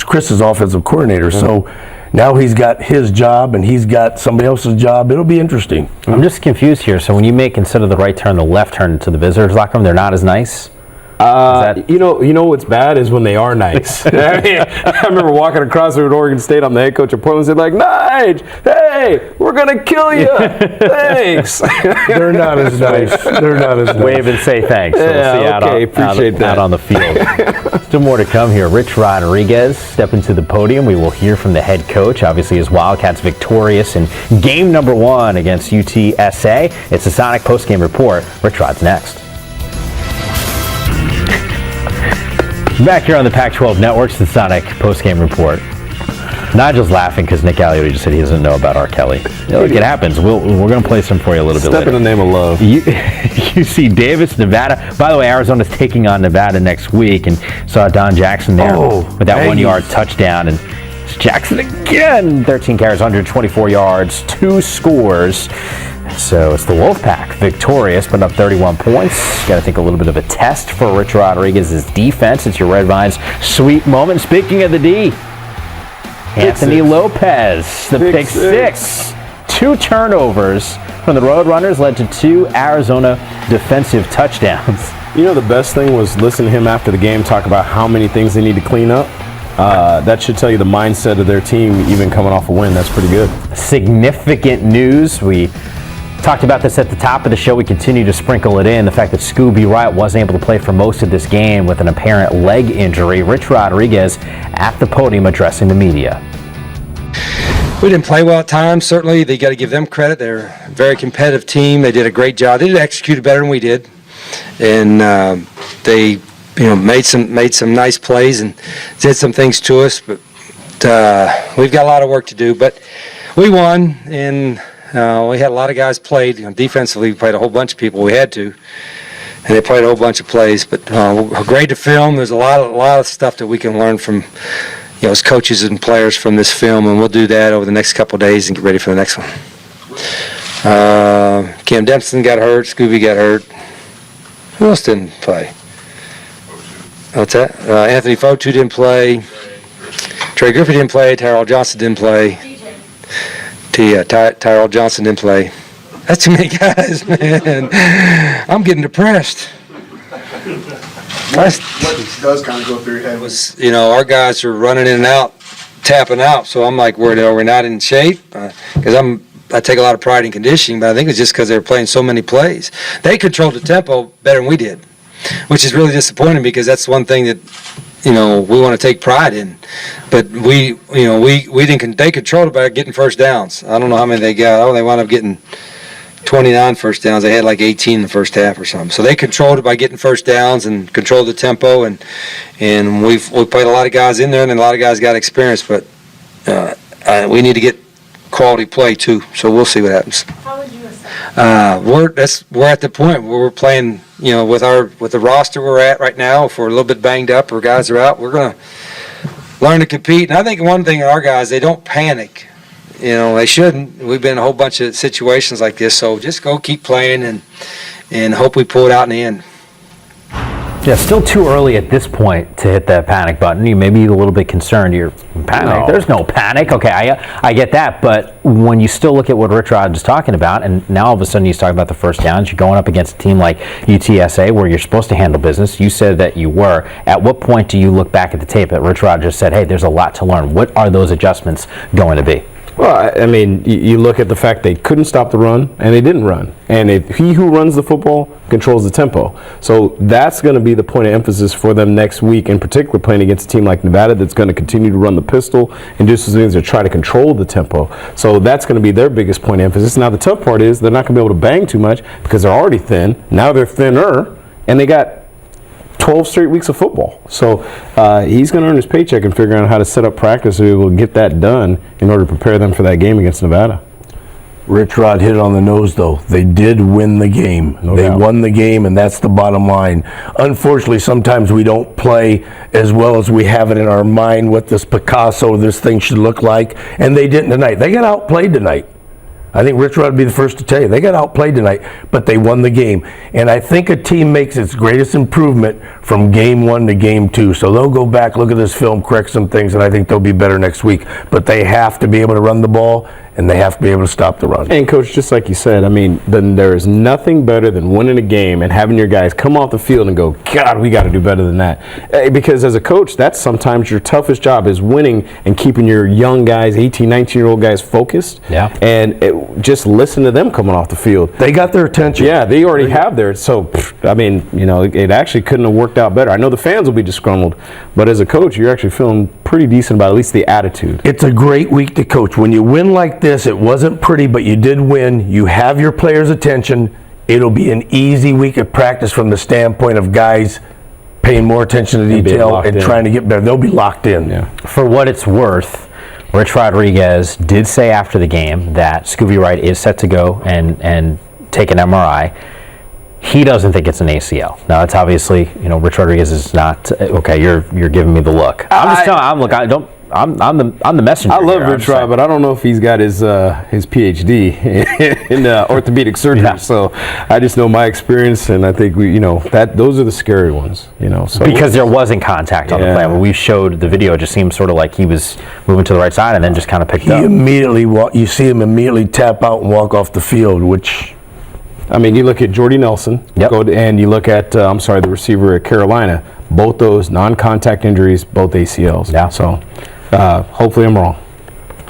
Chris's offensive coordinator. Mm-hmm. So now he's got his job and he's got somebody else's job. It'll be interesting. I'm just confused here. So when you make, instead of the right turn, the left turn to the visitors locker room, they're not as nice? You know what's bad is when they are nice. I remember walking across there at Oregon State. I'm the head coach of Portland. They're like, Nige, hey, we're gonna kill you. Thanks. They're not as nice. They're not as nice. Wave and say thanks. So yeah, we'll see appreciate that. Out on the field. Still more to come here. Rich Rodriguez step into the podium. We will hear from the head coach. Obviously, his Wildcats victorious in game number 1 against UTSA. It's the Sonic postgame report. Rich Rod's next. Back here on the Pac-12 Networks, the Sonic postgame report. Nigel's laughing because Nick Aliotti just said he doesn't know about R. Kelly. Look, it happens. We're going to play some for you a little bit later. Step in the name of love. UC Davis, Nevada. By the way, Arizona's taking on Nevada next week, and saw Don Jackson there with that 1-yard touchdown. And it's Jackson again. 13 carries, 124 yards, 2 scores. So it's the Wolfpack victorious, but up 31 points. Got to think a little bit of a test for Rich Rodriguez's defense. It's your Red Vines sweet moment. Speaking of the D, Anthony Lopez, the big six. 2 turnovers from the Roadrunners led to 2 Arizona defensive touchdowns. The best thing was listening to him after the game talk about how many things they need to clean up. That should tell you the mindset of their team, even coming off a win. That's pretty good. Significant news. We talked about this at the top of the show. We continue to sprinkle it in. The fact that Scooby Wright wasn't able to play for most of this game with an apparent leg injury. Rich Rodriguez at the podium addressing the media. We didn't play well at times. Certainly, they got to give them credit. They're a very competitive team. They did a great job. They did execute better than we did, and they made some nice plays and did some things to us. But we've got a lot of work to do. But we won, and we had a lot of guys played. Defensively, we played a whole bunch of people. We had to, and they played a whole bunch of plays. But great to film. There's a lot of stuff that we can learn from, as coaches and players from this film, and we'll do that over the next couple of days and get ready for the next one. Cam Dempson got hurt. Scooby got hurt. Who else didn't play? What's that? Anthony Fotu didn't play. Trey Griffey didn't play. Tyrell Johnson didn't play. Tyrell Johnson didn't play. That's too many guys, man. I'm getting depressed. What does kind of go through your head was, our guys are running in and out, tapping out. So I'm like, we're not in shape because I take a lot of pride in conditioning, but I think it's just because they were playing so many plays. They controlled the tempo better than we did, which is really disappointing because that's one thing that we want to take pride in. But we didn't. They controlled it by getting first downs. I don't know how many they got. They wound up getting 29 first downs. They had like 18 in the first half or something. So they controlled it by getting first downs and controlled the tempo. And we played a lot of guys in there, and a lot of guys got experience. But we need to get quality play too. So we'll see what happens. How would you assess? We're at the point where we're playing, with the roster we're at right now. If we're a little bit banged up or guys are out, we're gonna learn to compete. And I think one thing our guys, they don't panic. They shouldn't. We've been in a whole bunch of situations like this, so just go keep playing and hope we pull it out in the end. Yeah, still too early at this point to hit that panic button. You may be a little bit concerned. You're panic. No. There's no panic. Okay, I get that. But when you still look at what Rich Rod is talking about, and now all of a sudden he's talking about the first downs, you're going up against a team like UTSA where you're supposed to handle business. You said that you were. At what point do you look back at the tape that Rich Rod just said, hey, there's a lot to learn? What are those adjustments going to be? Well, I mean, you look at the fact they couldn't stop the run, and they didn't run. And he who runs the football controls the tempo. So that's going to be the point of emphasis for them next week, in particular playing against a team like Nevada that's going to continue to run the pistol and do some things to try to control the tempo. So that's going to be their biggest point of emphasis. Now, the tough part is they're not going to be able to bang too much because they're already thin. Now they're thinner, and they got 12 straight weeks of football. So he's going to earn his paycheck and figure out how to set up practice so he will get that done in order to prepare them for that game against Nevada. Rich Rod hit it on the nose, though. They did win the game. They won the game, and that's the bottom line. Unfortunately, sometimes we don't play as well as we have it in our mind what this Picasso, this thing should look like, and they didn't tonight. They got outplayed tonight. I think Rich Rod would be the first to tell you. They got outplayed tonight, but they won the game. And I think a team makes its greatest improvement from game 1 to game 2. So they'll go back, look at this film, correct some things, and I think they'll be better next week. But they have to be able to run the ball, and they have to be able to stop the run. And, Coach, just like you said, I mean, then there is nothing better than winning a game and having your guys come off the field and go, God, we got to do better than that. Because as a coach, that's sometimes your toughest job is winning and keeping your young guys, 18, 19-year-old guys focused. Yeah. And just listen to them coming off the field. They got their attention. Yeah, they already have theirs. So, I mean, it actually couldn't have worked out better. I know the fans will be disgruntled, but as a coach, you're actually feeling pretty decent about at least the attitude. It's a great week to coach. When you win like this, it wasn't pretty, but you did win. You have your players' attention. It'll be an easy week of practice from the standpoint of guys paying more attention to detail and trying to get better. They'll be locked in. Yeah. For what it's worth, Rich Rodriguez did say after the game that Scooby Wright is set to go and take an MRI. He doesn't think it's an ACL. Now, it's obviously, Rich Rodriguez is not okay. You're giving me the look. I'm just telling. I'm the messenger. I love here. Rich Rod, but I don't know if he's got his PhD in orthopedic surgery. Yeah. So I just know my experience, and I think those are the scary ones. So because there wasn't contact on the play. When we showed the video, it just seemed sort of like he was moving to the right side and then just kind of picked up. You see him immediately tap out and walk off the field, which. I mean, you look at Jordy Nelson, and you look at, the receiver at Carolina. Both those non-contact injuries, both ACLs. Yeah. So hopefully I'm wrong.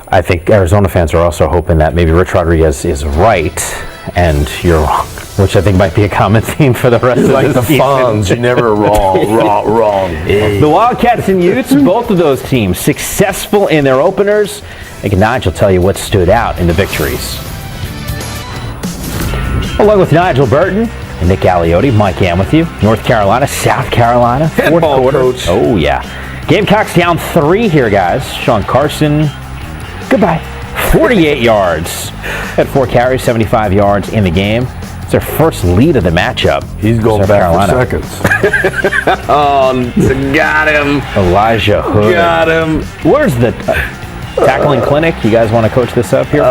I think Arizona fans are also hoping that maybe Rich Rodriguez is right and you're wrong, which I think might be a common theme for the rest of like the season. Fonz, you're never wrong. The Wildcats and Utes, both of those teams successful in their openers. I think Nigel will tell you what stood out in the victories. Along with Nigel Burton and Nick Aliotti, Mike Am with you. North Carolina, South Carolina, fourth quarter. Coach. Oh, yeah. Gamecocks down 3 here, guys. Sean Carson, goodbye. 48 yards. Had 4 carries, 75 yards in the game. It's their first lead of the matchup. He's going back for seconds. Got him. Elijah Hood. Got him. Where's the tackling clinic? You guys want to coach this up here?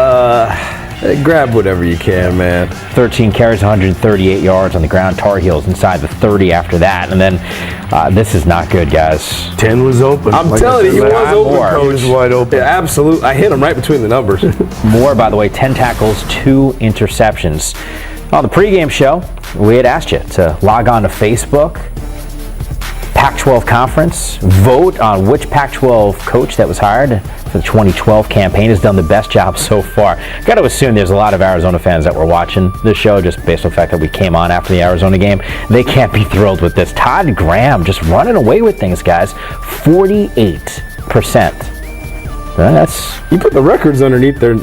Grab whatever you can, man. 13 carries, 138 yards on the ground. Tar Heels inside the 30 after that. And then this is not good, guys. 10 was open. I'm telling you, he was open, Coach. He was wide open. Yeah, absolutely. I hit him right between the numbers. Moore, by the way, 10 tackles, 2 interceptions. On the pregame show, we had asked you to log on to Facebook, Pac-12 Conference, vote on which Pac-12 coach that was hired for the 2012 campaign has done the best job so far. Got to assume there's a lot of Arizona fans that were watching this show just based on the fact that we came on after the Arizona game. They can't be thrilled with this. Todd Graham just running away with things, guys. 48%. That's you put the records underneath their,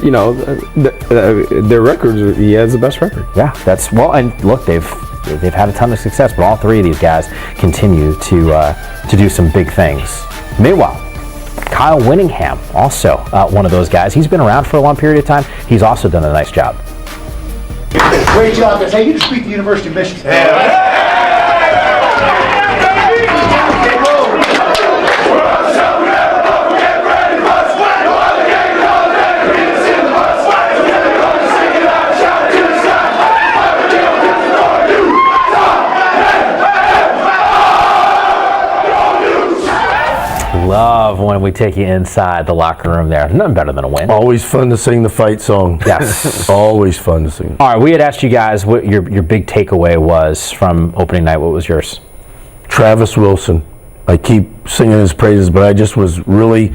their records. He has the best record. Yeah, that's and look, they've had a ton of success, but all 3 of these guys continue to do some big things. Meanwhile, Kyle Winningham, also one of those guys. He's been around for a long period of time. He's also done a nice job. Great job, guys. Hey, you can speak to the University of Michigan. Love when we take you inside the locker room there. Nothing better than a win. Always fun to sing the fight song. Yes. Always fun to sing. All right, we had asked you guys what your big takeaway was from opening night. What was yours? Travis Wilson. I keep singing his praises, but I just was really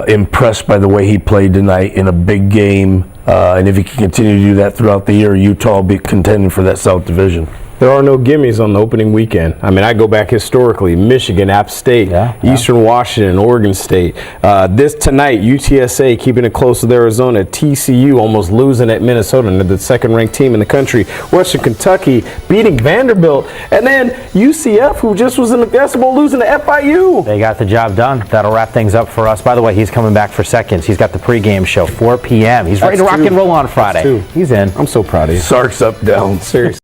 impressed by the way he played tonight in a big game. And if he can continue to do that throughout the year, Utah will be contending for that South Division. There are no gimmies on the opening weekend. I mean, I go back historically: Michigan, App State, Eastern Washington, Oregon State. This tonight, UTSA keeping it close with Arizona. TCU almost losing at Minnesota, and the second-ranked team in the country. Western Kentucky beating Vanderbilt, and then UCF, who just was in the Fiesta Bowl, losing to FIU. They got the job done. That'll wrap things up for us. By the way, he's coming back for seconds. He's got the pregame show, 4 p.m. He's ready to rock and roll on Friday. He's in. I'm so proud of you. Sark's up, down. Seriously.